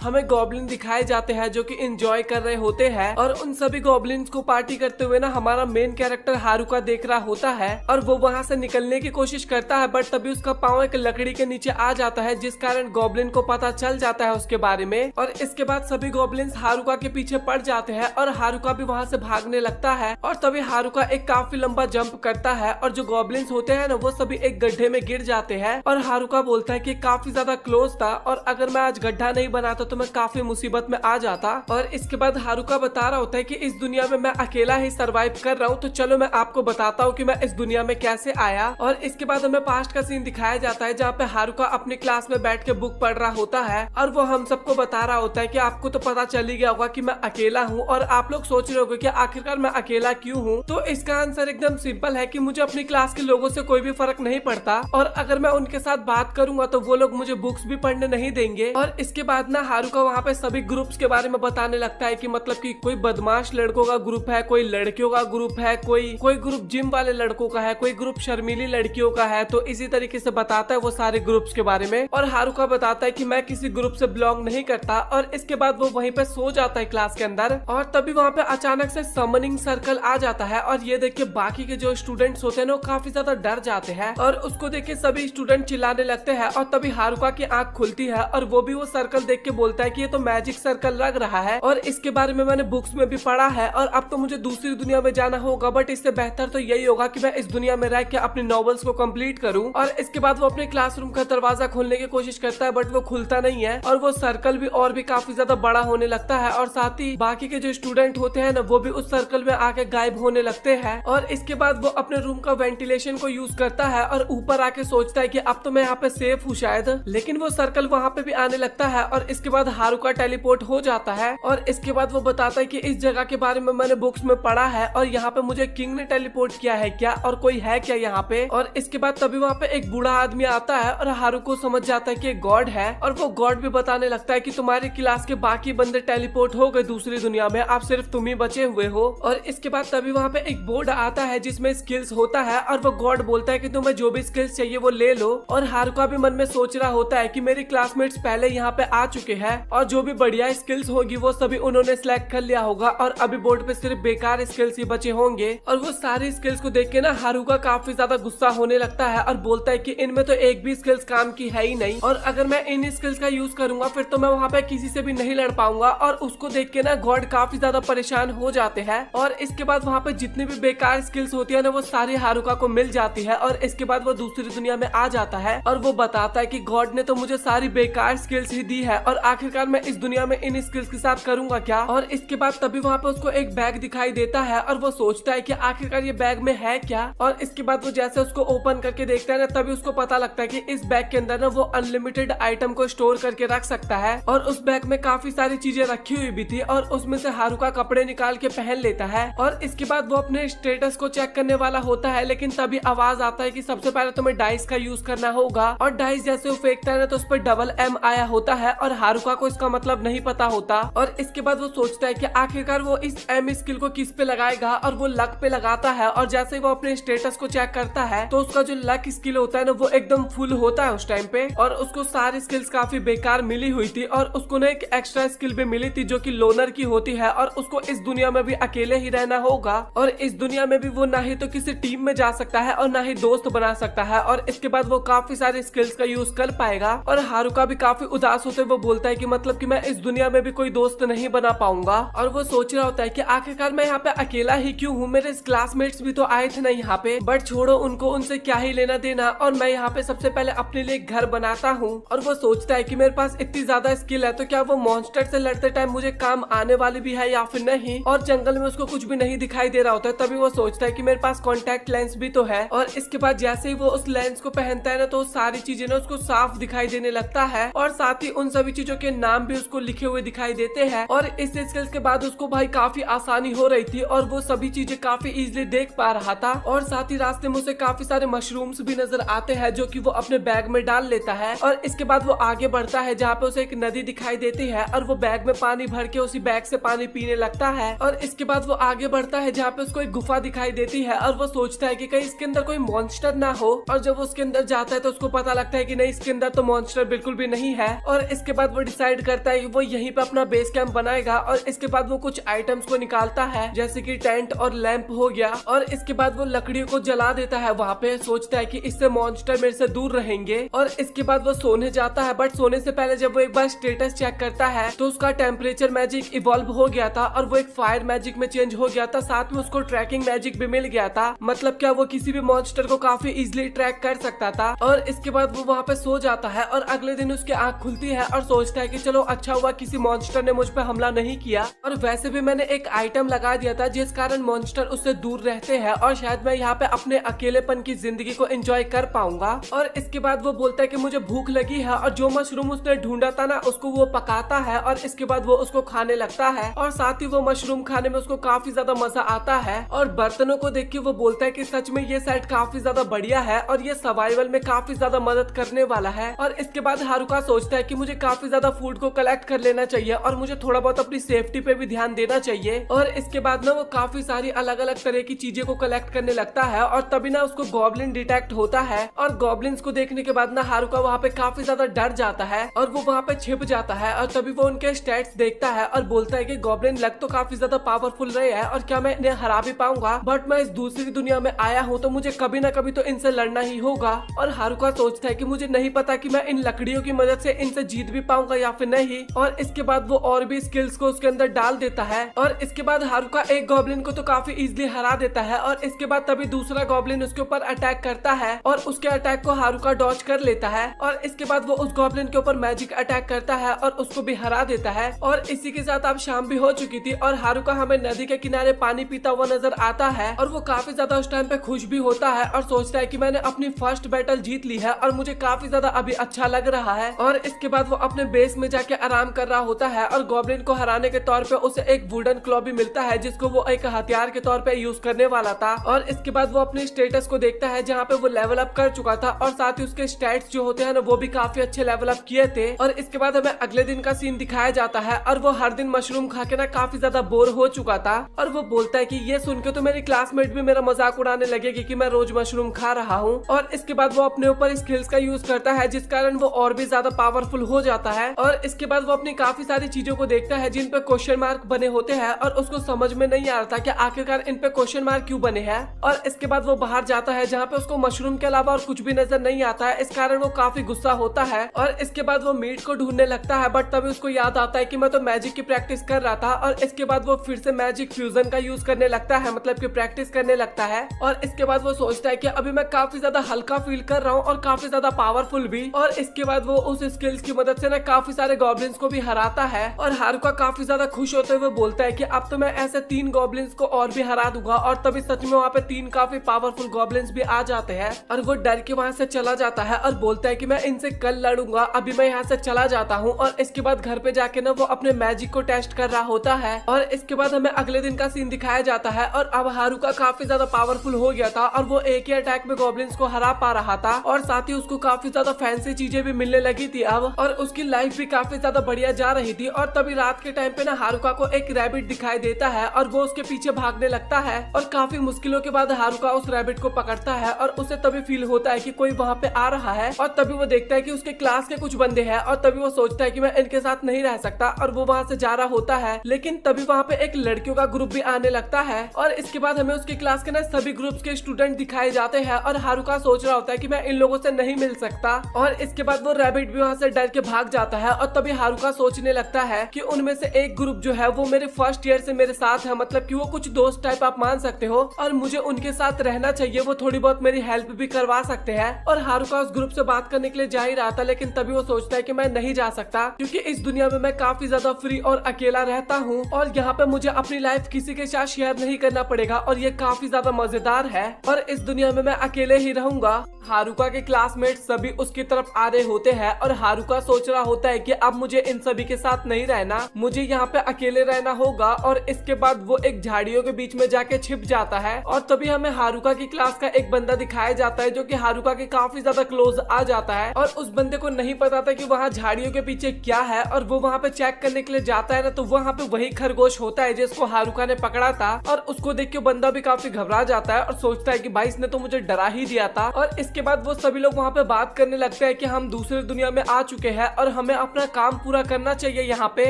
हमें गॉब्लिन दिखाए जाते हैं जो कि एंजॉय कर रहे होते हैं और उन सभी गॉब्लिन्स को पार्टी करते हुए ना हमारा मेन कैरेक्टर हारुका देख रहा होता है और वो वहाँ से निकलने की कोशिश करता है, बट तभी उसका पाँव एक लकड़ी के नीचे आ जाता है जिस कारण गॉब्लिन को पता चल जाता है उसके बारे में। और इसके बाद सभी गॉब्लिन्स हारुका के पीछे पड़ जाते हैं और हारुका भी वहाँ से भागने लगता है और तभी हारुका एक काफी लंबा जंप करता है और जो गॉब्लिन्स होते हैं ना वो सभी एक गड्ढे में गिर जाते हैं और हारुका बोलता है कि काफी ज्यादा क्लोज था और अगर मैं आज गड्ढा नहीं बनाता तो मैं काफी मुसीबत में आ जाता। और इसके बाद हारुका बता रहा होता है कि इस दुनिया में मैं अकेला ही सरवाइव कर रहा हूँ, तो चलो मैं आपको बताता हूँ कि मैं इस दुनिया में कैसे आया। और इसके बाद हमें पास्ट का सीन दिखाया जाता है जहाँ पे हारुका अपनी क्लास में बैठ के बुक पढ़ रहा होता है और वो हम सबको बता रहा होता है कि आपको तो पता चल ही गया होगा कि मैं अकेला हूँ और आप लोग सोच रहे होंगे कि आखिरकार मैं अकेला क्यों हूँ। तो इसका आंसर एकदम सिंपल है कि मुझे अपनी क्लास के लोगों से कोई भी फर्क नहीं पड़ता और अगर मैं उनके साथ बात करूंगा तो वो लोग मुझे बुक्स भी पढ़ने नहीं देंगे। और इसके बाद ना हारुका वहाँ पे सभी ग्रुप्स के बारे में बताने लगता है कि मतलब कि कोई बदमाश लड़कों का ग्रुप है, कोई लड़कियों का ग्रुप है, कोई ग्रुप जिम वाले लड़कों का है, कोई ग्रुप शर्मीली लड़कियों का है। तो इसी तरीके से बताता है वो सारे ग्रुप्स के बारे में और हारुका बताता है कि मैं किसी ग्रुप से बिलोंग नहीं करता। और इसके बाद वो वहीं पे सो जाता है क्लास के अंदर और तभी वहाँ पे अचानक से समनिंग सर्कल आ जाता है और ये देख के बाकी के जो स्टूडेंट्स होते हैं वो काफी ज्यादा डर जाते हैं और उसको देख के सभी स्टूडेंट चिल्लाने लगते हैं। और तभी हारुका की आंख खुलती है और वो भी वो सर्कल देख के बोलता है कि ये तो मैजिक सर्कल लग रहा है और इसके बारे में मैंने बुक्स में भी पढ़ा है और अब तो मुझे दूसरी दुनिया में जाना होगा, बट इससे बेहतर तो यही होगा कि मैं इस दुनिया में रह के अपनी नॉवेल्स को कंप्लीट करूं। और इसके बाद वो अपने क्लासरूम का दरवाजा खोलने की कोशिश करता है बट वो खुलता नहीं है और वो सर्कल भी और भी काफी ज्यादा बड़ा होने लगता है और साथ ही बाकी के जो स्टूडेंट होते हैं ना वो भी उस सर्कल में आके गायब होने लगते हैं। और इसके बाद वो अपने रूम का वेंटिलेशन को यूज करता है और ऊपर आके सोचता है कि अब तो मैं यहाँ पे सेफ हूँ शायद, लेकिन वो सर्कल वहाँ पे भी आने लगता है और इसके बाद हारुका टेलीपोर्ट हो जाता है। और इसके बाद वो बताता है कि इस जगह के बारे में मैंने बुक्स में पढ़ा है और यहाँ पे मुझे किंग ने टेलीपोर्ट किया है क्या और कोई है क्या यहाँ पे। और इसके बाद तभी वहाँ पे एक बूढ़ा आदमी आता है और हारुको समझ जाता है कि गॉड है और वो गॉड भी बताने लगता है कि तुम्हारी क्लास के बाकी बंदे टेलीपोर्ट हो गए दूसरी दुनिया में, आप सिर्फ तुम ही बचे हुए हो। और इसके बाद तभी वहाँ पे एक बोर्ड आता है जिसमें स्किल्स होता है और वो गॉड बोलता है कि तुम्हें जो भी स्किल्स चाहिए वो ले लो। और हारुका भी मन में सोच रहा होता है कि मेरी क्लासमेट्स पहले यहाँ पे आ चुके हैं और जो भी बढ़िया स्किल्स होगी वो सभी उन्होंने सिलेक्ट कर लिया होगा और अभी बोर्ड पे सिर्फ बेकार स्किल्स ही बचे होंगे। और वो सारी स्किल्स को देख के ना हारुका काफी ज्यादा गुस्सा होने लगता है और बोलता है कि इनमें तो एक भी स्किल्स काम की है ही नहीं और अगर मैं इन स्किल्स का यूज करूंगा फिर तो मैं वहाँ पे किसी से भी नहीं लड़ पाऊंगा। और उसको देख के ना गॉड काफी ज्यादा परेशान हो जाते हैं और इसके बाद वहाँ पे जितनी भी बेकार स्किल्स होती है ना वो सारी हारुका को मिल जाती है और इसके बाद वो दूसरी दुनिया में आ जाता है और वो बताता है कि गॉड ने तो मुझे सारी बेकार स्किल्स ही दी है और आखिरकार मैं इस दुनिया में इन स्किल्स के साथ करूंगा क्या। और इसके बाद तभी वहाँ पे उसको एक बैग दिखाई देता है और वो सोचता है कि आखिरकार ये बैग में है क्या। और इसके बाद वो जैसे उसको ओपन करके देखता है ना तभी उसको पता लगता है कि इस बैग के अंदर ना वो अनलिमिटेड आइटम को स्टोर करके रख सकता है और उस बैग में काफी सारी चीजें रखी हुई भी थी और उसमें से हारुका कपड़े निकाल के पहन लेता है। और इसके बाद वो अपने स्टेटस को चेक करने वाला होता है लेकिन तभी आवाज आता है कि सबसे पहले तुम्हें डाइस का यूज करना होगा। और डाइस जैसे वो फेंकता है ना तो उस पर डबल M आया होता है और हारुका को इसका मतलब नहीं पता होता। और इसके बाद वो सोचता है कि आखिरकार वो इस M स्किल को किस पे लगाएगा और वो लक पे लगाता है और जैसे वो अपने स्टेटस को चेक करता है तो उसका जो लक स्किल होता है ना वो एकदम फुल होता है उस टाइम पे और उसको सारी स्किल्स काफी बेकार मिली हुई थी और उसको ना एक एक्स्ट्रा स्किल भी मिली थी जो कि लोनर की होती है और उसको इस दुनिया में भी अकेले ही रहना होगा और इस दुनिया में भी वो ना ही तो किसी टीम में जा सकता है और ना ही दोस्त बना सकता है। और इसके बाद वो काफी सारी स्किल्स का यूज कर पाएगा और हारुका भी काफी उदास होते वो बोलता है कि मतलब कि मैं इस दुनिया में भी कोई दोस्त नहीं बना पाऊंगा। और वो सोच रहा होता है कि आखिरकार मैं यहाँ पे अकेला ही क्यों हूँ, मेरे क्लासमेट्स भी तो आए थे ना यहाँ पे, बट छोड़ो उनको, उनसे क्या ही लेना देना और मैं यहाँ पे सबसे पहले अपने लिए घर बनाता हूँ। और वो सोचता है कि मेरे पास इतनी ज्यादा स्किल है तो क्या वो मॉन्स्टर से लड़ते टाइम मुझे काम आने वाली भी है या फिर नहीं। और जंगल में उसको कुछ भी नहीं दिखाई दे रहा होता है तभी वो सोचता है कि मेरे पास कॉन्टेक्ट लेंस भी तो है। और इसके बाद जैसे ही वो उस लेंस को पहनता है ना तो सारी चीजें ना उसको साफ दिखाई देने लगता है और साथ ही उन सभी चीजों के नाम भी उसको लिखे हुए दिखाई देते हैं। और इस स्किल्स के बाद उसको भाई काफी आसानी हो रही थी और वो सभी चीजें काफी इजीली देख पा रहा था। और साथ ही रास्ते में उसे काफी सारे मशरूम्स भी नजर आते हैं जो कि वो अपने बैग में डाल लेता है। और इसके बाद वो आगे बढ़ता है जहाँ पे उसे एक नदी दिखाई देती है और वो बैग में पानी भर के उसी बैग से पानी पीने लगता है। और इसके बाद वो आगे बढ़ता है जहाँ पे उसको एक गुफा दिखाई देती है और वो सोचता है कि कहीं इसके अंदर कोई मॉन्स्टर ना हो। और जब वो उसके अंदर जाता है तो उसको पता लगता है कि नहीं, इसके अंदर तो मॉन्स्टर बिल्कुल भी नहीं है। और इसके बाद वो डिसाइड करता है कि वो यहीं पे अपना बेस कैंप बनाएगा और इसके बाद वो कुछ आइटम्स को निकालता है जैसे कि टेंट और लैंप हो गया और इसके बाद वो लकड़ियों को जला देता है वहाँ पे। सोचता है कि इससे मॉन्स्टर मेरे से दूर रहेंगे और इसके बाद वो सोने जाता है। बट सोने से पहले जब वो एक बार स्टेटस चेक करता है तो उसका टेम्परेचर मैजिक इवॉल्व हो गया था और वो एक फायर मैजिक में चेंज हो गया था। साथ में उसको ट्रैकिंग मैजिक भी मिल गया था, मतलब क्या वो किसी भी मॉन्स्टर को काफी इजिली ट्रैक कर सकता था। और इसके बाद वो वहाँ पे सो जाता है और अगले दिन उसकी आंख खुलती है और सोचता है कि चलो अच्छा हुआ किसी मॉन्स्टर ने मुझ पे हमला नहीं किया और वैसे भी मैंने एक आइटम लगा दिया था जिस कारण मॉन्स्टर उससे दूर रहते हैं और शायद मैं यहाँ पे अपने अकेलेपन की जिंदगी को एंजॉय कर पाऊंगा। और इसके बाद वो बोलता है कि मुझे भूख लगी है और जो मशरूम उसने ढूंढा था ना उसको वो पकाता है और इसके बाद वो उसको खाने लगता है और साथ ही वो मशरूम खाने में उसको काफी ज्यादा मजा आता है। और बर्तनों को देख के वो बोलता है कि सच में ये सेट काफी ज्यादा बढ़िया है और ये सर्वाइवल में काफी ज्यादा मदद करने वाला है। और इसके बाद हारुका सोचता है कि मुझे काफी ज्यादा फूड को कलेक्ट कर लेना चाहिए और मुझे थोड़ा बहुत अपनी सेफ्टी पे भी ध्यान देना चाहिए। और इसके बाद ना वो काफी सारी अलग अलग तरह की चीजें को कलेक्ट करने लगता है और तभी ना उसको गॉब्लिन डिटेक्ट होता है और गॉब्लिन्स को देखने के बाद ना हारुका वहाँ पे काफी ज्यादा डर जाता है और वो वहाँ पे छिप जाता है। और तभी वो उनके स्टैट्स देखता है और बोलता है कि गॉब्लिन लग तो काफी ज्यादा पावरफुल रहे हैं और क्या मैं इन्हें हरा भी पाऊंगा, बट मैं इस दूसरी दुनिया में आया हूँ तो मुझे कभी ना कभी तो इनसे लड़ना ही होगा। और हारुका सोचता है कि मुझे नहीं पता कि मैं इन लकड़ियों की मदद से इनसे जीत भी पाऊंगा या फिर नहीं। और इसके बाद वो और भी स्किल्स को उसके अंदर डाल देता है और इसके बाद हारुका एक गॉब्लिन को तो काफी इजीली हरा देता है। और इसके बाद तभी दूसरा गॉब्लिन उसके ऊपर अटैक करता है और उसके अटैक को हारुका डॉज कर लेता है और इसके बाद वो उस गॉब्लिन के ऊपर मैजिक अटैक करता है और उसको भी हरा देता है। और इसी के साथ अब शाम भी हो चुकी थी और हारुका हमें नदी के किनारे पानी पीता हुआ नजर आता है और वो काफी ज्यादा उस टाइम पे खुश भी होता है और सोचता है कि मैंने अपनी फर्स्ट बैटल जीत ली है और मुझे काफी ज्यादा अभी अच्छा लग रहा है। और इसके बाद वो अपने बेस में जाके आराम कर रहा होता है और गॉब्लिन को हराने के तौर पे उसे एक वुडन क्लॉ भी मिलता है जिसको वो एक हथियार के तौर पे यूज करने वाला था। और इसके बाद वो अपने स्टेटस को देखता है जहाँ पे वो लेवल अप कर चुका था और साथ ही उसके स्टैट्स जो होते हैं ना वो भी काफी अच्छे लेवल अप किए थे। और इसके बाद हमें अगले दिन का सीन दिखाया जाता है और वो हर दिन मशरूम खा के ना काफी ज्यादा बोर हो चुका था और वो बोलता है कि ये सुन के तो मेरी क्लासमेट भी मेरा मजाक उड़ाने लगेगी कि मैं रोज मशरूम खा रहा हूँ। और इसके बाद वो अपने ऊपर स्किल्स का यूज करता है जिस कारण वो और भी ज्यादा पावरफुल हो जाता है। और इसके बाद वो अपनी काफी सारी चीजों को देखता है जिन पे क्वेश्चन मार्क बने होते हैं और उसको समझ में नहीं आ रहा था कि आखिरकार इन पे क्वेश्चन मार्क क्यों बने हैं। और इसके बाद वो बाहर जाता है जहाँ पे उसको मशरूम के अलावा और कुछ भी नजर नहीं आता है, इस कारण वो काफी गुस्सा होता है। और इसके बाद वो मीट को ढूंढने लगता है बट तभी उसको याद आता है कि मैं तो मैजिक की प्रैक्टिस कर रहा था। और इसके बाद वो फिर से मैजिक फ्यूजन का यूज करने लगता है, मतलब कि प्रैक्टिस करने लगता है। और इसके बाद वो सोचता है कि अभी मैं काफी ज्यादा हल्का फील कर रहा हूँ और काफी ज्यादा पावरफुल भी। और इसके बाद वो उस स्किल्स की मदद से ना काफी सारे गॉब्लिन्स को भी हराता है और हारुका काफी ज्यादा खुश होते हुए बोलता है कि अब तो मैं ऐसे 3 गॉब्लिन्स को और भी हरा दूंगा। और तभी सच में वहाँ पे 3 काफी पावरफुल गॉब्लिन्स भी आ जाते हैं और वो डर के वहाँ से चला जाता है और बोलता है कि मैं इनसे कल लड़ूंगा, अभी मैं यहाँ से चला जाता हूँ। और इसके बाद घर पे जाके ना वो अपने मैजिक को टेस्ट कर रहा होता है। और इसके बाद हमें अगले दिन का सीन दिखाया जाता है और अब हारुका काफी ज्यादा पावरफुल हो गया था और वो एक ही अटैक में गॉब्लिन्स को हरा पा रहा था और साथ ही उसको काफी ज्यादा फैंसी चीजें भी मिलने लगी थी अब, और उसकी लाइफ भी काफी ज्यादा बढ़िया जा रही थी। और तभी रात के टाइम पे ना हारुका को एक रैबिट दिखाई देता है और वो उसके पीछे भागने लगता है और काफी मुश्किलों के बाद हारुका उस रैबिट को पकड़ता है और उसे तभी फील होता है कि कोई वहाँ पे आ रहा है। और तभी वो देखता है कि उसके क्लास के कुछ बंदे हैं और तभी वो सोचता है कि मैं इनके साथ नहीं रह सकता और वो वहाँ से जा रहा होता है। लेकिन तभी वहाँ पे एक लड़कियों का ग्रुप भी आने लगता है और इसके बाद हमें उसकी क्लास के ना सभी ग्रुप्स के स्टूडेंट दिखाए जाते हैं और हारुका सोच रहा होता है कि मैं इन लोगों से नहीं मिल सकता। और इसके बाद वो रैबिट भी वहाँ से डर के भाग जाता है और तभी हारुका सोचने लगता है कि उनमें से एक ग्रुप जो है वो मेरे फर्स्ट ईयर से मेरे साथ है, मतलब कि वो कुछ दोस्त टाइप आप मान सकते हो और मुझे उनके साथ रहना चाहिए, वो थोड़ी बहुत मेरी हेल्प भी करवा सकते हैं। और हारुका उस ग्रुप से बात करने के लिए जा ही रहा था लेकिन तभी वो सोचता है कि मैं नहीं जा सकता क्योंकि इस दुनिया में मैं काफी ज्यादा फ्री और अकेला रहता हूँ और यहाँ पे मुझे अपनी लाइफ किसी के साथ शेयर नहीं करना पड़ेगा और ये काफी ज्यादा मजेदार है और इस दुनिया में मैं अकेले ही रहूंगा। हारुका के क्लासमेट सभी उसकी तरफ आ रहे होते हैं और हारुका सोच रहा होता है कि अब मुझे इन सभी के साथ नहीं रहना, मुझे यहाँ पे अकेले रहना होगा। और इसके बाद वो एक झाड़ियों के बीच में जाके छिप जाता है और तभी हमें हारुका की क्लास का एक बंदा दिखाया जाता है जो कि हारुका के काफी ज्यादा क्लोज आ जाता है और उस बंदे को नहीं पता था कि वहाँ झाड़ियों के पीछे क्या है और वो वहाँ पे चेक करने के लिए जाता है ना, तो वहाँ पे वही खरगोश होता है जिसको हारुका ने पकड़ा था और उसको देख के बंदा भी काफी घबरा जाता है और सोचता है कि भाई इसने तो मुझे डरा ही दिया था। और इसके बाद वो सभी लोग वहाँ पे बात करने लगते हैं कि हम दूसरी दुनिया में आ चुके हैं और हमें अपना काम पूरा करना चाहिए यहाँ पे,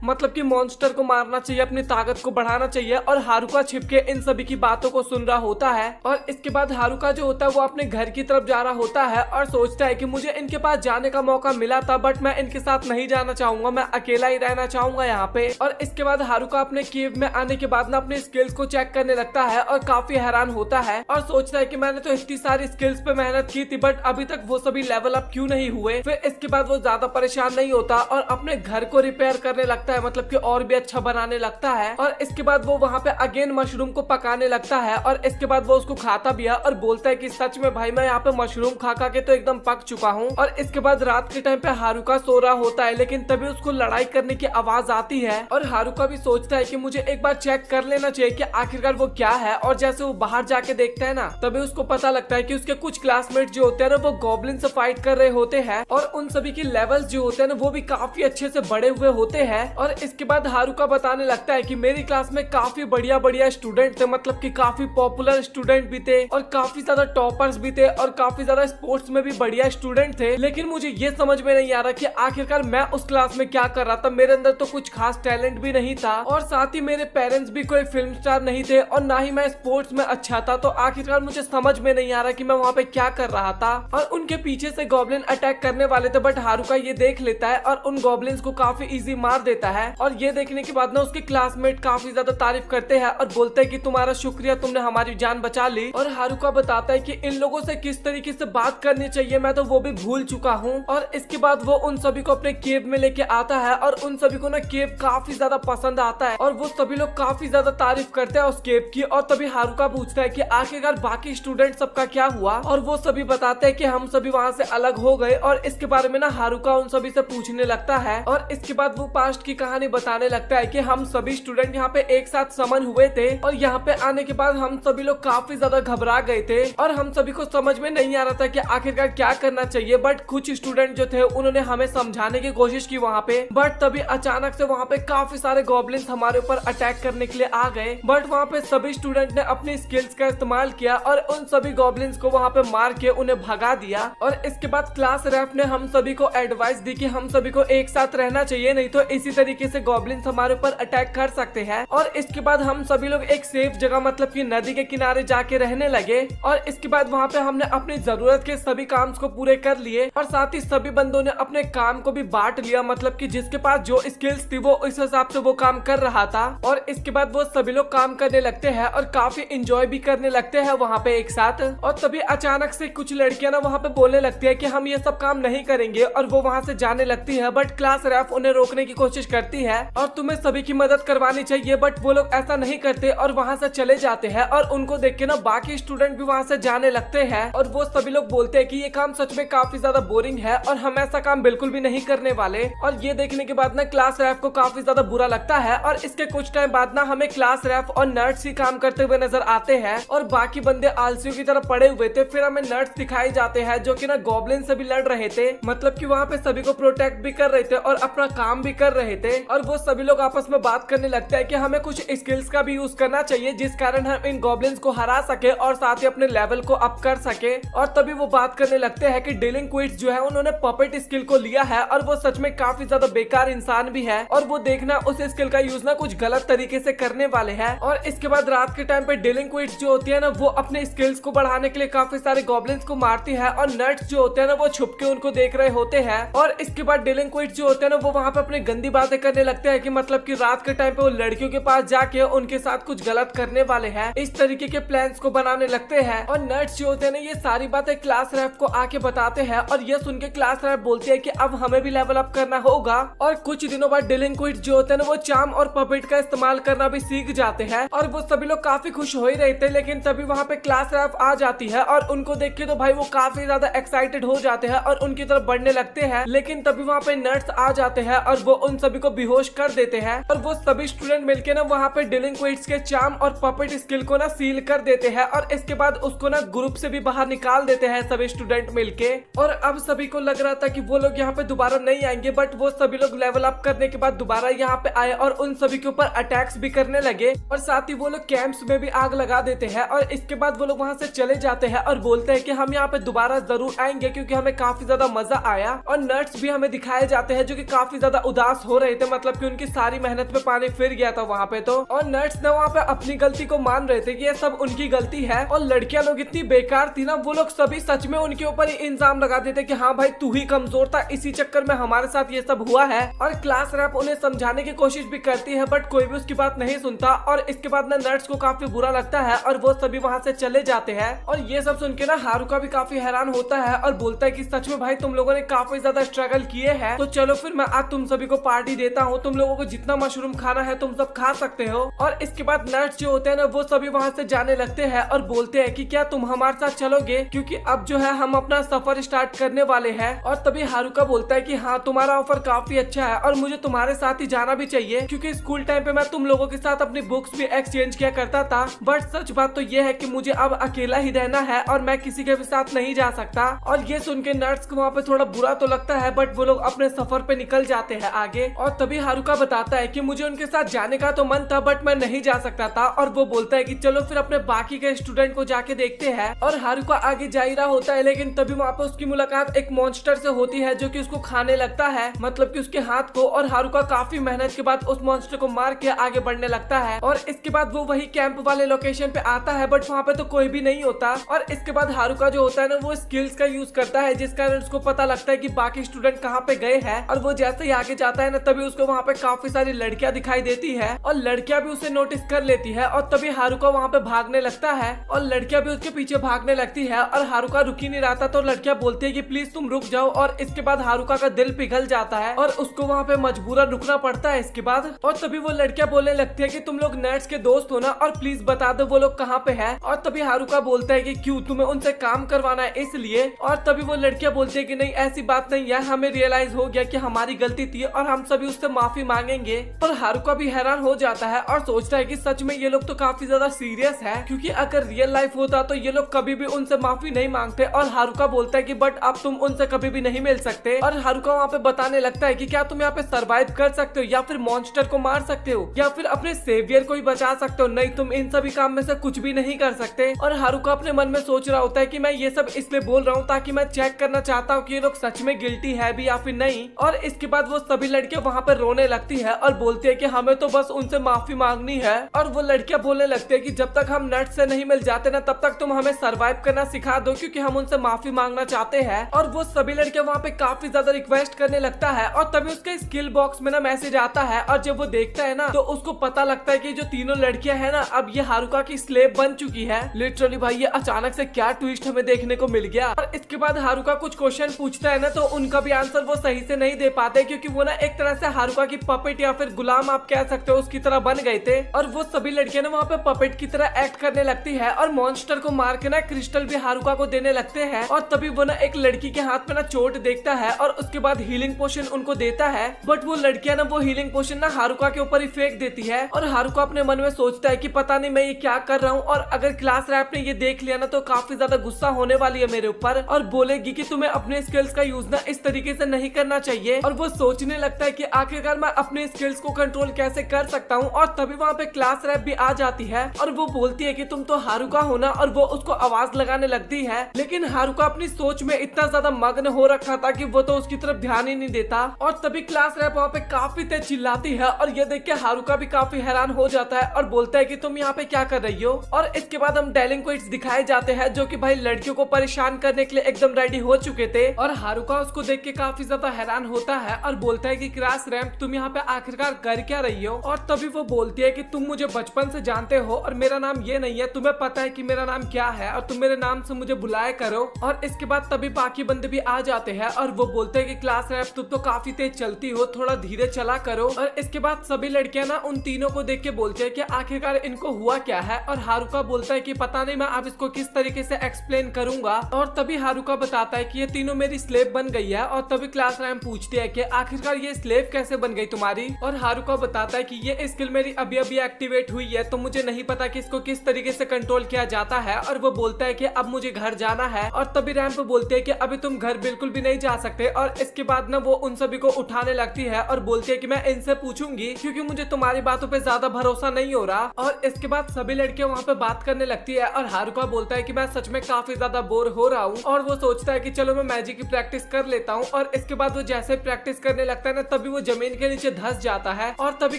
मतलब कि मॉन्स्टर को मारना चाहिए, अपनी ताकत को बढ़ाना चाहिए। और हारुका छिपके इन सभी की बातों को सुन रहा होता है और इसके बाद हारुका जो होता है वो अपने घर की तरफ जा रहा होता है और सोचता है कि मुझे इनके पास जाने का मौका मिला था, बट मैं इनके साथ नहीं जाना चाहूंगा, मैं अकेला ही रहना चाहूंगा यहाँ पे। और इसके बाद हारुका अपने केव में आने के बाद ना अपने स्किल्स को चेक करने लगता है और काफी हैरान होता है और सोचता है कि मैंने तो इतनी सारी स्किल्स पे मेहनत की थी, बट अभी तक वो सभी लेवल अप क्यों नहीं हुए। फिर इसके बाद वो ज्यादा परेशान नहीं होता और अपने घर को रिपेयर करने लगता है, मतलब कि और भी अच्छा बनाने लगता है। और इसके बाद वो वहाँ पे अगेन मशरूम को पकाने लगता है और इसके बाद वो उसको खाता भी है और बोलता है कि सच में भाई मैं यहाँ पे मशरूम खा खा के तो एकदम पक चुका हूँ। और इसके बाद रात के टाइम पे हारुका सो रहा होता है, लेकिन तभी उसको लड़ाई करने की आवाज आती है और हारुका भी सोचता है कि मुझे एक बार चेक कर लेना चाहिए कि आखिरकार वो क्या है। और जैसे वो बाहर जाके देखता है ना, तभी उसको पता लगता है कि उसके कुछ क्लासमेट जो होते हैं ना वो गॉब्लिन से फाइट कर रहे होते हैं और उन सभी के लेवल्स जो होते हैं ना वो भी काफी अच्छे से बढ़े हुए होते हैं। और इसके बाद हारुका बताने लगता है कि मेरी क्लास में काफी बढ़िया बढ़िया स्टूडेंट थे, मतलब कि काफी पॉपुलर स्टूडेंट भी थे और काफी ज्यादा टॉपर्स भी थे और काफी ज्यादा स्पोर्ट्स में भी बढ़िया स्टूडेंट थे, लेकिन मुझे ये समझ में नहीं आ रहा कि आखिरकार मैं उस क्लास में क्या कर रहा था। मेरे अंदर तो कुछ खास टैलेंट भी नहीं था और साथ ही मेरे पेरेंट्स भी कोई फिल्म स्टार नहीं थे और ना ही मैं स्पोर्ट्स में अच्छा था, तो आखिरकार मुझे समझ में नहीं आ रहा कि मैं वहाँ पे क्या कर रहा था। और उनके पीछे से गॉब्लिन अटैक करने वाले थे, बट हारुका ये देख लेता है और उन गॉब्लिन्स को काफी इजी मार देता है। और ये देखने के बाद ना उसके क्लासमेट काफी ज्यादा तारीफ करते हैं और बोलते हैं कि तुम्हारा शुक्रिया, तुमने हमारी जान बचा ली। और हारुका बताता है कि इन लोगों से किस तरीके से बात करनी चाहिए मैं तो वो भी भूल चुका हूँ। और इसके बाद वो उन सभी को अपने केव में लेके आता है और उन सभी को ना केव काफी ज्यादा पसंद आता है और वो सभी लोग काफी ज्यादा तारीफ करते हैं उस केव की। और तभी हारुका पूछता है कि आखिरकार बाकी स्टूडेंट सबका क्या हुआ, और वो सभी बताते हैं कि हम सभी वहाँ से अलग हो गए। और इसके बारे में ना हारुका उन सभी से पूछने लगता है और इसके बाद वो पास्ट की कहानी बताने लगता है कि हम सभी स्टूडेंट यहाँ पे एक साथ समन हुए थे और यहाँ पे आने के बाद हम सभी लोग काफी ज्यादा घबरा गए थे और हम सभी को समझ में नहीं आ रहा था कि आखिरकार क्या करना चाहिए। बट कुछ स्टूडेंट जो थे उन्होंने हमें समझाने की कोशिश की वहाँ पे, बट तभी अचानक से वहाँ पे काफी सारे गॉब्लिन्स हमारे ऊपर अटैक करने के लिए आ गए। बट वहाँ पे सभी स्टूडेंट ने अपनी स्किल्स का इस्तेमाल किया और उन सभी गॉब्लिन्स को वहाँ पे मार के उन्हें भगा दिया। और इसके बाद क्लास रेफ ने हम सभी को एडवाइस दी कि हम सभी को एक साथ रहना चाहिए, नहीं तो इसी तरीके से गॉब्लिन्स हमारे ऊपर अटैक कर सकते हैं। और इसके बाद हम सभी लोग एक सेफ जगह, मतलब कि नदी के किनारे जाके रहने लगे। और इसके बाद वहाँ पे हमने अपनी जरूरत के सभी काम को पूरे कर लिए और साथ ही सभी बंदों ने अपने काम को भी बांट लिया, मतलब कि जिसके पास जो स्किल्स थी वो इस हिसाब से वो काम कर रहा था। और इसके बाद वो सभी लोग काम करने लगते हैं और काफी इंजॉय भी करने लगते हैं वहाँ पे एक साथ। और तभी अचानक से कुछ लड़कियां ना वहाँ पे बोलने लगती है कि हम ये सब काम नहीं करेंगे और वो वहाँ से जाने लगती है। बट क्लास रेफ उन्हें रोकने की कोशिश करती है और तुम्हें सभी की मदद करवानी चाहिए, बट वो लोग ऐसा नहीं करते और वहाँ से चले जाते हैं। और उनको देख के ना बाकी स्टूडेंट भी वहाँ से जाने लगते हैं और वो सभी लोग बोलते हैं कि ये काम सच में काफी ज्यादा बोरिंग है और हम ऐसा काम बिल्कुल भी नहीं करने वाले। और ये देखने के बाद ना क्लास रेफ को काफी ज्यादा बुरा लगता है और इसके कुछ टाइम बाद ना हमें क्लास रेफ और नर्ड्स ही काम करते हुए नजर आते हैं और बाकी बंदे आलसियों की तरह पड़े हुए थे। फिर हमें नर्ड्स दिखाई जाते हैं जो कि ना गॉब्लिन से भी लड़ रहे थे, मतलब कि वहाँ पे सभी को प्रोटेक्ट भी कर रहे थे और अपना काम भी कर रहे थे। और वो सभी लोग आपस में बात करने लगते हैं कि हमें कुछ स्किल्स का भी यूज करना चाहिए जिस कारण हम इन गॉब्लिन्स को हरा सके और साथ ही अपने लेवल को अप कर सके। और तभी वो बात करने लगते हैं कि डेलिंक्विट्स जो है उन्होंने पपेट स्किल को लिया है और वो सच में काफी ज्यादा बेकार इंसान भी है और वो देखना उस स्किल का यूज ना कुछ गलत तरीके से करने वाले हैं। और इसके बाद रात के टाइम पे डेलिंक्विट्स जो होती है ना वो अपने स्किल्स को बढ़ाने के लिए काफी सारे गॉब्लिन्स को मारती है और नट्स जो होते हैं ना वो छुप के उनको देख रहे होते हैं। और इसके बाद डेलिंक्विट्स जो होते हैं ना वो वहाँ पे अपनी गंदी बातें करने लगते हैं कि मतलब कि रात के टाइम पे वो लड़कियों के पास जाके उनके साथ कुछ गलत करने वाले हैं, इस तरीके के प्लान्स को बनाने लगते हैं। और नट्स जो होते हैं ना ये सारी बातें क्लास रेफ को आके बताते हैं और ये सुन के क्लास रेफ बोलती है कि अब हमें भी लेवल अप करना होगा। और कुछ दिनों बाद डेलिंक्विट्स जो होते हैं ना वो चार्म और पपेट का इस्तेमाल करना भी सीख जाते हैं और वो सभी लोग काफी खुश हो ही रहे थे। लेकिन तभी वहाँ पे क्लास रेफ आ जाती है और उनको देख के तो भाई वो काफी ज्यादा एक्साइटेड हो जाते हैं और उनकी तरफ बढ़ने लगते हैं। लेकिन तभी वहाँ पे नर्स आ जाते हैं और वो उन सभी को बेहोश कर देते हैं और वो सभी स्टूडेंट मिलके ना वहाँ पे डेलिंक्विट्स के चार्म और पपेट स्किल को ना सील कर देते हैं और इसके बाद उसको ना ग्रुप से भी बाहर निकाल देते हैं सभी स्टूडेंट मिलके। और अब सभी को लग रहा था कि वो लोग यहाँ पे दोबारा नहीं आएंगे, बट वो सभी लोग लेवल अप करने के बाद दोबारा यहाँ पे आए और उन सभी के ऊपर अटैक्स भी करने लगे और साथ ही वो लोग कैंप्स में भी आग लगा देते हैं। और इसके बाद वो लोग वहाँ से चले जाते हैं और बोलते हैं कि हम यहाँ पे दोबारा जरूर आएंगे क्योंकि हमें काफी ज्यादा मजा आया। और नट्स भी हमें दिखाए जाते हैं जो कि काफी ज्यादा उदास हो रहे थे, मतलब कि उनकी सारी मेहनत पे पानी फिर गया था वहाँ पे तो। और नर्स ने वहाँ पे अपनी गलती को मान रहे थे कि ये सब उनकी गलती है, और लड़कियां लोग इतनी बेकार थी ना, वो लोग सभी सच में उनके ऊपर ही इल्जाम लगाते थे कि हाँ भाई तू ही कमजोर था, इसी चक्कर में हमारे साथ ये सब हुआ है। और क्लास रैप उन्हें समझाने की कोशिश भी करती है बट कोई भी उसकी बात नहीं सुनता। और इसके बाद ना नर्स को काफी बुरा लगता है और वो सभी वहाँ से चले जाते हैं। और ये सब सुन के ना हारुका भी काफी हैरान होता है और बोलता है कि सच में भाई तुम लोगों ने काफी ज्यादा स्ट्रगल किए हैं, तो चलो फिर मैं आज तुम सभी को पार्टी देता हूँ, तुम लोगों को जितना मशरूम खाना है तुम सब खा सकते हो। और इसके बाद नर्स जो होते हैं ना वो सभी वहाँ से जाने लगते हैं और बोलते हैं कि क्या तुम हमारे साथ चलोगे, क्योंकि अब जो है हम अपना सफर स्टार्ट करने वाले हैं। और तभी हारुका बोलता है कि हाँ तुम्हारा ऑफर काफी अच्छा है और मुझे तुम्हारे साथ ही जाना भी चाहिए, क्योंकि स्कूल टाइम पे मैं तुम लोगों के साथ अपनी बुक्स भी एक्सचेंज किया करता था। बट सच बात तो ये है कि मुझे अब अकेला ही रहना है और मैं किसी के भी साथ नहीं जा सकता। और ये सुन के नर्स को वहाँ पे थोड़ा बुरा तो लगता है बट वो लोग अपने सफर पे निकल जाते हैं आगे। और तभी हारुका बताता है कि मुझे उनके साथ जाने का तो मन था बट मैं नहीं जा सकता था। और वो बोलता है कि चलो फिर अपने बाकी के स्टूडेंट को जाके देखते हैं। और हारुका आगे जा ही रहा होता है, लेकिन तभी वहाँ पे उसकी मुलाकात एक मॉन्स्टर से होती है जो कि उसको खाने लगता है, मतलब कि उसके हाथ को। और हारुका काफी मेहनत के बाद उस मॉन्स्टर को मार के आगे बढ़ने लगता है। और इसके बाद वो वही कैंप वाले लोकेशन पे आता है बट वहाँ पे तो कोई भी नहीं होता। और इसके बाद हारुका जो होता है ना वो स्किल्स का यूज करता है, जिस कारण उसको पता लगता है कि बाकी स्टूडेंट कहाँ पे गए हैं। और वो जैसे ही आगे जाता है ना तभी उसको वहाँ पे काफी सारी लड़कियां दिखाई देती है और लड़कियां भी उसे नोटिस कर लेती है। और तभी हारुका वहाँ पे भागने लगता है और लड़कियां भी उसके पीछे भागने लगती है। और हारुका रुक ही नहीं रहा था तो लड़कियां बोलती है कि प्लीज तुम रुक जाओ। और इसके बाद हारुका का दिल पिघल जाता है और उसको वहाँ पे मजबूरन रुकना पड़ता है इसके बाद। और तभी वो लड़कियां बोलने लगती है कि तुम लोग नर्स के दोस्त हो ना, और प्लीज बता दो वो लोग कहाँ पे है। और तभी हारुका बोलता है कि क्यों, तुम्हें उनसे काम करवाना है इसलिए। और तभी वो लड़कियां बोलती है कि नहीं ऐसी बात नहीं है, हमें रियलाइज हो गया कि हमारी गलती थी और हम सभी उससे माफी मांगेंगे। पर हारुका भी हैरान हो जाता है और सोचता है कि सच में ये लोग तो काफी ज्यादा सीरियस है, क्योंकि अगर रियल लाइफ होता तो ये लोग कभी भी उनसे माफी नहीं मांगते। और हारुका बोलता है कि बट अब तुम उनसे कभी भी नहीं मिल सकते। और हारुका वहाँ पे बताने लगता है कि क्या तुम यहाँ पे सरवाइव कर सकते हो, या फिर मॉन्स्टर को मार सकते हो, या फिर अपने सेवियर को ही बचा सकते हो। नहीं, तुम इन सभी काम में से कुछ भी नहीं कर सकते। और हारुका अपने मन में सोच रहा होता है कि मैं ये सब इसलिए बोल रहा हूँ ताकि मैं चेक करना चाहता हूँ कि ये लोग सच में गिल्टी है भी या फिर नहीं। और इसके बाद वो सभी लड़कियां वहाँ पर रोने लगती है और बोलती है कि हमें तो बस उनसे माफी मांगनी है। और वो लड़कियां बोलने लगती है कि जब तक हम नट से नहीं मिल जाते ना तब तक तुम हमें सरवाइव करना सिखा दो, क्योंकि हम उनसे माफी मांगना चाहते हैं। और वो सभी लड़कियां वहाँ पे काफी ज्यादा रिक्वेस्ट करने लगता है। और तभी उसके स्किल बॉक्स में ना मैसेज आता है और जब वो देखता है ना तो उसको पता लगता है कि जो तीनों लड़कियां हैं ना अब ये हारुका की स्लेव बन चुकी है। लिटरली भाई ये अचानक से क्या ट्विस्ट हमें देखने को मिल गया। और इसके बाद हारुका कुछ क्वेश्चन पूछता है ना तो उनका भी आंसर वो सही से नहीं दे पाते, क्योंकि वो ना एक तरह से हारुका की पपेट या फिर गुलाम आप कह सकते हो उसकी तरह बन गए थे। और वो सभी लड़कियां ना वहाँ पे पपेट की तरह एक्ट करने लगती है और मॉन्स्टर को मार के ना क्रिस्टल भी हारुका को देने लगते हैं। और तभी वो ना एक लड़की के हाथ में ना चोट देखता है और उसके बाद हीलिंग पोशन उनको देता है। बट वो लड़कियां ना वो हीलिंग पोशन ना हारुका के ऊपर ही फेंक देती है। और हारुका अपने मन में सोचता है कि पता नहीं मैं ये क्या कर रहा हूँ, और अगर क्लास रैप ने ये देख लिया ना तो काफी ज्यादा गुस्सा होने वाली है मेरे ऊपर और बोलेगी कि तुम्हें अपने स्किल्स का यूज ना इस तरीके से नहीं करना चाहिए। और वो सोचने लगता है कि आखिरकार मैं अपने स्किल्स को कंट्रोल कैसे कर सकता हूँ। और तभी वहाँ पे क्लास रैप भी आ जाती है और वो बोलती है कि तुम तो हारुका हो ना, और वो उसको आवाज लगाने लगती है। लेकिन हारुका अपनी सोच में इतना ज्यादा मग्न हो रखा था कि वो तो उसकी तरफ ध्यान ही नहीं देता। और तभी क्लास रैप वहाँ पे काफी तेज चिल्लाती है और ये देख के हारुका भी काफी हैरान हो जाता है और बोलता है कि तुम यहाँ पे क्या कर रही हो। और इसके बाद हम डेलिंक्वेंट्स दिखाए जाते हैं जो कि भाई लड़कियों को परेशान करने के लिए एकदम रेडी हो चुके थे। और हारुका उसको देख के काफी ज्यादा हैरान होता है और बोलता है कि क्लास रैप तुम यहाँ पे आखिरकार कर क्या रही हो। और तभी वो बोलती है कि तुम मुझे बचपन से जानते हो और मेरा नाम ये नहीं है, तुम्हें पता है कि मेरा नाम क्या है और तुम मेरे नाम से मुझे बुलाया करो। और इसके बाद तभी बाकी बंदे भी आ जाते हैं और वो बोलते हैं कि क्लास रैप तुम तो काफी तेज चलती हो, थोड़ा धीरे चला करो। और इसके बाद सभी लड़कियां ना उन तीनों को देख के बोलते हैं कि आखिरकार इनको हुआ क्या है। और हारुका बोलता है कि पता नहीं मैं अब इसको किस तरीके से एक्सप्लेन करूंगा। और तभी हारुका बताता है कि ये तीनों मेरी स्लेव बन गई है। और तभी क्लास रैम पूछती है कि आखिरकार ये स्लेव कैसे बन गई तुम्हारी। और हारुका बताता है कि ये स्किल मेरी अभी अभी एक्टिवेट हुई है, तो मुझे नहीं पता कि इसको किस तरीके से कंट्रोल किया जाता है। और वो बोलता है कि अब मुझे घर जाना है। और तभी रैम पे बोलते हैं कि अभी तुम घर बिल्कुल भी नहीं जा सकते। और इसके बाद ना वो उन सभी को उठाने लगती है और बोलती है कि मैं इनसे पूछूंगी, क्योंकि मुझे तुम्हारी बातों पे ज्यादा भरोसा नहीं हो रहा। और इसके बाद सभी लड़कियां वहाँ पे बात करने लगती है और हारुका बोलता है कि मैं सच में काफी ज्यादा बोर हो रहा हूँ। और वो सोचता है कि चलो मैं मैजिक की प्रैक्टिस कर लेता हूँ। और इसके इसके बाद वो जैसे प्रैक्टिस करने लगता है ना तभी वो जमीन के नीचे धंस जाता है और तभी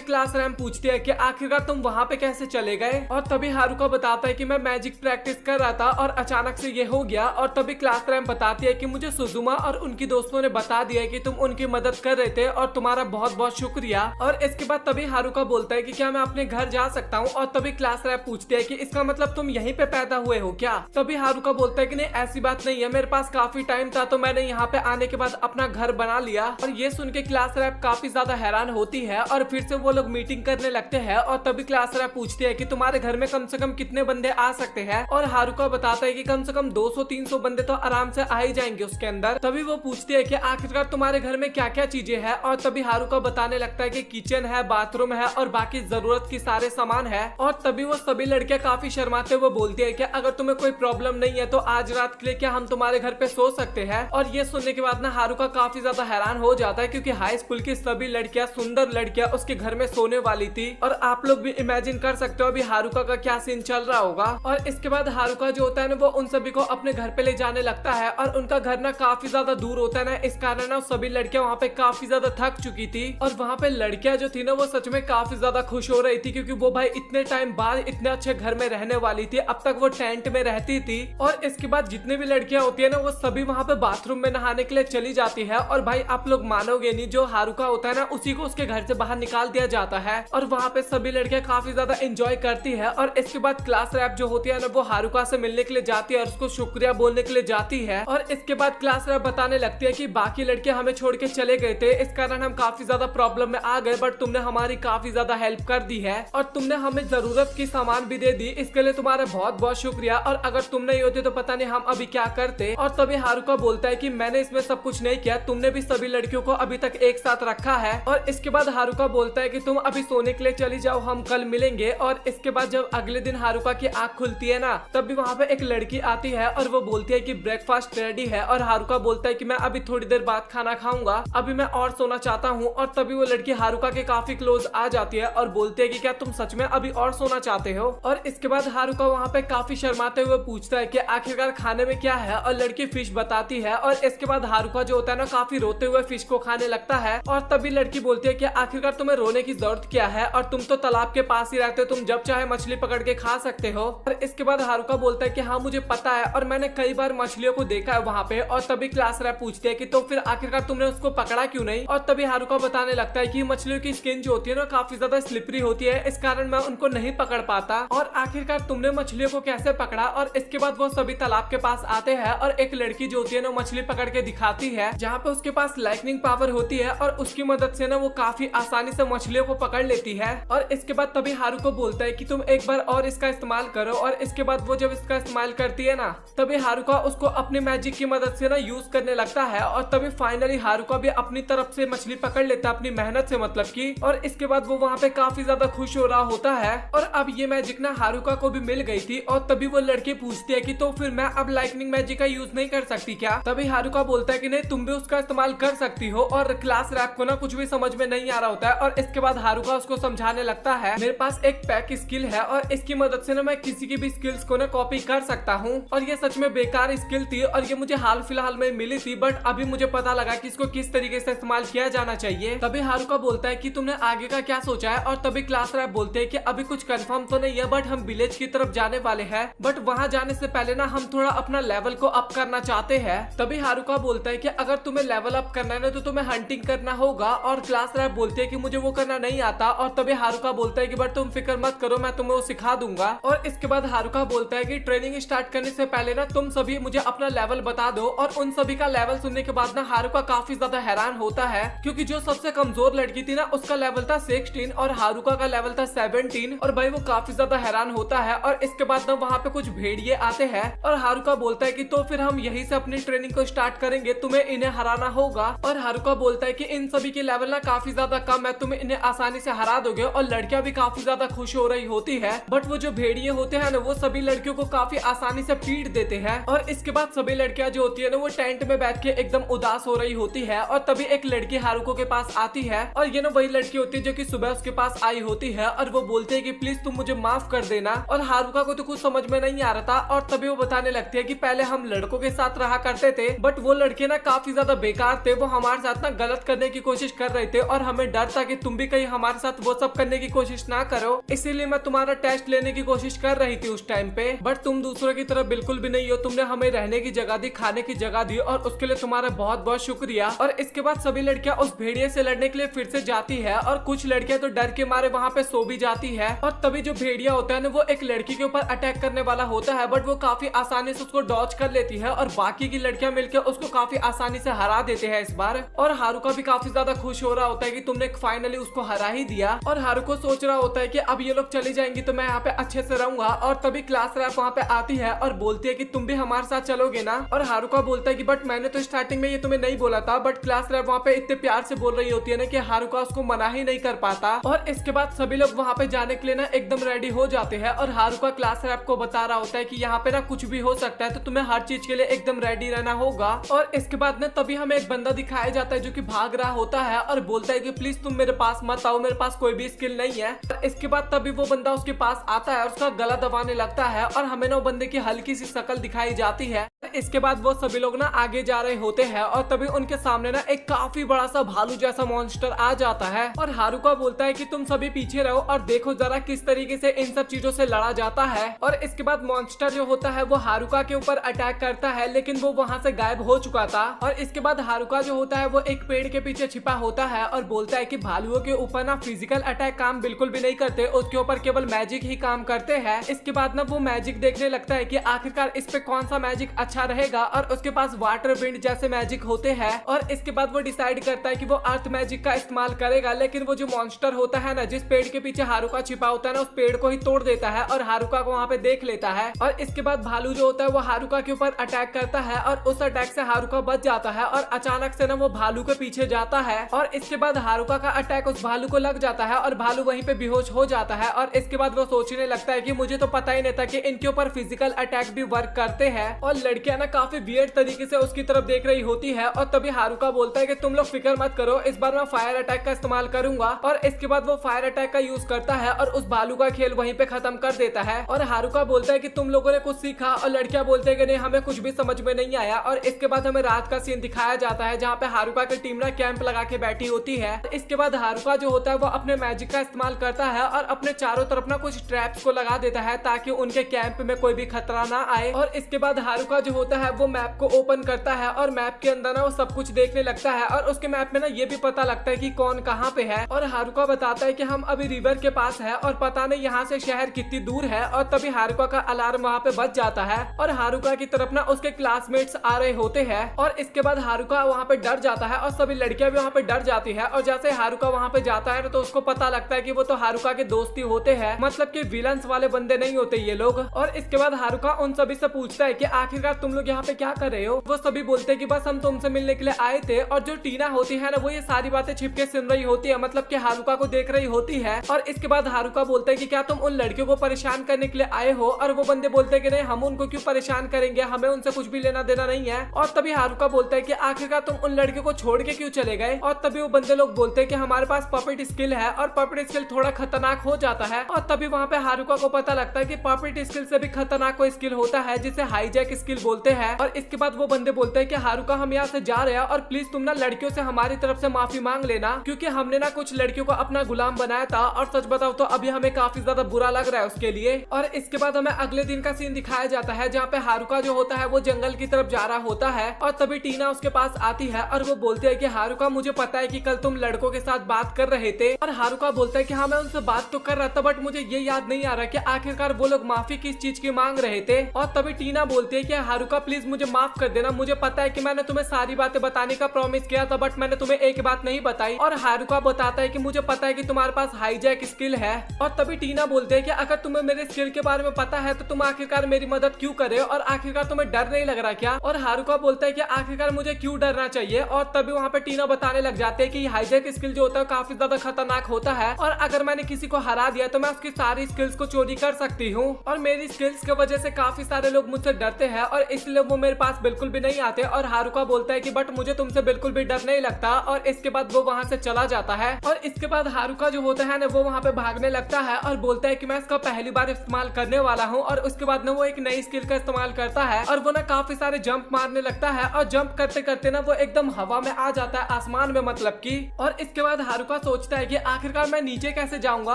क्लास रैम पूछती है कि आखिरकार तुम वहाँ पे कैसे चले गए। और तभी हारुका बताता है कि मैं मैजिक प्रैक्टिस कर रहा था और अचानक से ये हो गया। और तभी क्लास रैम बताती है कि मुझे सुजुमा और उनकी दोस्तों ने बता दिया कि तुम उनकी मदद कर रहे थे और तुम्हारा बहुत बहुत शुक्रिया। और इसके बाद तभी हारुका बोलता है कि क्या मैं अपने घर जा सकता हूँ। और तभी क्लास रैम पूछती है कि इसका मतलब तुम यहीं पे पैदा हुए हो क्या। तभी हारुका बोलता है कि नहीं ऐसी बात नहीं है, मेरे पास काफी टाइम था तो मैंने यहाँ पे आने के बाद अपना घर बना लिया। और ये सुन के क्लास रैप काफी ज्यादा हैरान होती है और फिर से वो लोग मीटिंग करने लगते हैं। और तभी क्लास रैप पूछती है कि तुम्हारे घर में कम से कम कितने बंदे आ सकते हैं। और हारुका बताता है कि कम से कम 200-300 बंदे तो आराम से आ ही जाएंगे उसके अंदर। तभी वो पूछती है कि आखिरकार तुम्हारे घर में क्या क्या चीजें हैं। और तभी हारुका बताने लगता है कि किचन है, बाथरूम है और बाकी जरूरत की सारे सामान है। और तभी वो सभी लड़कियां काफी शर्माते हुए बोलती है कि अगर तुम्हें कोई प्रॉब्लम नहीं है तो आज रात के लिए क्या हम तुम्हारे घर पे सो सकते हैं। और ये सुनने के बाद ना हारुका काफी ज्यादा हैरान हो जाता है क्योंकि हाई स्कूल की सभी लड़कियां, सुंदर लड़कियां उसके घर में सोने वाली थी। और आप लोग भी इमेजिन कर सकते हो अभी हारुका का क्या सीन चल रहा होगा। और इसके बाद हारुका जो होता है ना वो उन सभी को अपने घर पे ले जाने लगता है और उनका घर ना काफी ज्यादा दूर होता है ना, इस कारण ना सभी लड़कियां वहाँ पे काफी ज्यादा थक चुकी थी। और वहाँ पे लड़कियां जो थी ना वो सच में काफी ज्यादा खुश हो रही थी क्योंकि वो भाई इतने टाइम बाद इतने अच्छे घर में रहने वाली थी। अब तक वो टेंट में रहती थी। और इसके बाद जितने भी लड़कियां होती है ना वो सभी वहाँ पे बाथरूम में नहाने के लिए चली जाती है। और भाई आप लोग मानोगे नहीं, जो हारुका होता है ना उसी को उसके घर से बाहर निकाल दिया जाता है। और वहाँ पे सभी लड़कियां काफी ज्यादा एंजॉय करती है। और इसके बाद क्लास रैप जो होती है ना वो हारुका से मिलने के लिए जाती है और उसको शुक्रिया बोलने के लिए जाती है। और इसके बाद क्लास रैप बताने लगती है कि बाकी लड़कियां हमें छोड़ के चले गए थे, इस कारण हम काफी ज्यादा प्रॉब्लम में आ गए, बट तुमने हमारी काफी ज्यादा हेल्प कर दी है और तुमने हमें जरूरत की सामान भी दे दी, इसके लिए तुम्हारा बहुत बहुत शुक्रिया। और अगर तुम नहीं होते तो पता नहीं हम अभी क्या करते। और तभी हारुका बोलता है कि मैंने इसमें सब कुछ नहीं किया, तुमने भी सभी लड़कियों को अभी तक एक साथ रखा है। और इसके बाद हारुका बोलता है कि तुम अभी सोने के लिए चली जाओ, हम कल मिलेंगे। और इसके बाद जब अगले दिन हारुका की आंख खुलती है ना तब भी वहाँ पे एक लड़की आती है और वो बोलती है कि ब्रेकफास्ट रेडी है। और हारुका बोलता है कि मैं अभी थोड़ी देर बाद खाना खाऊंगा, अभी मैं और सोना चाहता हूँ। और तभी वो लड़की हारुका के काफी क्लोज आ जाती है और बोलती है कि क्या तुम सच में अभी और सोना चाहते हो। और इसके बाद हारुका वहाँ पे काफी शर्माते हुए पूछता है कि आखिरकार खाने में क्या है। और लड़की फिश बताती है। और इसके बाद हारुका जो होता है ना काफी रोते हुए फिश को खाने लगता है। और तभी लड़की बोलती है कि आखिरकार तुम्हें रोने की जरूरत क्या है, और तुम तो तालाब के पास ही रहते हो, तुम जब चाहे मछली पकड़ के खा सकते हो। और इसके बाद हारुका बोलता है कि हाँ मुझे पता है और मैंने कई बार मछलियों को देखा है वहाँ पे। और तभी क्लास रैप पूछती है कि तो फिर आखिरकार तुमने उसको पकड़ा क्यों नहीं। और तभी हारुका बताने लगता है कि मछलियों की स्किन जो होती है ना काफी ज्यादा स्लिपरी होती है, इस कारण मैं उनको नहीं पकड़ पाता। और आखिरकार तुमने मछलियों को कैसे पकड़ा। और इसके बाद वो सभी तालाब के पास आते हैं और एक लड़की जो होती है ना मछली पकड़ के दिखाती है, जहाँ पे उसके पास लाइटनिंग पावर होती है और उसकी मदद से ना वो काफी आसानी से मछलियों को पकड़ लेती है। और इसके बाद तभी हारुको बोलता है कि तुम एक बार और इसका इस्तेमाल करो। और इसके बाद वो जब इसका इस्तेमाल करती है ना तभी हारुका उसको अपने मैजिक की मदद से ना यूज करने लगता है। और तभी फाइनली हारुका भी अपनी तरफ से मछली पकड़ लेता है, अपनी मेहनत से मतलब की। और इसके बाद वो वहाँ पे काफी ज्यादा खुश हो रहा होता है। और अब ये मैजिक ना हारुका को भी मिल गई थी। और तभी वो लड़की पूछती है कि तो फिर मैं अब लाइटनिंग मैजिक का यूज नहीं कर सकती क्या। तभी हारुका बोलता है कि नहीं, तुम भी उसका इस्तेमाल कर सकती हो। और क्लास रैप को ना कुछ भी समझ में नहीं आ रहा होता है। और इसके बाद हारुका उसको समझाने लगता है मेरे पास एक पैक स्किल है और इसकी मदद से ना मैं किसी की भी स्किल्स को ना कॉपी कर सकता हूँ। और ये सच में बेकार स्किल थी और ये मुझे हाल फिलहाल में मिली थी, बट अभी मुझे पता लगा कि इसको किस तरीके से इस्तेमाल किया जाना चाहिए। तभी हारुका बोलता है कि तुमने आगे का क्या सोचा है। और तभी क्लास रैप बोलते हैं कि अभी कुछ कंफर्म तो नहीं है, बट हम विलेज की तरफ जाने वाले हैं, बट वहाँ जाने से पहले ना हम थोड़ा अपना लेवल को अप करना चाहते हैं। तभी हारुका बोलता है कि अगर तुम्हें लेवल अप करना है ना तो तुम्हें हंटिंग करना होगा। और क्लास रैप बोलती है कि मुझे वो करना नहीं आता। और तभी हारुका बोलता है कि बट तुम फिक्र मत करो, मैं तुम्हें वो सिखा दूंगा। और इसके बाद हारुका बोलता है कि ट्रेनिंग स्टार्ट करने से पहले ना तुम सभी मुझे अपना लेवल बता दो। और उन सभी का लेवल सुनने के बाद ना हारुका काफी ज्यादा हैरान होता है क्योंकि जो सबसे कमजोर लड़की थी ना उसका लेवल था 16 और हारुका का लेवल था 17। और भाई वो काफी ज्यादा हैरान होता है। और इसके बाद ना वहाँ पे कुछ भेड़िए आते हैं और हारुका बोलता है कि तो फिर हम यहीं से अपनी ट्रेनिंग को स्टार्ट करेंगे, तुम्हें इन्हें हराना होगा। और हारुका बोलता है कि इन सभी के लेवल ना काफी ज्यादा कम है, तुम्हें इन्हें आसानी से हरा दोगे। और लड़कियां भी काफी ज्यादा खुश हो रही होती है, बट वो जो भेड़िए होते हैं ना वो सभी लड़कियों को काफी आसानी से पीट देते हैं। और इसके बाद सभी लड़कियां जो होती है ना वो टेंट में बैठ के एकदम उदास हो रही होती है। और तभी एक लड़की हारुको के पास आती है और ये ना वही लड़की होती है जो कि सुबह उसके पास आई होती है। और वो बोलते है कि प्लीज तुम मुझे माफ कर देना। और हारुका को तो कुछ समझ में नहीं आ रहा था। और तभी वो बताने लगती है कि पहले हम लड़कों के साथ रहा करते थे, बट वो लड़के ना काफी ज्यादा बेकार थे, वो हमारे साथ ना गलत करने की कोशिश कर रहे थे और हमें डर था कि तुम भी कहीं हमारे साथ वो सब करने की कोशिश ना करो, इसीलिए मैं तुम्हारा टेस्ट लेने की कोशिश कर रही थी उस टाइम पे। बट तुम दूसरों की तरह बिल्कुल भी नहीं हो, तुमने हमें रहने की जगह दी, खाने की जगह दी और उसके लिए तुम्हारा बहुत बहुत शुक्रिया। और इसके बाद सभी लड़कियां उस भेड़िए से लड़ने के लिए फिर से जाती है और कुछ लड़कियां तो डर के मारे वहाँ पे सो भी जाती है। और तभी जो भेड़िया होता है ना वो एक लड़की के ऊपर अटैक करने वाला होता है, बट वो काफी आसानी से उसको डॉज कर लेती है और बाकी की लड़कियां मिलकर उसको काफी आसानी से हरा देते हैं इस बार। और हारुका भी काफी ज्यादा खुश हो रहा होता है कि तुमने फाइनली उसको हरा ही दिया। और हारुको सोच रहा होता है कि अब ये लोग चली जाएंगी तो मैं यहाँ पे अच्छे से रहूंगा। और तभी क्लास रैप वहाँ पे आती है और बोलती है कि तुम भी हमारे साथ चलोगे ना। और हारुका बोलता है कि बट मैंने तो स्टार्टिंग में ये तुम्हें नहीं बोला था, बट क्लास रैप वहाँ पे इतने प्यार से बोल रही होती है ना कि हारुका उसको मना ही नहीं कर पाता। और इसके बाद सभी लोग वहाँ पे जाने के लिए ना एकदम रेडी हो जाते हैं और हारुका क्लास रैप को बता रहा होता है कि यहाँ पे ना कुछ भी हो सकता है, तो तुम्हें हर चीज के लिए एकदम रेडी रहना होगा। और इसके बाद ना तभी हमें एक बंदा दिखाया जाता है जो कि भाग रहा होता है और बोलता है कि प्लीज तुम मेरे पास मत आओ, मेरे पास कोई भी स्किल नहीं है। इसके बाद तभी वो बंदा उसके पास आता है और उसका गला दबाने लगता है और हमें ना वो बंदे की हल्की सी शक्ल दिखाई जाती है। इसके बाद वो सभी लोग ना आगे जा रहे होते हैं और तभी उनके सामने ना एक काफी बड़ा सा भालू जैसा मॉन्स्टर आ जाता है। और हारुका बोलता है कि तुम सभी पीछे रहो और देखो जरा किस तरीके से इन सब चीजों से लड़ा जाता है। और इसके बाद मॉन्स्टर जो होता है वो हारुका के ऊपर अटैक करता है, लेकिन वो वहाँ से गायब हो चुका था। और इसके बाद हारुका जो होता है वो एक पेड़ के पीछे छिपा होता है और बोलता है कि भालुओं के ऊपर ना फिजिकल अटैक काम बिल्कुल भी नहीं करते, उसके ऊपर केवल मैजिक ही काम करते हैं। इसके बाद ना वो मैजिक देखने लगता है कि आखिरकार इस पे कौन सा मैजिक अच्छा रहेगा और उसके पास वाटर विंड जैसे मैजिक होते हैं। और इसके बाद वो डिसाइड करता है कि वो अर्थ मैजिक का इस्तेमाल करेगा, लेकिन वो जो मॉन्स्टर होता है ना जिस पेड़ के पीछे हारुका छिपा होता है ना उस पेड़ को ही तोड़ देता है और हारुका को वहाँ पे देख लेता है। और इसके बाद भालू जो होता है वो हारुका के ऊपर अटैक करता है और उस अटैक से हारुका बच जाता है और अचानक से ना वो भालू के पीछे जाता है। और इसके बाद हारुका का अटैक उस भालू को लग जाता है और भालू वहीं पे बेहोश हो जाता है। और इसके बाद वो सोचने लगता है कि मुझे तो पता ही नहीं था कि इनके ऊपर फिजिकल अटैक भी वर्क करते हैं। और लड़कियां ना काफी वियर्ड तरीके से उसकी तरफ देख रही होती है। और तभी हारुका बोलता है कि तुम लोग फिक्र मत करो, इस बार मैं फायर अटैक का इस्तेमाल करूंगा। और इसके बाद वो फायर अटैक का यूज करता है और उस भालू का खेल वहीं पे खत्म कर देता है। और हारुका बोलता है कि तुम लोगों ने कुछ सीखा, और लड़कियां बोलते हैं कि नहीं हमें कुछ भी समझ में नहीं आया। और इसके बाद हमें रात का सीन दिखाया जाता है जहाँ पे हारुका की टीम ना कैंप लगा के बैठी होती है। इसके बाद हारुका जो होता है वो अपने मैजिक का इस्तेमाल करता है और अपने चारों तरफ ना कुछ ट्रैप्स को लगा देता है ताकि उनके कैंप में कोई भी खतरा ना आए। और इसके बाद हारुका जो होता है वो मैप को ओपन करता है और मैप के अंदर ना वो सब कुछ देखने लगता है और उसके मैप में ना ये भी पता लगता है कि कौन कहाँ पे है। और हारुका बताता है कि हम अभी रिवर के पास है और पता नहीं यहाँ से शहर कितनी दूर है। और तभी हारुका का अलार्म वहाँ पे बज जाता है और हारुका की तरफ ना उसके क्लासमेट्स आ रहे होते हैं। और इसके बाद हारुका वहाँ पे डर जाता है और सभी लड़कियां भी वहाँ पे डर जाती है। और जैसे हारुका वहाँ पे जाता है तो उसको पता लगता है कि वो तो हारुका के दोस्ती होते हैं, मतलब कि विलन्स वाले बंदे नहीं होते ये लोग। और इसके बाद हारुका उन सभी से पूछता है कि आखिरकार तुम लोग यहाँ पे क्या कर रहे हो। वो सभी बोलते हैं कि बस हम तुमसे मिलने के लिए आए थे। और जो टीना होती है ना वो ये सारी बातें छिपके सुन रही होती है, मतलब कि हारुका को देख रही होती है। और इसके बाद हारुका बोलता है कि क्या तुम उन लड़कियों को परेशान करने के लिए आए हो। और वो बंदे बोलते हैं कि नहीं, हम उनको क्यों परेशान करेंगे, हमें उनसे कुछ भी लेना देना नहीं है। और तभी हारुका बोलता है कि आखिरकार तुम उन लड़कियों को छोड़ के क्यों चले गए। और तभी वो बंदे लोग बोलते हैं कि हमारे पास पपेट स्किल है और पपेट स्किल थोड़ा खतरनाक हो जाता है। और तभी वहाँ पे हारुका को पता लगता है कि पपेट स्किल से भी खतरनाक कोई स्किल होता है जिसे हाईजैक स्किल बोलते हैं। और इसके बाद वो बंदे बोलते हैं कि हारुका हम यहाँ से जा रहे हैं और प्लीज तुम ना लड़कियों से हमारी तरफ से माफी मांग लेना, क्योंकि हमने ना कुछ लड़कियों को अपना गुलाम बनाया था और सच बताओ तो अभी हमें काफी ज्यादा बुरा लग रहा है उसके लिए। और इसके बाद हमें अगले दिन का सीन दिखाया जाता है जहाँ पे हारुका जो होता है वो जंगल की तरफ जा रहा होता है। और तभी टीना उसके पास आती है और वो बोलती है कि हारुका मुझे पता है कि कल तुम लड़कों के साथ बात कर रहे थे। और हारुका बोलता है कि हाँ मैं उनसे बात तो कर रहा था, बट मुझे ये याद नहीं आ रहा कि आखिरकार वो लोग माफी किस चीज की मांग रहे थे। और तभी टीना बोलती है कि हारुका प्लीज मुझे माफ कर देना, मुझे पता है कि मैंने तुम्हें सारी बातें बताने का प्रॉमिस किया था, बट मैंने तुम्हें एक बात नहीं बताई। और हारुका बताता है कि मुझे पता है कि तुम्हारे पास हाईजैक स्किल है। और तभी टीना बोलते हैं कि अगर तुम्हें मेरे स्किल के बारे में पता है तो तुम आखिरकार मेरी मदद क्यों करे, और आखिरकार तुम्हें डर नहीं लग रहा क्या। और हारुका बोलता है कि आखिरकार मुझे क्यों डरना चाहिए। और तभी वहाँ पे टीना बताने लग जाते हैं कि हाईजैक स्किल जो होता है काफी ज्यादा खतरनाक होता है और अगर मैंने किसी को हरा दिया तो मैं उसकी सारी स्किल्स को चोरी कर सकती हूँ और मेरी स्किल्स की वजह से काफी सारे लोग मुझसे डरते हैं और इसलिए वो मेरे पास बिल्कुल भी नहीं आते। और हारुका बोलता है कि बट मुझे तुमसे बिल्कुल भी डर नहीं लगता, और इसके बाद वो वहाँ से चला जाता है। और इसके बाद हारुका जो होता है ना वो वहाँ पे भागने लगता है और बोलता है कि मैं इसका पहली बार इस्तेमाल करने वाला हूँ। और उसके बाद ना वो एक नई स्किल का इस्तेमाल करता है और वो ना काफी सारे जंप मारने लगता है, और जंप करते करते ना वो एकदम हवा में आ जाता है, आसमान में मतलब की। और इसके बाद हारुका सोचता है कि आखिरकार मैं नीचे कैसे जाऊंगा,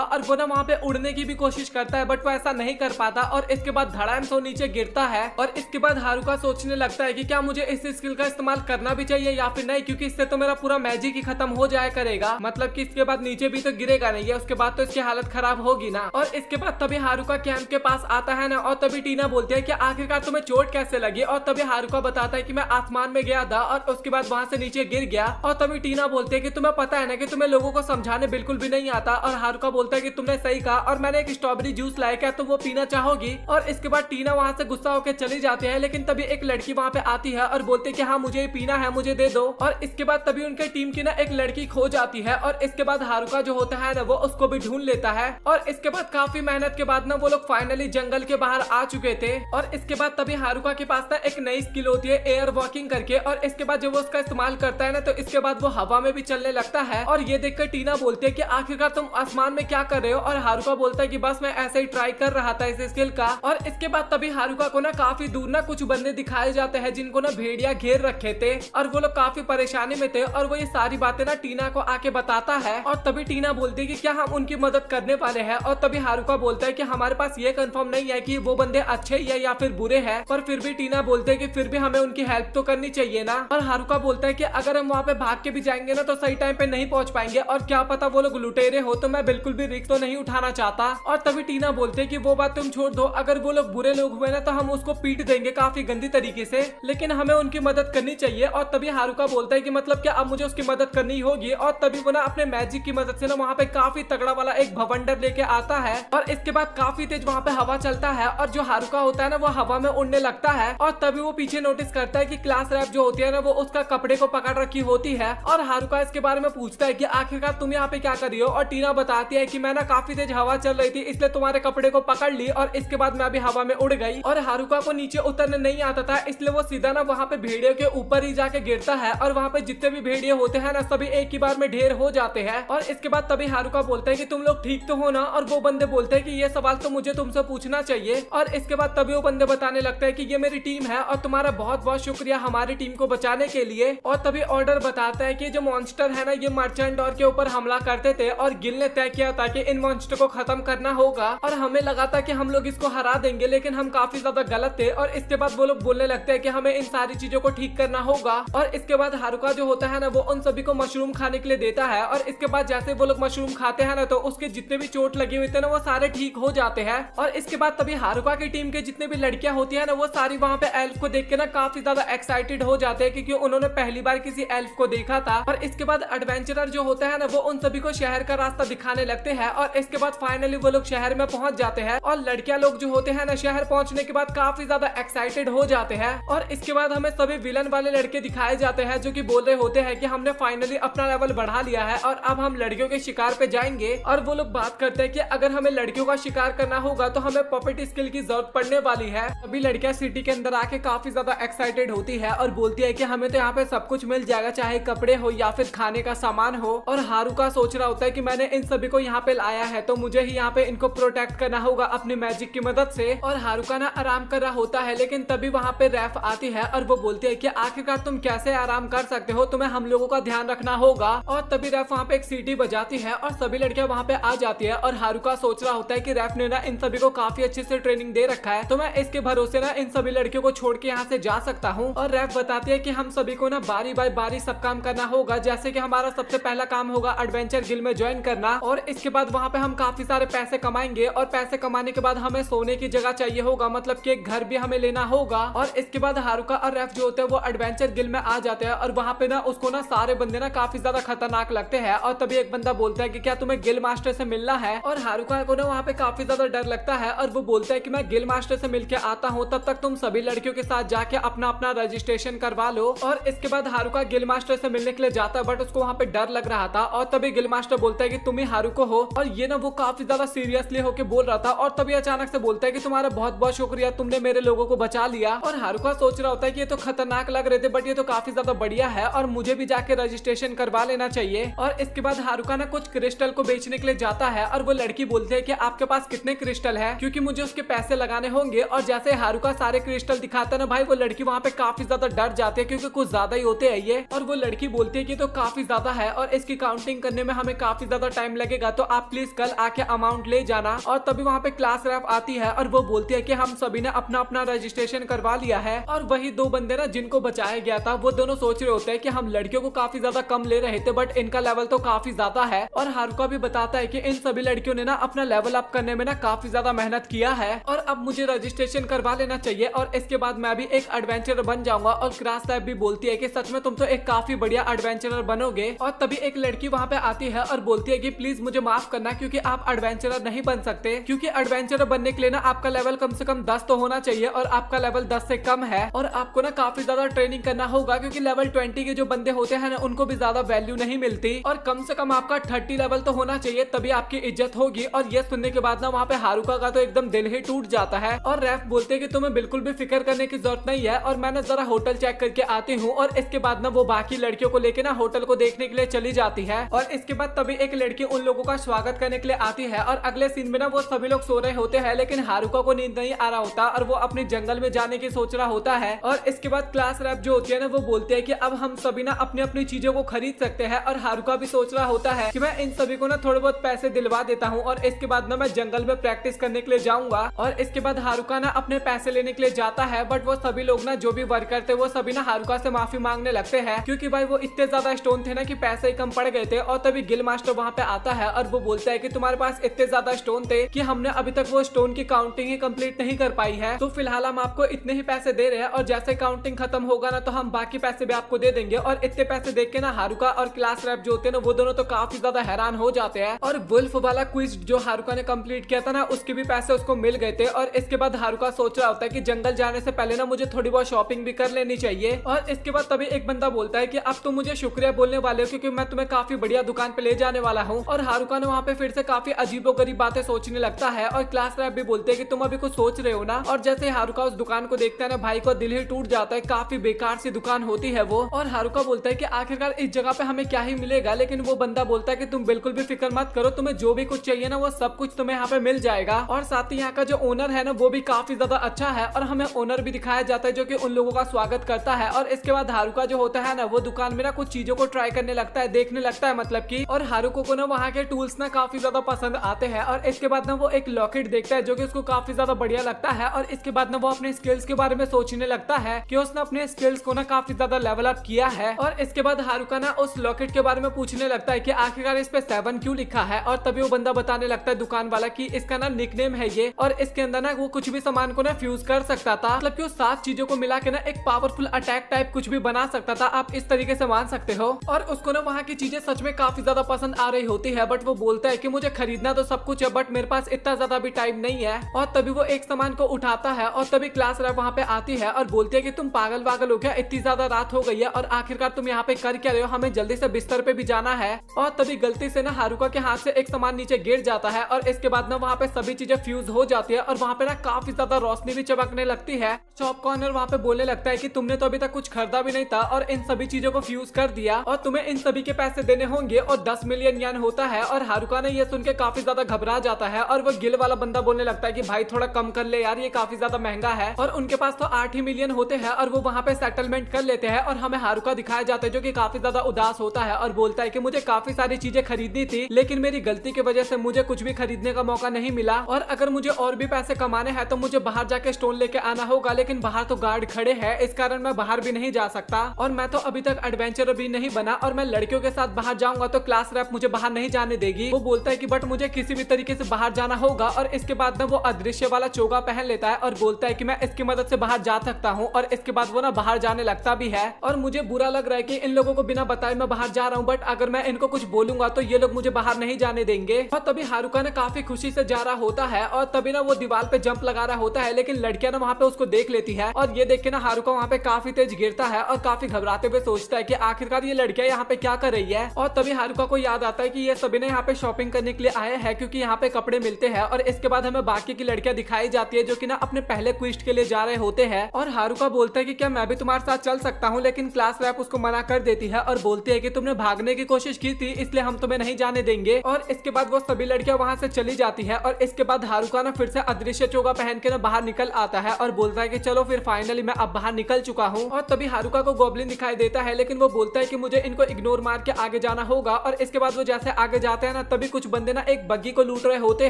और वो ना वहाँ पे उड़ने की भी कोशिश करता है बट वो ऐसा नहीं कर पाता, और इसके बाद धड़ाम से नीचे गिरता है। और इसके बाद हारुका सोचने लगता है कि क्या मुझे इस स्किल का इस्तेमाल करना भी चाहिए या फिर नहीं, क्योंकि इससे तो मेरा पूरा मैजिक ही खत्म हो जाया करेगा, मतलब कि इसके बाद नीचे भी तो गिरेगा नहीं है, उसके बाद तो इसकी हालत खराब होगी ना। और इसके बाद तभी हारुका कैंप के पास आता है ना, और तभी टीना बोलती है कि आखिरकार तुम्हें चोट कैसे लगी। और तभी हारुका बताता है कि मैं आसमान में गया था और उसके बाद वहां से नीचे गिर गया। और तभी टीना बोलती है कि तुम्हें पता है ना कि तुम्हें लोगों को समझाने बिल्कुल भी नहीं आता। और हारुका बोलता है कि तुमने सही कहा, और मैंने एक स्ट्रॉबेरी जूस लाया, क्या तुम वो पीना चाहोगी। और इसके बाद टीना वहां से गुस्सा होकर चली जाती है, लेकिन तभी एक लड़की वहां पे आती है और बोलती है कि हाँ मुझे पीना है, मुझे दे दो। और इसके बाद तभी उनके टीम की ना एक लड़की खो जाती है, और इसके बाद हारुका जो होता है ना वो उसको भी ढूंढ लेता है। और इसके बाद काफी मेहनत के बाद ना वो लोग फाइनली जंगल के बाहर आ चुके थे। और इसके बाद तभी हारुका के पास ना एक नई स्किल होती है एयर वॉकिंग करके, और इसके बाद जब वो उसका इस्तेमाल करता है ना तो इसके बाद वो हवा में भी चलने लगता है। और ये देखकर टीना बोलती है कि आखिरकार तुम आसमान में क्या कर रहे हो। और हारुका बोलता है कि बस मैं ऐसे ही ट्राई कर रहा था इस स्किल का। और इसके बाद तभी हारुका को ना काफी दूर ना कुछ बंदे दिखाए जाते हैं जिनको ना भेड़िया घेर रखे थे, और वो लोग काफी परेशानी में थे। और वो ये सारी बातें ना टीना को आके बताता है, और तभी टीना बोलती है कि क्या हम उनकी मदद करने वाले हैं। और तभी हारुका बोलता है कि हमारे पास ये कंफर्म नहीं है कि वो बंदे अच्छे या फिर बुरे हैं, पर फिर भी टीना बोलते हैं कि फिर भी हमें उनकी हेल्प तो करनी चाहिए ना। और हारुका बोलता है कि अगर हम वहाँ पे भाग के भी जाएंगे ना तो सही टाइम पे नहीं पहुंच पाएंगे, और क्या पता वो लोग लुटेरे हो, तो मैं बिल्कुल भी रिस्क तो नहीं उठाना चाहता। और तभी टीना बोलते हैं कि वो बात तुम छोड़ दो, अगर वो लोग बुरे लोग हुए ना तो हम उसको पीट देंगे काफी गंदी तरीके से, लेकिन हमें उनकी मदद करनी चाहिए। और तभी हारुका बोलता है कि मतलब क्या अब मुझे उसकी मदद करनी होगी। और तभी वो ना अपने मैजिक की मदद से ना वहाँ पे काफी तगड़ा वाला एक भवंडर लेके आता है, और इसके बाद काफी तेज वहाँ पे हवा चलता है, और जो हारुका होता है ना वो हवा में उड़ने लगता है। और तभी वो पीछे नोटिस करता है कि क्लास रैप जो होती है ना वो उसका कपड़े को पकड़ रखी होती है। और हारुका इसके बारे में पूछता है कि आखिरकार तुम यहाँ पे क्या कर रही हो। और टीना बताती है कि मैं ना काफी तेज हवा चल रही थी इसलिए तुम्हारे कपड़े को पकड़ ली, और इसके बाद मैं अभी हवा में उड़ गई। और हारुका को नीचे उतरने नहीं आता था, इसलिए वो सीधा ना वहाँ पे भेड़ियों के ऊपर ही जाके गिरता है, और वहाँ पे जितने भी भेड़िए होते हैं ना सभी एक ही बार में ढेर हो जाते हैं। और इसके बाद तभी हारुका बोलता है कि तुम लोग ठीक तो हो ना। और वो बंदे बोलते हैं कि ये सवाल तो मुझे तुमसे पूछना चाहिए। और इसके बाद तभी वो बंदे बताने लगते हैं कि ये मेरी टीम है और तुम्हारा बहुत बहुत शुक्रिया हमारी टीम को बचाने के लिए। और तभी ऑर्डर बताता है कि जो मॉन्स्टर है ना ये मर्चेंट डोर के ऊपर हमला करते थे, और गिल ने तय किया था कि इन मॉन्स्टर को खत्म करना होगा, और हमें लगा था कि हम लोग इसको हरा देंगे, लेकिन हम काफी ज्यादा गलत थे। और इसके बाद वो लोग बोलने लगते हैं कि हमें इन सारी चीजों को ठीक करना होगा। और इसके बाद हारुका जो होता है ना वो उन सभी को मशरूम खाने के लिए देता है, और इसके बाद जैसे वो लोग मशरूम खाते हैं ना तो उसके जितने भी चोट लगे हुए थे ना वो सारे ठीक हो जाते हैं। और इसके बाद तभी हारुका की टीम के जितने भी लड़कियां होती है ना वो सारी वहाँ पे एल्फ को देख के ना काफी ज्यादा एक्साइटेड हो जाते हैं, क्योंकि उन्होंने पहली बार किसी एल्फ को देखा था। और इसके बाद एडवेंचरर जो होता है ना वो उन सभी को शहर का रास्ता दिखाने लगते हैं, और इसके बाद फाइनली वो लोग शहर में पहुंच जाते हैं। और लड़कियां लोग जो होते हैं ना शहर पहुंचने के बाद काफी ज्यादा एक्साइटेड हो जाते हैं। और इसके बाद हमें सभी विलन वाले लड़के दिखाए जाते हैं जो कि बोल रहे होते हैं कि हमने फाइनली अपना लेवल बढ़ा लिया है और अब हम लड़कियों के शिकार पे जाएंगे। और वो लोग बात करते हैं कि अगर हमें लड़कियों का शिकार करना होगा तो हमें पपेट स्किल की जरूरत पड़ने वाली है। अभी लड़कियां सिटी के अंदर आके काफी ज्यादा एक्साइटेड होती है और बोलती है कि हमें तो यहाँ पे सब कुछ मिल जाएगा, चाहे कपड़े हो या फिर खाने का सामान हो। और हारुका सोच रहा होता है कि मैंने इन सभी को यहाँ पे लाया है तो मुझे ही यहाँ पे इनको प्रोटेक्ट करना होगा अपनी मैजिक की मदद से। और हारुका ना आराम कर रहा होता है, लेकिन तभी वहाँ पे रैफ आती है और वो बोलती है कि आखिरकार तुम कैसे आराम कर सकते हो, तुम्हें हम लोगों का ध्यान रखना होगा। और तभी रैफ वहाँ पे एक सीटी बजाती है और सभी लड़कियां वहाँ पे आ जाती है। और हारुका सोच रहा होता है कि रैफ ने ना इन सभी को काफी अच्छे से ट्रेनिंग दे रखा है, तो मैं इसके भरोसे ना इन सभी लड़कियों को छोड़ के यहाँ से जा सकता हूँ। और रैफ बताती है कि हम सभी को ना बारी बारी बारी सब काम करना होगा, जैसे कि हमारा सबसे पहला काम होगा एडवेंचर गिल्ड में ज्वाइन करना, और इसके बाद वहाँ पे हम काफी सारे पैसे कमाएंगे, और पैसे कमाने के बाद हमें सोने की जगह चाहिए होगा, मतलब कि एक घर भी हमें लेना होगा। और इसके बाद हारुका और रैफ जो होते हैं वो एडवेंचर गिल्ड में आ जाते हैं, और वहाँ पे ना उसको ना सारे बंदे ना काफी ज्यादा खतरनाक लगते हैं। और तभी एक बंदा बोलता है कि क्या तुम्हें गिल्ड मास्टर से मिलना है, और हारुका को ना वहाँ पे काफी ज्यादा डर लगता है, और वो बोलता है कि मैं गिल्ड मास्टर से मिलके आता हूँ, तब तक तुम सभी लड़कियों के साथ जाके अपना अपना रजिस्ट्रेशन करवा लो। और इसके बाद हारुका गिल्ड मास्टर से मिलने के लिए जाता है, बट उसको वहाँ पे डर लग रहा था। और तभी गिल्ड मास्टर बोलता है कि तुम ही हारुको हो, और ये ना वो काफी ज्यादा सीरियसली होके बोल रहा था। और तभी अचानक से बोलता है कि तुम्हारा बहुत बहुत शुक्रिया, तुमने मेरे लोगों को बचा बचा लिया। और हारुका सोच रहा होता है कि ये तो खतरनाक लग रहे थे बट ये तो काफी ज्यादा बढ़िया है और मुझे भी जाके रजिस्ट्रेशन करवा लेना चाहिए। और इसके बाद हारुका ना कुछ क्रिस्टल को बेचने के लिए जाता है और वो लड़की बोलती है कि आपके पास कितने क्रिस्टल है, क्योंकि मुझे उसके पैसे लगाने होंगे। और जैसे हारुका सारे क्रिस्टल दिखाता है ना भाई, वो लड़की वहाँ पे काफी ज्यादा डर जाती है क्योंकि कुछ ज्यादा ही होते हैं ये। और वो लड़की बोलती है कि तो काफी ज्यादा है और इसकी काउंटिंग करने में हमें काफी ज्यादा टाइम लगेगा, तो आप प्लीज कल आके अमाउंट ले जाना। और तभी वहाँ पे क्लास रैप आती है और वो बोलती है कि हम सभी ने अपना अपना रजिस्ट्रेशन करवा लिया है। और वही दो बंदे ना जिनको बचाया गया था वो दोनों सोच रहे होते हैं कि हम लड़कियों को काफी ज्यादा कम ले रहे थे बट इनका लेवल तो काफी ज्यादा है। और हारुका भी बताता है कि इन सभी लड़कियों ने ना अपना लेवल अप करने में ना काफी ज्यादा मेहनत किया है और अब मुझे रजिस्ट्रेशन करवा लेना चाहिए और इसके बाद मैं भी एक एडवेंचरर बन जाऊंगा। और क्लास रैप भी बोलती है कि सच में तुम तो एक काफी बढ़िया एडवेंचरर बनोगे। और तभी एक लड़की वहाँ पे आती है और बोलती है कि प्लीज मुझे माफ करना क्योंकि आप एडवेंचरर नहीं बन सकते, क्योंकि एडवेंचरर बनने के लिए ना आपका लेवल कम से कम 10 तो होना चाहिए और आपका लेवल 10 से कम है। और आपको ना काफी ज्यादा ट्रेनिंग करना होगा क्योंकि लेवल 20 के जो बंदे होते हैं ना उनको भी ज्यादा वैल्यू नहीं मिलती। और कम से कम आपका 30 लेवल तो होना चाहिए तभी आपकी इज्जत होगी। और ये सुनने के बाद ना वहाँ पे हारुका का तो एकदम दिल ही टूट जाता है। और रैफ बोलते हैं कि तुम्हें बिल्कुल भी फिक्र करने की जरूरत नहीं है और मैं ना जरा होटल चेक करके आती हूँ। और इसके बाद ना वो बाकी लड़कियों को लेके ना होटल को देखने के लिए चली जाती है। और इसके बाद तभी एक लड़की उन लोगों का स्वागत करने के लिए आती है और अगले सीन में ना वो सभी लोग सो रहे होते हैं लेकिन हारुका को नींद नहीं आ रहा होता और वो अपने जंगल में जाने की सोच रहा होता है। और इसके बाद क्लास रैप जो होती है ना वो बोलते हैं कि अब हम सभी ना अपनी अपनी चीजों को खरीद सकते हैं। और हारुका भी सोच रहा होता है कि मैं इन सभी को ना थोड़े बहुत पैसे दिलवा देता हूँ और इसके बाद ना मैं जंगल में प्रैक्टिस करने के लिए जाऊंगा। और इसके बाद हारुका ना अपने पैसे लेने के लिए जाता है बट वो सभी लोग ना जो भी वर्कर थे वो सभी ना हारुका से माफी मांगने लगते हैं क्योंकि भाई वो इतने ज्यादा स्टोन थे ना कि पैसे ही कम पड़ गए थे। और तभी गिल मास्टर वहाँ पे आता है और वो बोलता है कि तुम्हारे पास इतने ज्यादा स्टोन थे कि हमने अभी तक वो स्टोन की काउंटिंग ही कंप्लीट नहीं कर पाई है, तो फिलहाल हम आपको इतने ही पैसे दे रहे हैं और जैसे काउंटिंग खत्म होगा ना तो हम बाकी पैसे भी आपको दे देंगे। और इतने पैसे देख के ना हारुका और क्लास रैप जो होते हैं ना वो दोनों तो काफी ज्यादा हैरान हो जाते हैं। और वुल्फ वाला क्विज जो हारुका ने कंप्लीट किया था ना उसके भी पैसे उसको मिल गए थे। और इसके बाद हारुका सोच रहा होता है कि जंगल जाने से पहले ना मुझे थोड़ी बहुत शॉपिंग भी कर लेनी चाहिए। और इसके बाद तभी एक बंदा बोलता है कि अब तुम मुझे शुक्रिया बोलने वाले हो क्योंकि मैं तुम्हें काफी बढ़िया दुकान पे ले जाने वाला हूँ। और हारुका ने वहाँ पे फिर से काफी अजीबोगरीब बातें सोचने लगता है और क्लास रैप भी बोलते हैं कि तुम अभी कुछ सोच रहे हो ना। और जैसे हारुका उस दुकान को देखता है ना भाई को दिल ही टूट जाता है, काफी बेकार सी दुकान होती है वो। और हारुका बोलता है कि आखिरकार इस जगह पे हमें क्या ही मिलेगा, लेकिन वो बंदा बोलता है कि तुम बिल्कुल भी फिक्र मत करो, तुम्हें जो भी कुछ चाहिए ना वो सब कुछ तुम्हें यहाँ पे मिल जाएगा। और साथ ही यहाँ का जो ओनर है ना वो भी काफी ज्यादा अच्छा है और हमें ओनर भी दिखाया जाता है जो कि उन लोगों का स्वागत करता है। और इसके बाद हारुका जो होता है ना वो दुकान में ना कुछ चीजों को ट्राई करने लगता है, देखने लगता है मतलब की। और हारुको को ना वहाँ के टूल्स ना काफी ज्यादा पसंद आते हैं। और इसके बाद ना वो एक लॉकेट देखता है जो कि उसको काफी ज्यादा बढ़िया लगता है। और इसके बाद ना वो अपने स्किल्स के बारे में सोचने लगता है कि उसने अपने स्किल्स को ना काफी ज्यादा लेवल अप किया है। और इसके बाद हारुका ना उस लॉकेट के बारे में पूछने लगता है कि आखिरकार इस पे 7 क्यों लिखा है। और तभी वो बंदा बताने लगता है दुकान वाला कि इसका ना निकनेम है ये और इसके अंदर ना वो कुछ भी सामान को ना फ्यूज कर सकता था, मतलब कि वो 7 चीजों को मिला के ना एक पावरफुल अटैक टाइप कुछ भी बना सकता था, आप इस तरीके से मान सकते हो। और उसको ना वहाँ की चीजें सच में काफी ज्यादा पसंद आ रही होती है बट वो बोलता है कि मुझे खरीदना तो सब कुछ है बट मेरे पास इतना ज्यादा भी टाइम नहीं है। और तभी वो एक सामान को उठाता है और तभी क्लास रैप वहाँ पे आती है और बोलती है कि तुम पागल वागल हो गया, इतनी ज्यादा रात हो गई है और आखिरकार तुम यहाँ पे कर क्या रहे हो, हमें जल्दी से बिस्तर पे भी जाना है। और तभी गलती से ना हारुका के हाथ से एक सामान नीचे गिर जाता है और इसके बाद ना वहाँ पे सभी चीजें फ्यूज हो जाती है और वहाँ पे ना काफी ज्यादा रोशनी भी चमकने लगती है। शॉप कॉर्नर वहाँ पे बोलने लगता है कि तुमने तो अभी तक कुछ खरीदा भी नहीं था और इन सभी चीजों को फ्यूज कर दिया और तुम्हें इन सभी के पैसे देने होंगे और 10 मिलियन यान होता है। और हारुका ने ये सुन के काफी ज्यादा घबरा जाता है और वो गिल वाला बंदा बोलने लगता है कि भाई थोड़ा कम कर ले यार, ये काफी ज्यादा महंगा है। और उनके पास तो 8 ही मिलियन होते हैं और वो वहाँ पे सेटलमेंट कर लेते हैं। और हमें हारुका दिखाया जाता है जो कि काफी ज्यादा उदास होता है और बोलता है कि मुझे काफी सारी चीजें खरीदनी थी लेकिन मेरी गलती की वजह से मुझे कुछ भी खरीदने का मौका नहीं मिला और अगर मुझे और भी पैसे कमाने हैं तो मुझे बाहर जाके स्टोन लेके आना होगा, लेकिन बाहर तो गार्ड खड़े हैं, इस कारण मैं बाहर भी नहीं जा सकता। और मैं तो अभी तक एडवेंचरर भी नहीं बना और मैं लड़कियों के साथ बाहर जाऊंगा तो क्लास रैप मुझे बाहर नहीं जाने देगी। वो बोलता है कि बट मुझे किसी भी तरीके से बाहर जाना होगा। और इसके बाद ना वो अदृश्य वाला चोगा पहन लेता है और बोलता है कि मैं इसकी मदद से बाहर जा सकता हूँ। और इसके बाद वो ना बाहर जाने लगता भी है और मुझे बुरा लग रहा है कि इन लोगों को बिना बताए मैं बाहर जा रहा हूँ, बट अगर मैं इनको कुछ बोलूंगा तो ये लोग मुझे बाहर नहीं जाने देंगे। और तभी हारुका ने काफी खुशी से जा रहा होता है और तभी ना वो दीवार पे जंप लगा रहा होता है, लेकिन लड़कियां ना वहाँ पे उसको देख लेती है और ये देख के ना हारुका वहाँ पे काफी तेज गिरता है और काफी घबराते हुए सोचता है कि आखिरकार ये लड़कियां यहाँ पे क्या कर रही है। और तभी हारुका को याद आता है कि ये सभी ने यहाँ पे शॉपिंग करने के लिए आए हैं क्योंकि यहाँ पे कपड़े मिलते हैं। और इसके बाद हमें बाकी की लड़कियां दिखाई जाती है जो कि ना अपने पहले क्विज टेस्ट के लिए जा रहे होते हैं और हारुका बोलता है कि क्या मैं भी तुम्हारे साथ चल सकता हूँ, लेकिन क्लास रैप उसको मना कर देती है और बोलती है कि तुमने भागने की कोशिश की थी इसलिए हम तुम्हें नहीं जाने देंगे। और इसके बाद वो सभी लड़कियां वहां से चली जाती है और इसके बाद हारुका ना फिर से अदृश्य चोगा पहन के ना बाहर निकल आता है और बोलता है कि चलो फिर फाइनली मैं अब बाहर निकल चुका हूँ। और तभी हारुका को गॉब्लिन दिखाई देता है, लेकिन वो बोलता है कि मुझे इनको इग्नोर मार के आगे जाना होगा। और इसके बाद वो जैसे आगे जाते हैं ना तभी कुछ बंदे ना एक बग्गी को लूट रहे होते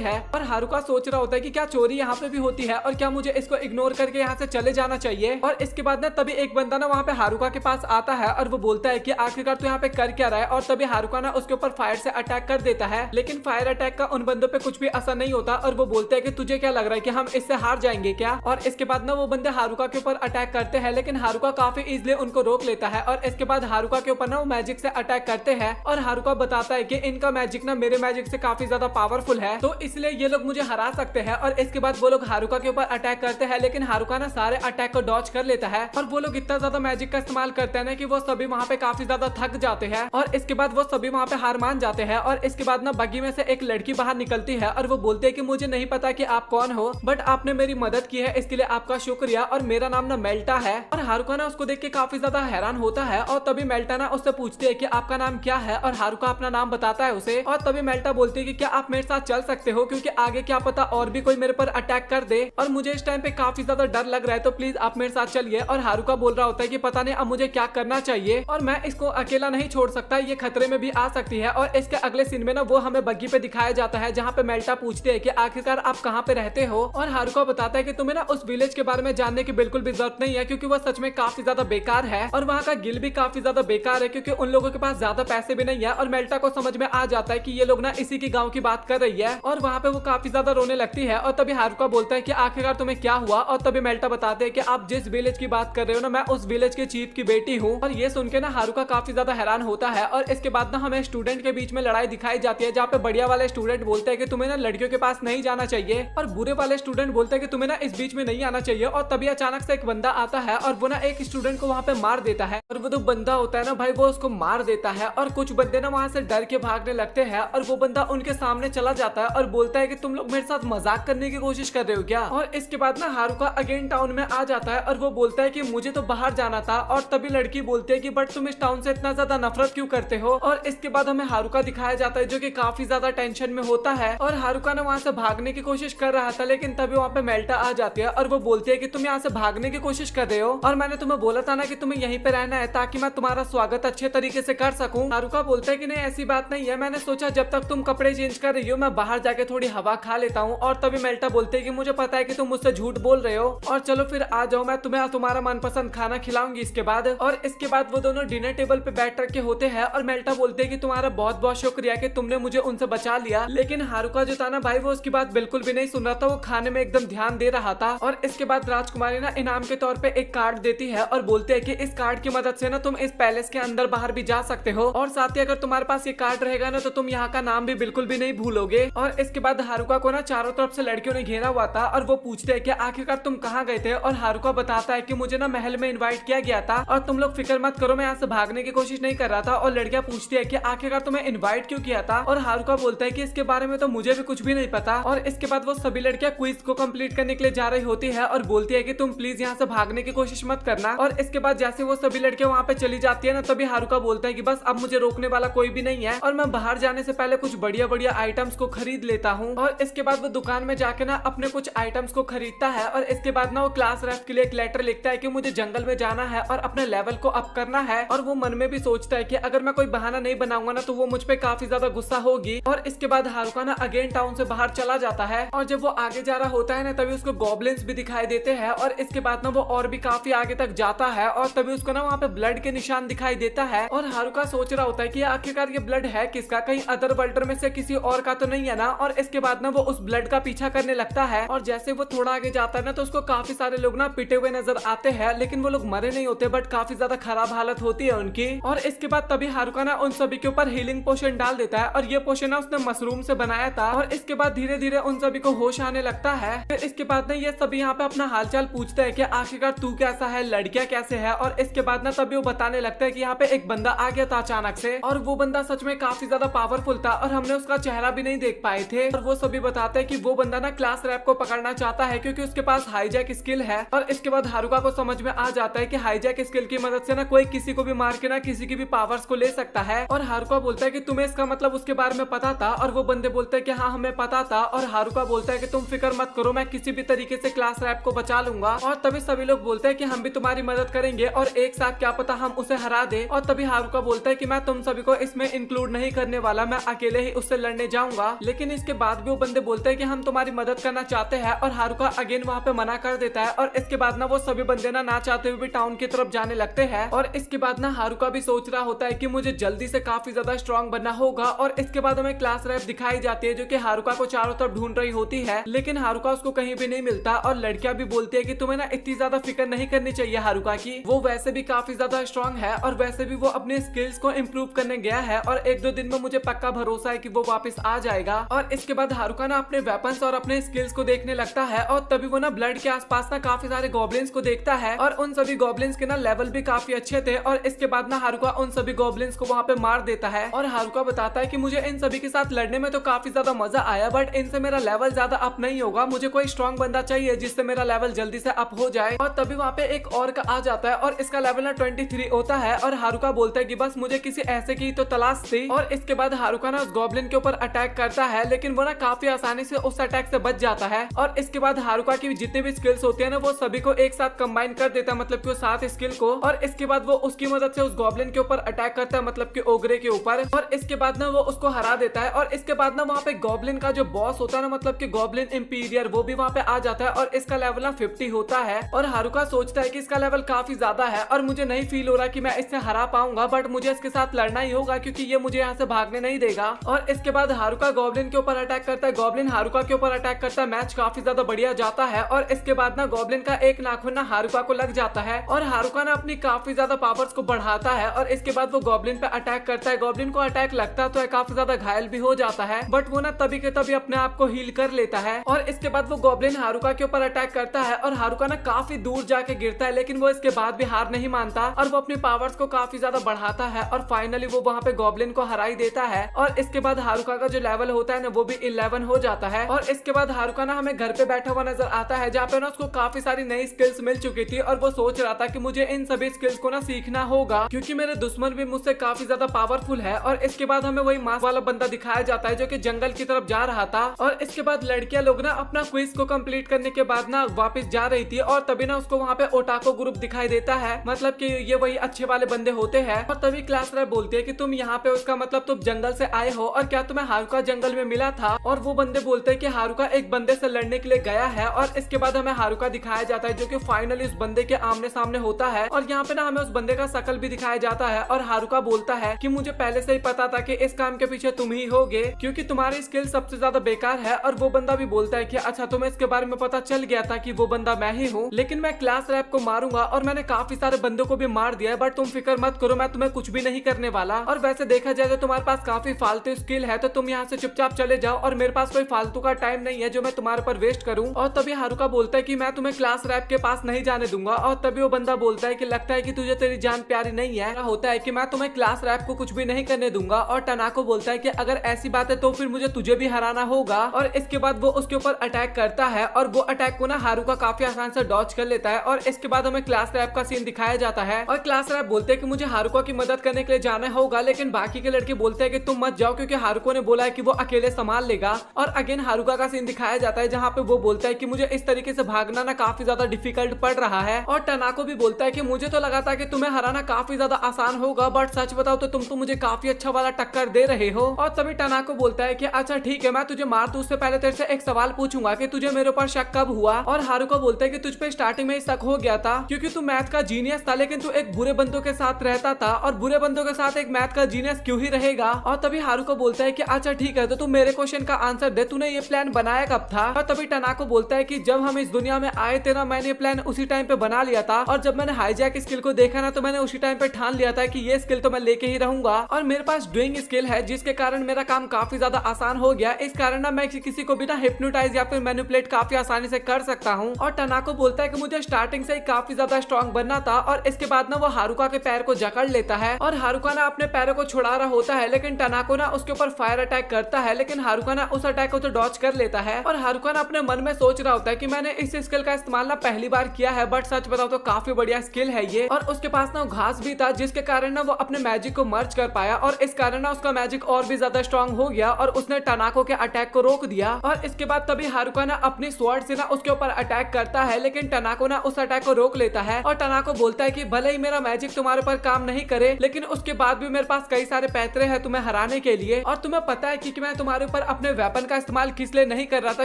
हैं और हारुका सोच रहा होता है कि क्या चोरी यहाँ पे भी होती है और क्या मुझे इसको इग्नोर करके यहाँ से चले जाना चाहिए। और इसके बाद ना तभी एक बंदा ना वहाँ पे हारुका के पास आता है और वो बोलता है कि आखिरकार तू यहाँ पे कर क्या रहा है। और तभी हारुका ना उसके ऊपर फायर से अटैक कर देता है, लेकिन फायर अटैक का उन बंदों पे कुछ भी असर नहीं होता और वो बोलते हैं कि तुझे क्या लग रहा है कि हम इससे हार जाएंगे क्या। और इसके बाद ना वो बंदे हारुका के ऊपर अटैक करते हैं, लेकिन हारुका काफी इजीली उनको रोक लेता है। और इसके बाद हारुका के ऊपर ना वो मैजिक से अटैक करते हैं और हारुका बताता है कि इनका मैजिक ना मेरे मैजिक से काफी ज्यादा पावरफुल है, तो इसलिए ये लोग मुझे हरा सकते हैं। और इसके बाद वो लोग हारुका के ऊपर अटैक करते हैं, लेकिन हारुका ना सारे अटैक को डॉज कर लेता है और वो लोग इतना ज्यादा मैजिक का इस्तेमाल करते हैं कि वो सभी वहाँ पे काफी ज्यादा थक जाते हैं। और इसके बाद वो सभी वहाँ पे हार मान जाते हैं। और इसके बाद ना बग्गी में से एक लड़की बाहर निकलती है और वो बोलते हैं कि मुझे नहीं पता कि आप कौन हो, बट आपने मेरी मदद की है इसके लिए आपका शुक्रिया और मेरा नाम ना मेल्टा है। और हारुका ना उसको देख के काफी ज्यादा हैरान होता है और तभी मेल्टा ना उससे पूछती है कि आपका नाम क्या है और हारुका अपना नाम बताता है उसे। और तभी मेल्टा बोलती है कि क्या आप मेरे साथ चल सकते हो, क्योंकि आगे क्या पता और भी कोई मेरे पर अटैक कर दे और मुझे इस टाइम पे काफी ज्यादा डर लग रहा है, तो प्लीज आप मेरे साथ चलिए। और हारुका बोल रहा होता है कि पता नहीं अब मुझे क्या करना चाहिए और मैं इसको अकेला नहीं छोड़ सकता, ये खतरे में भी आ सकती है। और इसके अगले सीन में ना वो हमें बग्गी पे दिखाया जाता है जहाँ पे मेल्टा पूछते हैं कि आखिरकार आप कहाँ पे रहते हो। और हारुका बताता है कि तुम्हें ना उस विलेज के बारे में जानने की बिल्कुल भी जरूरत नहीं है, क्योंकि वो सच में काफी ज्यादा बेकार है और वहाँ का गिल भी काफी ज्यादा बेकार है, क्योंकि उन लोगों के पास ज्यादा पैसे भी नहीं है। और मेल्टा को समझ में आ जाता है कि ये लोग ना इसी की गाँव की बात कर रही है और वहाँ पे वो काफी ज्यादा रोने लगती है। और तभी हारुका बोलता है कि आखिरकार तुम्हें क्या हुआ। और तभी मेल्टा बताते हैं कि आप जिस विलेज की बात कर रहे हो ना, मैं उस विलेज के चीफ की बेटी हूँ। और ये सुन के ना हारुका काफी ज्यादा हैरान होता है। और इसके बाद ना हमें स्टूडेंट के बीच में लड़ाई दिखाई जाती है, जहाँ पे बढ़िया वाले स्टूडेंट बोलते हैं कि तुम्हें ना लड़कियों के पास नहीं जाना चाहिए और बुरे वाले स्टूडेंट बोलते हैं कि तुम्हें ना इस बीच में नहीं आना चाहिए। और तभी अचानक से एक बंदा आता है और वो ना एक स्टूडेंट को वहाँ पे मार देता है और वो जो बंदा होता है ना भाई वो उसको मार देता है और कुछ बंदे ना वहाँ से डर के भागने लगते हैं और वो बंदा उनके सामने चला जाता है और बोलता है कि तुम लोग मेरे साथ मजाक करने की कोशिश कर रहे हो क्या। और इसके बाद ना हारुका अगेन टाउन में आ जाता है और वो बोलता है कि मुझे तो बाहर जाना था। और तभी लड़की बोलती है कि बट तुम इस टाउन से इतना ज्यादा नफरत क्यों करते हो। और इसके बाद हमें हारुका दिखाया जाता है जो कि काफी ज्यादा टेंशन में होता है और हारुका ने वहाँ से भागने की कोशिश कर रहा था, लेकिन तभी वहाँ पे मेल्टा आ जाती है और वो बोलती है कि तुम यहाँ से भागने की कोशिश कर रहे हो और मैंने तुम्हें बोला था ना कि तुम्हें यहीं पे रहना है ताकि मैं तुम्हारा स्वागत अच्छे तरीके से कर सकूं। हारुका बोलता है कि नहीं ऐसी बात नहीं है, मैंने सोचा जब तक तुम कपड़े चेंज कर रही हो मैं बाहर जाके थोड़ी हवा खा लेता हूँ। और तभी मेल्टा बोलते है कि मुझे पता है कि तुम मुझसे झूठ बोल रहे हो और चलो फिर आ जाओ, मैं तुम्हें तुम्हारा मनपसंद खाना खिलाऊंगी इसके बाद। और इसके बाद वो दोनों डिनर टेबल पे बैठ रखे होते हैं और मेल्टा बोलते है कि तुम्हारा बहुत बहुत शुक्रिया कि तुमने मुझे उनसे बचा लिया। लेकिन हारुका जो था ना भाई वो उसकी बात बिल्कुल भी नहीं सुन रहा था, वो खाने में एकदम ध्यान दे रहा था। और इसके बाद राजकुमारी ना इनाम के तौर पे एक कार्ड देती है और बोलते है कि इस कार्ड की मदद से ना तुम इस पैलेस के अंदर बाहर भी जा सकते हो और साथ ही अगर तुम्हारे पास ये कार्ड रहेगा ना तो तुम यहाँ का नाम भी बिल्कुल भी नहीं भूलोगे। और इसके बाद हारुका को ना चारों तरफ से लड़कियों ने घेरा हुआ था और वो पूछते हैं कि आखिरकार तुम कहाँ गए थे। और हारुका बताता है कि मुझे ना महल में इनवाइट किया गया था और तुम लोग फिक्र मत करो, मैं यहाँ से भागने की कोशिश नहीं कर रहा था। और लड़कियां पूछती है कि आखिरकार तुम्हें इनवाइट क्यों किया था और हारुका बोलता है कि इसके बारे में तो मुझे भी कुछ भी नहीं पता। और इसके बाद वो सभी लड़कियां क्विज को कंप्लीट करने के लिए जा रही होती है और बोलती है कि तुम प्लीज यहाँ से भागने की कोशिश मत करना। और इसके बाद जैसे वो सभी लड़कियां वहाँ पे चली जाती है ना तभी हारुका बोलता है कि बस अब मुझे रोकने वाला कोई भी नहीं है और मैं बाहर जाने से पहले कुछ बढ़िया बढ़िया आइटम्स को खरीद लेता हूँ। और इसके बाद वो दुकान में जाके ना अपने कुछ आइटम्स को खरीदता है और इसके बाद ना वो क्लास रेफ के लिए एक लेटर लिखता है कि मुझे जंगल में जाना है और अपने लेवल को अप करना है। और वो मन में भी सोचता है कि अगर मैं कोई बहाना नहीं बनाऊंगा ना तो वो मुझ पे काफी ज्यादा गुस्सा होगी। और इसके बाद हारुका ना अगेन टाउन से बाहर चला जाता है और जब वो आगे जा रहा होता है ना तभी उसको गॉब्लिन्स भी दिखाई देते हैं। और इसके बाद ना वो और भी काफी आगे तक जाता है और तभी उसको ना वहाँ पे ब्लड के निशान दिखाई देता है और हारुका सोच रहा होता है कि आखिरकार ये ब्लड है किसका, कहीं अदर वर्ल्डर में से किसी और का तो नहीं है ना। और इसके बाद ना वो उस ब्लड का पीछा करने लगता है और जैसे वो थोड़ा आगे जाता है ना तो उसको काफी सारे लोग ना पिटे हुए नजर आते हैं, लेकिन वो लोग मरे नहीं होते बट काफी ज्यादा खराब हालत होती है उनकी। और इसके बाद तभी हारुका ना उन सभी के ऊपर हीलिंग पोशन डाल देता है और ये पोशन ना उसने मशरूम से बनाया था। और इसके बाद धीरे धीरे उन सभी को होश आने लगता है। फिर इसके बाद ना ये सभी यहाँ पे अपना हालचाल पूछते हैं कि आखिरकार तू कैसा है, लड़कियां कैसे है। और इसके बाद ना तभी वो बताने लगता है कि यहाँ पे एक बंदा आ गया था अचानक से और वो बंदा सच में काफी ज्यादा पावरफुल था और हमने उसका चेहरा भी नहीं देख पाए थे। और वो सभी बताते हैं कि वो बंदा ना क्लास रैप को पकड़ना चाहता है क्योंकि उसके पास पास हाईजैक स्किल है। और इसके बाद हारुका को समझ में आ जाता है कि हाईजैक स्किल की मदद से ना कोई किसी को भी मार के ना किसी की भी पावर्स को ले सकता है। और हारुका बोलता है कि तुम्हें इसका मतलब उसके बारे में पता था। और वो बंदे बोलते हैं कि हाँ हमें पता था। और हारुका बोलता है कि तुम फिक्र मत करो, मैं किसी भी तरीके से क्लास रैप को बचा लूंगा। और तभी सभी लोग बोलते हैं कि हम भी तुम्हारी मदद करेंगे और एक साथ क्या पता हम उसे हरा दे। और तभी हारुका बोलता है कि मैं तुम सभी को इसमें इंक्लूड नहीं करने वाला, मैं अकेले ही उससे लड़ने जाऊंगा। लेकिन इसके बाद भी वो बंदे बोलते हैं कि हम तुम्हारी मदद करना चाहते हैं। और हारुका अगेन वहाँ पे मना कर देता है। और इसके बाद ना वो सभी बंदे ना चाहते हुए भी टाउन की तरफ जाने लगते हैं। और इसके बाद ना हारुका भी सोच रहा होता है कि मुझे जल्दी से काफी ज्यादा स्ट्रॉन्ग बनना होगा। और इसके बाद हमें क्लास रैप दिखाई जाती है जो कि हारुका को चारों तरफ ढूंढ रही होती है, लेकिन हारुका उसको कहीं भी नहीं मिलता। और लड़कियां भी बोलती है कि तुम्हें ना इतनी ज्यादा फिक्र नहीं करनी चाहिए हारुका की, वो वैसे भी काफी ज्यादा स्ट्रॉन्ग है और वैसे भी वो अपने स्किल्स को इम्प्रूव करने गया है। और एक दो दिन में मुझे पक्का भरोसा है कि वो वापस आ जाएगा। और इसके बाद हारुका ना अपने वेपन्स और अपने स्किल्स को देखने लगता है। और तभी वो ना ब्लड के आसपास ना काफी सारे गॉब्लिन्स को देखता है। और उन सभी गॉब्लिन्स के ना लेवल भी काफी अच्छे थे। और इसके बाद ना हारुका उन सभी गॉब्लिन्स को वहाँ पे मार देता है। और हारुका बताता है कि मुझे इन सभी के साथ लड़ने में तो काफी ज्यादा मजा आया, बट इनसे मेरा लेवल ज्यादा अप नहीं होगा, मुझे कोई स्ट्रॉन्ग बंदा चाहिए जिससे मेरा लेवल जल्दी से अप हो जाए। और तभी वहाँ पे एक और का आ जाता है और इसका लेवल ना 23 होता है। और हारुका बोलता है कि बस मुझे किसी ऐसे की तो तलाश थी। और इसके बाद हारुका ना उस गॉब्लिन के ऊपर अटैक करता है, लेकिन वो ना काफी आसानी से उस अटैक से बच जाता है। और इसके बाद हारुका की जितने भी स्किल्स होते हैं ना वो सभी को एक साथ कंबाइन कर देता है, मतलब कि वो 7 स्किल को। और इसके बाद वो उसकी मदद से उस गॉब्लिन के ऊपर अटैक करता है, मतलब कि ओगरे के ऊपर। और इसके बाद ना वो उसको हरा देता है। और इसके बाद ना वहाँ पे गॉब्लिन का जो बॉस होता है ना, मतलब कि गॉब्लिन इंपीरियर, वो भी वहाँ पे आ जाता है। और इसका लेवल ना 50 होता है। और हारुका सोचता है कि इसका लेवल काफी ज्यादा है और मुझे नहीं फील हो रहा कि मैं इससे हरा पाऊंगा, बट मुझे इसके साथ लड़ना ही होगा क्योंकि ये मुझे यहाँ से भागने नहीं देगा। और इसके बाद हारुका गॉब्लिन के ऊपर अटैक करता है, गॉब्लिन हारुका के ऊपर अटैक करता है। मैच काफी ज्यादा बढ़िया जाता है। और इसके बाद ना गॉब्लिन का एक नाखून ना हारुका को लग जाता है। और हारुका ना अपनी काफी ज्यादा पावर्स को बढ़ाता है। और इसके बाद वो गॉब्लिन पे अटैक करता है। गॉब्लिन को अटैक लगता है तो काफी ज्यादा घायल भी हो जाता है, बट वो ना तभी के तभी अपने आप को हील कर लेता है। और इसके बाद वो गॉब्लिन हारुका के ऊपर अटैक करता है और हारुका ना काफी दूर जाके गिरता है, लेकिन वो इसके बाद भी हार नहीं मानता और वो अपनी पावर्स को काफी ज्यादा बढ़ाता है। और फाइनली वो वहाँ पे गॉब्लिन को हरा ही देता है। और इसके बाद हारुका का जो लेवल होता है ना वो भी 11 हो जाता है। और इसके बाद हारुका ना हमें घर पे बैठा हुआ नजर आता है, जहाँ पे ना उसको काफी सारी नई स्किल्स मिल चुकी थी। और वो सोच रहा था कि मुझे इन सभी स्किल्स को ना सीखना होगा क्योंकि मेरे दुश्मन भी मुझसे काफी ज्यादा पावरफुल है। और इसके बाद हमें वही मास्क वाला बंदा दिखाया जाता है जो कि जंगल की तरफ जा रहा था। और इसके बाद लड़कियां लोग ना अपना क्विज को कंप्लीट करने के बाद ना वापस जा रही थी। और तभी ना उसको वहाँ पे ओटाको ग्रुप दिखाई देता है, मतलब कि ये वही अच्छे वाले बंदे होते हैं। और तभी क्लास रैप बोलती है कि तुम यहाँ पे, उसका मतलब तुम जंगल से आए हो और क्या तुम्हें हारुका जंगल में मिला था। और वो बंदे बोलते हैं कि हारुका एक बंदे से लड़ने के लिए गया है। और इसके बाद हमें हारुका दिखाया जाता है जो कि फाइनली उस बंदे के आमने सामने होता है। और यहाँ पे ना हमें उस बंदे का शकल भी दिखाया जाता है। और हारुका बोलता है कि मुझे पहले से ही पता था कि इस काम के पीछे तुम ही होगे क्योंकि तुम्हारी स्किल सबसे ज्यादा बेकार है। और वो बंदा भी बोलता है कि अच्छा तुम्हें इसके बारे में पता चल गया था कि वो बंदा मैं ही हूँ, लेकिन मैं क्लास रैप को मारूंगा और मैंने काफी सारे बंदों को भी मार दिया है, बट तुम फिक्र मत करो, मैं तुम्हें कुछ भी नहीं करने वाला। और वैसे देखा जाए तो तुम्हारे पास काफी फालतू स्किल है, तो तुम यहाँ से चुपचाप चले जाओ और मेरे पास कोई फालतू का टाइम नहीं है जो मैं तुम्हारे पर वेस्ट करूँ। और तभी हारुका बोलता है कि मैं तुम्हें क्लास रैप के पास नहीं जाने दूंगा। और तभी वो बंदा बोलता है कि लगता है कि तुझे तेरी जान प्यारी नहीं है। होता है कि मैं तुम्हें क्लास रैप को कुछ भी नहीं करने दूंगा। और टनाको बोलता है कि अगर ऐसी बात है तो फिर मुझे तुझे भी हराना होगा। और इसके बाद वो उसके ऊपर अटैक करता है और वो अटैक को ना हारुका काफी आसान से डॉज कर लेता है। और इसके बाद हमें क्लास रैप का सीन दिखाया जाता है और क्लास रैप बोलते हैं कि मुझे हारुका की मदद करने के लिए जाना होगा, लेकिन बाकी के लड़के बोलते हैं कि तुम मत जाओ क्योंकि हारुको ने बोला है कि वो अकेले संभाल लेगा। और अगेन हारुका का सीन दिखाया जाता है जहाँ पे वो बोलता है कि मुझे इस तरीके से भागना ना काफी ज्यादा डिफिकल्ट पड़ रहा है। और टनाको भी बोलता है कि मुझे तो लगा था कि तुम्हें हराना काफी ज्यादा आसान होगा, बट सच बताओ तो तुम तो मुझे काफी अच्छा वाला टक्कर दे रहे हो। और तभी टनाको बोलता है कि अच्छा ठीक है, मैं तुझे मार दूं उससे पहले तेरे से एक सवाल पूछूंगा कि तुझे मेरे ऊपर शक कब हुआ। और हारुका बोलता है कि तुझ पे स्टार्टिंग में ही शक हो गया था क्योंकि तू मैथ का जीनियस था, लेकिन तू एक बुरे बंदों के साथ रहता था और बुरे बंदों के साथ एक मैथ का जीनियस क्यों ही रहेगा। और तभी हारुका बोलता है कि अच्छा ठीक है, तो तू मेरे क्वेश्चन का आंसर दे, तूने ये प्लान बनाया कब था। और तभी टनाको बोलता है कि जब हम इस दुनिया में आए थे ना, मैंने प्लान उसी टाइम पे बना लिया था। और जब मैंने हाईजैक स्किल को देखा ना, तो मैंने उसी टाइम पे ठान लिया था कि ये स्किल तो मैं लेके ही रहूंगा। और मेरे पास डूइंग स्किल है जिसके कारण मेरा काम काफी ज्यादा आसान हो गया। इस कारण ना मैं किसी को भी ना हिप्नोटाइज या फिर मैनिपुलेट काफी आसानी से कर सकता हूँ। और टनाको बोलता है कि मुझे स्टार्टिंग से ही काफी ज्यादा स्ट्रॉन्ग बनना था। और इसके बाद ना वो हारुका के पैर को जकड़ लेता है और हारुका ना अपने पैरों को छुड़ा रहा होता है, लेकिन टनाको ना उसके ऊपर फायर अटैक करता है, लेकिन हारुका ना उस अटैक को तो डॉच कर लेता है। और हारुका ना अपने मन में सोच रहा होता है कि मैंने इस स्किल का इस्तेमाल ना पहली बार किया है, बट सच बताओ तो काफी बढ़िया स्किल है ये। और उसके पास ना घास भी था, जिसके कारण ना वो अपने मैजिक को मर्ज कर पाया और इस कारण ना उसका मैजिक और भी ज्यादा स्ट्रॉन्ग हो गया और उसने टनाको के अटैक को रोक दिया। और इसके बाद तभी हारुका ना अपनी स्वॉर्ड से ना उसके ऊपर अटैक करता है, लेकिन टनाको ना उस अटैक को रोक लेता है और टनाको बोलता है कि भले ही मेरा मैजिक तुम्हारे पर काम नहीं करे, लेकिन उसके बाद भी मेरे पास कई सारे पैतरे हैं तुम्हें हराने के लिए। और तुम्हें पता है कि मैं तुम्हारे ऊपर अपने वेपन का इस्तेमाल किस लिए नहीं कर रहा था,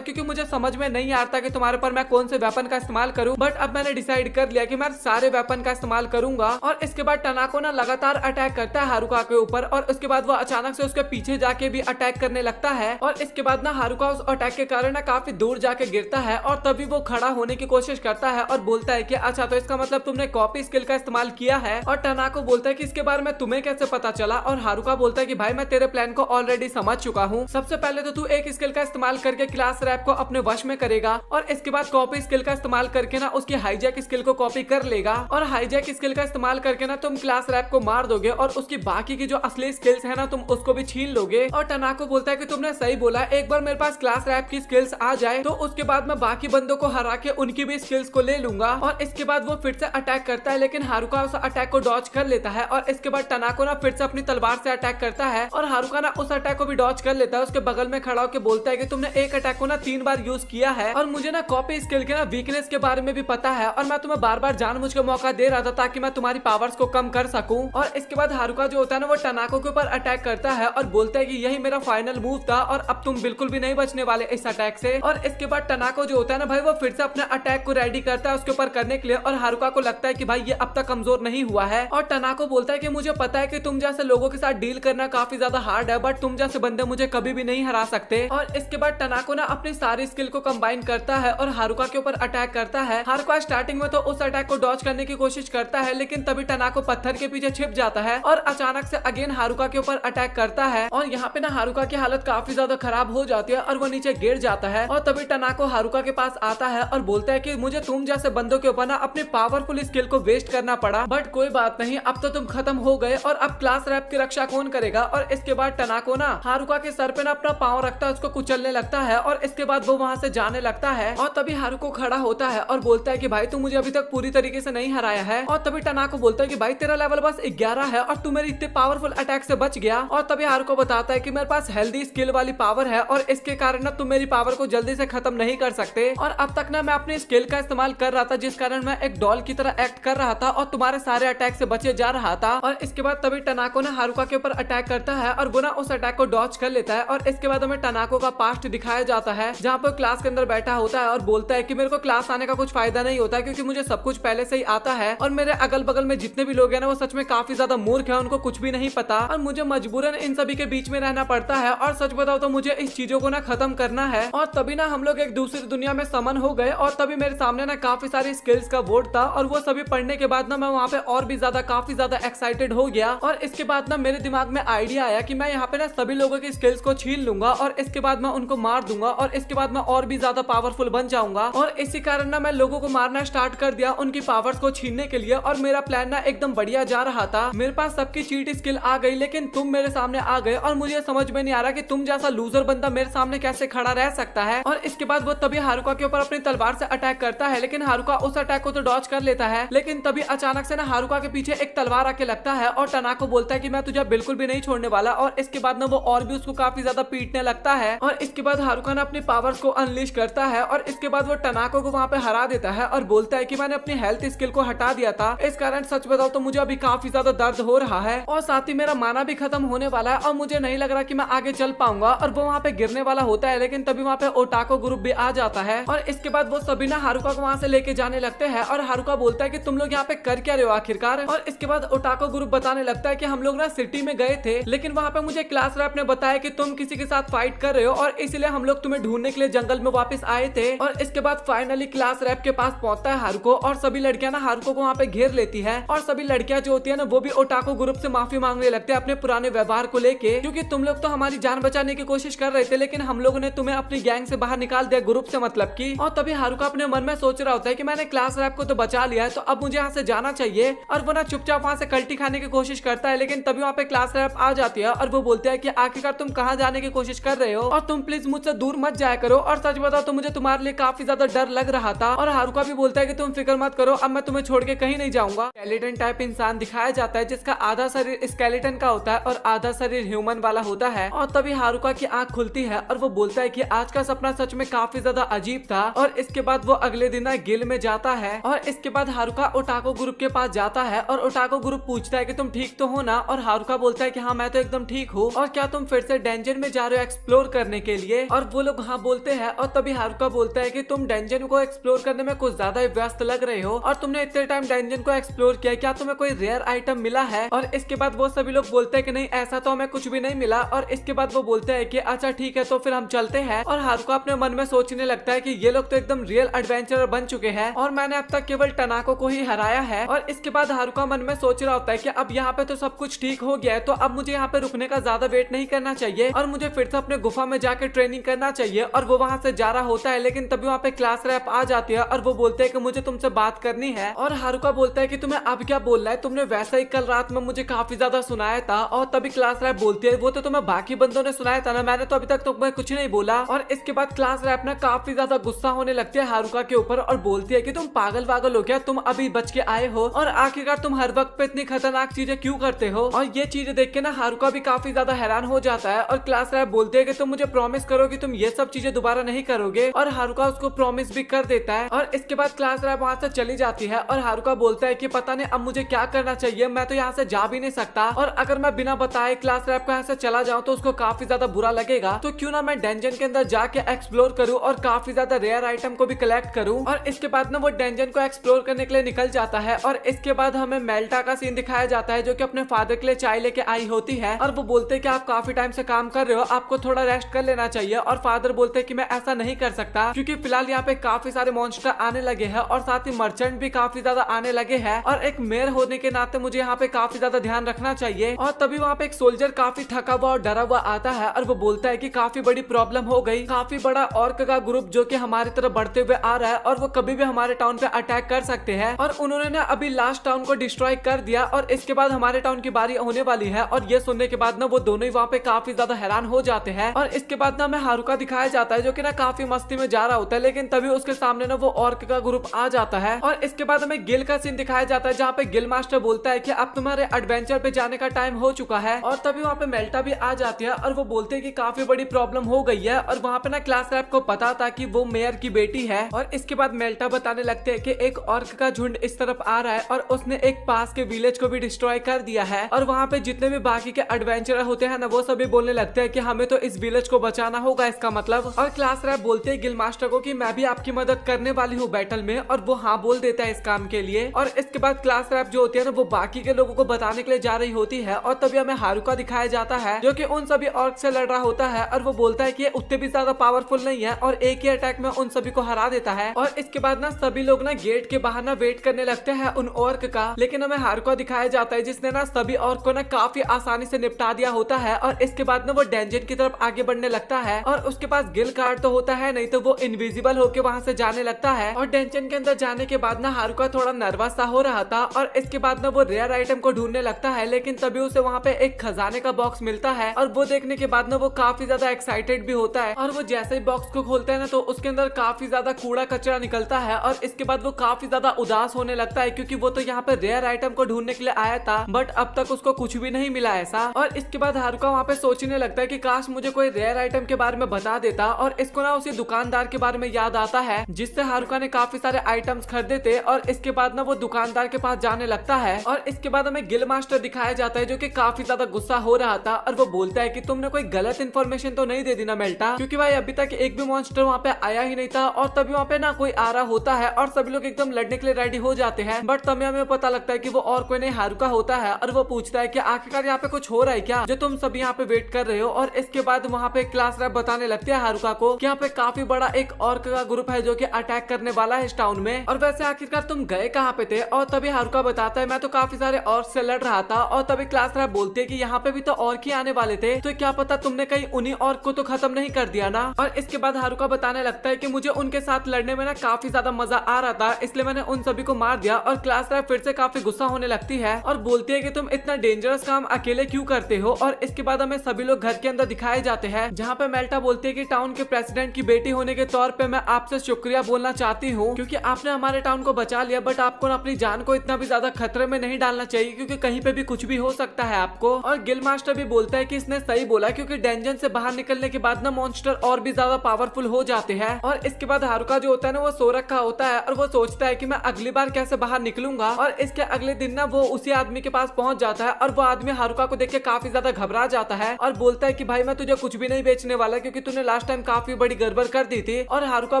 क्योंकि मुझे समझ में नहीं आता कि तुम्हारे ऊपर मैं कौन से वेपन का इस्तेमाल करूं, बट अब मैंने डिसाइड कर लिया कि मैं सारे वेपन का इस्तेमाल करूंगा। और इसके बाद टनाको ना लगातार अटैक करता है हारुका के ऊपर और उसके बाद वो अचानक से उसके पीछे जाके भी अटैक करने लगता है। और इसके बाद ना हारुका उस अटैक के कारण ना काफी दूर जाके गिरता है और तभी वो खड़ा होने की कोशिश करता है और बोलता है कि अच्छा, तो इसका मतलब तुमने कॉपी स्किल का इस्तेमाल किया है। और टनाको बोलता है कि इसके बारे में तुम्हें कैसे पता चला। और हारुका बोलता है कि भाई मैं तेरे प्लान को ऑलरेडी समझ चुका हूँ। सबसे पहले तो तू एक स्किल का इस्तेमाल करके क्लास रैप को अपने वश में करेगा और इसके बाद कॉपी स्किल का इस्तेमाल करके ना उसकी हाईजैक स्किल को कॉपी कर लेगा और हाईजैक स्किल का इस्तेमाल करके ना तुम क्लास रैप को मार दोगे और उसकी बाकी की जो असली स्किल्स है ना तुम उसको भी छीन लोगे। और टनाको बोलता है कि तुमने सही बोला, एक बार मेरे पास क्लास रैप की स्किल्स आ जाए तो उसके बाद मैं बाकी बंदों को हरा के उनकी भी स्किल्स को ले लूंगा। और इसके बाद वो फिर से अटैक करता है, लेकिन हारुका उस अटैक को डॉज कर लेता है। और इसके बाद टनाको ना फिर से अपनी तलवार से अटैक करता है और हारुका ना उस अटैक को भी डॉज कर लेता है। उसके बगल में खड़ा होकर बोलता है कि तुमने एक अटैक को ना 3 बार यूज किया है और मुझे ना कॉपी स्किल के ना वीकनेस के बारे में भी पता है और मैं तुम्हें बार बार जानबूझ के मौका दे रहा था ताकि मैं तुम्हारी पावर्स को कम कर सकूं। और इसके बाद हारुका जो होता है ना वो टनाको के ऊपर अटैक करता है और बोलता है कि यही मेरा फाइनल मूव था और अब तुम बिल्कुल भी नहीं बचने वाले इस अटैक से। और इसके बाद टनाको जो होता है ना भाई वो फिर से अपने अटैक को रेडी करता है उसके ऊपर करने के लिए और हारुका को लगता है कि भाई ये अब तक कमजोर नहीं हुआ है। और टनाको बोलता है कि मुझे पता है कि तुम जैसे लोगों के साथ डील करना काफी ज्यादा हार्ड है, बट तुम जैसे बंदे मुझे कभी भी नहीं हरा सकते। और इसके बाद टनाको ना अपनी सारी स्किल को कंबाइन करता है और हारुका के ऊपर अटैक करता है। हारुका स्टार्टिंग में तो उस अटैक को डॉज करने की कोशिश करता है, लेकिन तभी टनाको पत्थर के पीछे छिप जाता है और अचानक से अगेन हारुका के ऊपर अटैक करता है। और यहाँ पे ना हारुका की हालत काफी ज्यादा खराब हो जाती है और वो नीचे गिर जाता है। और तभी टनाको हारुका के पास आता है और बोलता है कि मुझे तुम जैसे बंदों के ऊपर ना अपनी पावरफुल स्किल को वेस्ट करना पड़ा, बट कोई बात नहीं, अब तो तुम खत्म हो गए और अब क्लास रैप की रक्षा कौन करेगा। और इसके बाद टनाको ना हारुका के सर पे ना अपना पांव रखता है, उसको कुचलने लगता है और इसके बाद वो वहाँ से जाने लगता है। और तभी हारुको खड़ा होता है और बोलता है कि भाई तू मुझे अभी तक पूरी तरीके से नहीं हराया है। और तभी टनाको बोलता है कि भाई तेरा लेवल बस 11 है और तू मेरे इतने पावरफुल अटैक से बच गया। और तभी हारुको बताता है कि मेरे पास हेल्दी स्किल वाली पावर है और इसके कारण ना तुम मेरी पावर को जल्दी से खत्म नहीं कर सकते। और अब तक ना मैं अपनी स्किल का इस्तेमाल कर रहा था, जिस कारण मैं एक डॉल की तरह एक्ट कर रहा था और तुम्हारे सारे अटैक से बचे जा रहा था। और इसके बाद तभी टनाको ना हारुका के ऊपर अटैक करता है और वो ना उस अटैक को डॉज कर लेता है। और इसके बाद हमें टनाको का पास्ट दिखाया जाता है, जहाँ पर क्लास के अंदर बैठा होता है और बोलता है कि मेरे को क्लास आने का कुछ फायदा नहीं होता क्योंकि मुझे सब कुछ पहले से ही आता है और मेरे अगल बगल में जितने भी लोग हैं ना वो सच में काफी ज्यादा मूर्ख है, उनको कुछ भी नहीं पता और मुझे मजबूरन इन सभी के बीच में रहना पड़ता है। और सच बताओ तो मुझे इस चीजों को ना खत्म करना है। और तभी ना हम लोग एक दूसरी दुनिया में समन हो गए और तभी मेरे सामने ना काफी सारी स्किल्स का बोर्ड था और वो सभी पढ़ने के बाद ना मैं वहाँ पे और भी काफी ज्यादा एक्साइटेड हो गया। और इसके बाद ना मेरे दिमाग में आइडिया आया कि मैं यहाँ पे ना सभी लोगों की स्किल्स को छीन लूंगा और इसके बाद मैं उनको मार दूंगा और इसके बाद मैं और भी ज्यादा पावरफुल बन जाऊंगा। और इसी कारण ना मैं लोगों को मारना स्टार्ट कर दिया उनकी पावर्स को छीनने के लिए। और मेरा प्लान ना एकदम बढ़िया जा रहा था, मेरे पास सबकी चीट स्किल आ गई, लेकिन तुम मेरे सामने आ गए और मुझे समझ में नहीं आ रहा कि तुम जैसा लूजर बंदा मेरे सामने कैसे खड़ा रह सकता है। और इसके बाद वो तभी हारुका के ऊपर अपनी तलवार से अटैक करता है, लेकिन हारुका उस अटैक को तो डॉज कर लेता है, लेकिन तभी अचानक से ना हारुका के पीछे एक तलवार आके लगता है और टनाको बोलता है कि मैं तुझे बिल्कुल भी नहीं छोड़ने वाला। और इसके बाद ना वो और भी उसको काफी ज्यादा पीटने लगता है। और इसके बाद हारुका ना अपनी पावर्स को अनलीश करता है और इसके बाद वो टनाको को वहाँ पे हरा देता है और बोलता है कि मैंने अपनी हेल्थ स्किल को हटा दिया था, इस कारण सच बताओ तो मुझे अभी काफी ज्यादा दर्द हो रहा है और साथ ही मेरा माना भी खत्म होने वाला है और मुझे नहीं लग रहा कि मैं आगे चल पाऊंगा। और वो वहाँ पे गिरने वाला होता है, लेकिन तभी वहाँ पे ओटाको ग्रुप भी आ जाता है और इसके बाद वो सभी ना हारुका को वहाँ से लेके जाने लगते हैं। और हारुका बोलता है कि तुम लोग यहाँ पे कर क्या रहे हो आखिरकार। और इसके बाद ओटाको ग्रुप बताने लगता है कि हम लोग ना सिटी में गए थे, लेकिन वहाँ पे मुझे क्लास रैप ने बताया कि तुम किसी के साथ फाइट कर रहे हो और इसलिए हम लोग तुम्हें ढूंढने के लिए जंगल में वापस आए थे। और इसके बाद फाइनली क्लास रैप के पास पहुंचता है हारुको और सभी लड़कियां ना हारुको को वहाँ पे घेर लेती है और सभी लड़कियां जो होती है ना वो भी ओटाको ग्रुप से माफी मांगने लगते हैं अपने पुराने व्यवहार को लेके, क्योंकि तुम लोग तो हमारी जान बचाने की कोशिश कर रहे थे, लेकिन हम लोगों ने तुम्हें अपनी गैंग से बाहर निकाल दिया, ग्रुप से मतलब की। और तभी हारुका अपने मन में सोच रहा होता है कि मैंने क्लास रैप को तो बचा लिया है, तो अब मुझे यहाँ से जाना चाहिए। और वो ना चुपचाप वहाँ से कल्टी खाने की कोशिश करता है, लेकिन तभी वहाँ पे क्लास रैप आ जाती है और वो बोलते हैं कि आखिरकार तुम कहाँ जाने की कोशिश कर रहे हो और तुम प्लीज मुझसे दूर मत जाया करो और सच बताओ तो मुझे तुम्हारे लिए उन्हें काफी ज्यादा डर लग रहा था। और हारुका भी बोलता है कि तुम फिक्र मत करो, अब मैं तुम्हें छोड़ के कहीं नहीं जाऊंगा। स्केलेटन टाइप इंसान दिखाया जाता है जिसका आधा शरीर स्केलेटन का होता है और आधा शरीर ह्यूमन वाला होता है। और तभी हारुका की आंख खुलती है और वो बोलता है कि आज का सपना सच में काफी ज्यादा अजीब था। और इसके बाद वो अगले दिन गिल में जाता है और इसके बाद हारुका ओटाको ग्रुप के पास जाता है और ओटाको ग्रुप पूछता है कि तुम ठीक तो हो ना। और हारुका बोलता है कि हाँ मैं तो एकदम ठीक हूँ, और क्या तुम फिर से डेंजन में जा रहे हो एक्सप्लोर करने के लिए। और वो लोग हाँ बोलते हैं। और तभी हारुका बोलता है कि तुम डेंजन को एक्सप्लोर करने में कुछ ज्यादा व्यस्त लग रहे हो और तुमने इतने टाइम डेंजन को एक्सप्लोर किया, क्या तुम्हें कोई रेयर आइटम मिला है। और इसके बाद वो सभी लोग बोलते हैं कि नहीं ऐसा तो हमें कुछ भी नहीं मिला। और इसके बाद वो बोलते हैं कि अच्छा ठीक है तो फिर हम चलते हैं। और हारुका अपने मन में सोचने लगता है कि ये लोग तो एकदम रियल एडवेंचरर बन चुके हैं और मैंने अब तक केवल टनाको को ही हराया है। और इसके बाद हारुका मन में सोच रहा होता है कि अब यहाँ पे तो सब कुछ ठीक हो गया है, तो अब मुझे यहाँ पे रुकने का ज्यादा वेट नहीं करना चाहिए और मुझे फिर से अपने गुफा में जाकर ट्रेनिंग करना चाहिए। और वो वहाँ से जा रहा होता है, लेकिन तभी वहाँ पे क्लास रैप आ जाती है और वो बोलते हैं कि मुझे तुमसे बात करनी है। और हारुका बोलता है कि तुम्हें अब क्या बोलना है, तुमने वैसा ही कल रात में मुझे काफी ज्यादा सुनाया था। और तभी क्लास रैप बोलती है वो तो तुम्हें बाकी बंदों ने सुनाया था ना, मैंने तो अभी तक तुम्हें कुछ नहीं बोला। और इसके बाद क्लास रैप ना काफी ज्यादा गुस्सा होने लगती है हारुका के ऊपर और बोलती है कि तुम पागल वागल हो क्या, तुम अभी बच के आए हो और आखिरकार तुम हर वक्त पे इतनी खतरनाक चीजें क्यों करते हो। और ये चीजें देख के ना हारुका भी काफी ज्यादा हैरान हो जाता है। और क्लास रैप बोलते है कि तुम मुझे प्रॉमिस करो कि तुम ये सब चीजें दोबारा नहीं करोगे। और हारुका उसको प्रॉमिस भी कर देता है। और इसके बाद क्लास रैप वहाँ से चली जाती है और हारुका बोलता है कि पता नहीं अब मुझे क्या करना चाहिए, मैं तो यहाँ से जा भी नहीं सकता और अगर मैं बिना बताए क्लास रैप को यहाँ से चला जाऊँ तो उसको काफी ज्यादा बुरा लगेगा, तो क्यों ना मैं डेंजन के अंदर जाके एक्सप्लोर करूँ और काफी ज्यादा रेयर आइटम को भी कलेक्ट करूँ। और इसके बाद ना वो डेंजन को एक्सप्लोर करने के लिए निकल जाता है। और इसके बाद हमें मेल्टा का सीन दिखाया जाता है जो कि अपने फादर के लिए चाय लेके आई होती है और वो बोलते हैं कि आप काफी टाइम से काम कर रहे हो, आपको थोड़ा रेस्ट कर लेना चाहिए। और फादर बोलते हैं कि मैं ऐसा नहीं कर सकता क्योंकि फिलहाल यहाँ पे काफी सारे मॉन्स्टर आने लगे हैं और साथ ही मर्चेंट भी काफी ज्यादा आने लगे हैं और एक मेयर होने के नाते मुझे यहाँ पे काफी ज्यादा ध्यान रखना चाहिए। और तभी वहाँ पे एक सोल्जर काफी थका हुआ और डरा हुआ आता है और वो बोलता है कि काफी बड़ी प्रॉब्लम हो गई, काफी बड़ा ऑर्क का ग्रुप जो कि हमारी तरफ बढ़ते हुए आ रहा है और वो कभी भी हमारे टाउन पे अटैक कर सकते हैं और उन्होंने ना अभी लास्ट टाउन को डिस्ट्रॉय कर दिया और इसके बाद हमारे टाउन की बारी होने वाली है। और ये सुनने के बाद ना वो दोनों ही वहाँ पे काफी ज्यादा हैरान हो जाते हैं। और इसके बाद ना हमें हारुका दिखाया जाता है जो कि ना काफी मस्ती में जा रहा होता है, लेकिन तभी उसके सामने ना वो ऑर्क का ग्रुप आ जाता है। और इसके बाद हमें गिल का सीन दिखाया जाता है जहाँ पे गिल मास्टर बोलता है कि अब तुम्हारे एडवेंचर पे जाने का टाइम हो चुका है। और तभी वहाँ पे मेल्टा भी आ जाती है और वो बोलते हैं कि काफी बड़ी प्रॉब्लम हो गई है। और वहाँ पे ना क्लास रैप को पता था कि वो मेयर की बेटी है। और इसके बाद मेल्टा बताने लगते हैं कि एक ऑर्क का झुंड इस तरफ आ रहा है और उसने एक पास के विलेज को भी डिस्ट्रॉय कर दिया है। और वहाँ पे जितने भी बाकी के एडवेंचरर होते हैं ना वो सभी बोलने लगते हैं कि हमें तो इस विलेज को बचाना होगा इसका मतलब। और क्लास रैप बोलते हैं गिल मास्टर को कि मैं भी आपकी मदद करने वाली हूँ बैटल में, और वो हाँ बोल देता है इस काम के लिए। और इसके बाद क्लास रैप जो होती है ना वो बाकी के लोगों को बताने के लिए जा रही होती है। और तभी हमें हारुका दिखाया जाता है जो कि उन सभी ऑर्क से लड़ रहा होता है और वो बोलता है कि ये उतने भी ज्यादा पावरफुल नहीं है और एक ही अटैक में उन सभी को हरा देता है। और इसके बाद ना सभी लोग ना गेट के बाहर ना वेट करने लगते हैं उन ऑर्क का, लेकिन हमें हारुका दिखाया जाता है जिसने ना सभी ऑर्क को ना काफी आसानी से निपटा दिया होता है। और इसके बाद ना वो डेंजन की तरफ आगे बढ़ने लगता है और उसके पास गिल कार्ड तो होता है नहीं तो वो इनविजिबल होके वहाँ से जाने लगता है। और डेंजन के अंदर जाने के बाद ना हारुका थोड़ा नर्वस सा हो रहा था और इसके बाद ना वो रेयर आइटम को ढूंढने लगता है, लेकिन तभी उसे वहाँ पे एक खजाने का बॉक्स मिलता है और वो देखने के बाद ना वो काफी ज्यादा एक्साइटेड भी होता है। और वो जैसे ही बॉक्स को खोलता है ना तो उसके अंदर काफी ज्यादा कूड़ा कचरा निकलता है और इसके बाद वो काफी ज्यादा उदास होने लगता है क्योंकि वो तो यहाँ पे रेयर आइटम को ढूंढने के लिए आया था बट अब तक उसको कुछ भी नहीं मिला ऐसा। और इसके बाद हारुका वहाँ पे सोचने लगता है कि काश मुझे कोई रेयर आइटम के बारे में बता देता। और इसको ना उसी दुकानदार के बारे में याद आता है जिससे हारुका ने काफी सारे आइटम्स खरीदे थे। और इसके बाद ना वो दुकानदार के पास जाने लगता है और इसके बाद हमें गिल मास्टर दिखाया जाता है जो कि काफी ज्यादा गुस्सा हो रहा था और वो बोलता है कि तुमने कोई गलत इन्फॉर्मेशन तो नहीं दे दी ना मेल्टा, क्योंकि भाई अभी तक एक भी मॉन्स्टर वहाँ पे आया ही नहीं था। और तभी वहाँ पे ना कोई आ रहा होता है और सभी लोग एकदम लड़ने के लिए रेडी हो जाते हैं बट तभी हमें पता लगता है कि वो और कोई नहीं हारुका होता है। और वो पूछता है कि आखिरकार यहाँ पे कुछ हो रहा है क्या जो तुम सभी यहाँ पे वेट कर रहे हो। और इसके बाद वहाँ पे क्लास रैप बताने लगते हैं हारुका को कि यहाँ पे काफी बड़ा एक ऑर्क का ग्रुप है जो कि अटैक करने वाला है इस टाउन में, और वैसे आखिरकार तुम गए कहाँ पे थे। और तभी हारुका बताता है मैं तो काफी सारे ऑर्क से लड़ रहा था। और तभी क्लास रैप बोलते हैं कि यहाँ पे भी तो ऑर्क ही आने वाले थे, तो क्या पता तुमने कहीं उन्हीं ऑर्क को तो खत्म नहीं कर दिया ना। और इसके बाद हारुका बताने लगता है कि मुझे उनके साथ लड़ने में ना काफी ज्यादा मजा आ रहा था इसलिए मैंने उन सभी को मार दिया। और क्लास रैप फिर से काफी गुस्सा होने लगती है और बोलती है कि तुम इतना डेंजरस काम अकेले क्यों करते हो। और इसके बाद हमें सभी लोग घर के अंदर दिखाए जाते हैं जहाँ पे मेल्टा बोलती है कि टाउन के प्रेसिडेंट की बेटी होने के तौर तौर पे मैं आपसे शुक्रिया बोलना चाहती हूँ, क्योंकि आपने हमारे टाउन को बचा लिया। बट आपको ना अपनी जान को इतना भी ज्यादा खतरे में नहीं डालना चाहिए, क्योंकि कहीं पे भी कुछ भी हो सकता है आपको। और गिल मास्टर भी बोलता है कि इसने सही बोला, क्योंकि डेंजन से बाहर निकलने के बाद ना मॉन्स्टर और भी ज्यादा पावरफुल हो जाते हैं। और इसके बाद हारुका जो होता है ना वो सो रखा होता है और वो सोचता है कि मैं अगली बार कैसे बाहर निकलूंगा। और इसके अगले दिन ना वो उसी आदमी के पास पहुंच जाता है और वो आदमी हारुका को देख के काफी ज्यादा घबरा जाता है और बोलता है कि भाई मैं तुझे कुछ भी नहीं बेचने वाला, क्योंकि तूने लास्ट टाइम काफी बड़ी गड़बड़ कर दी थी। और हारुका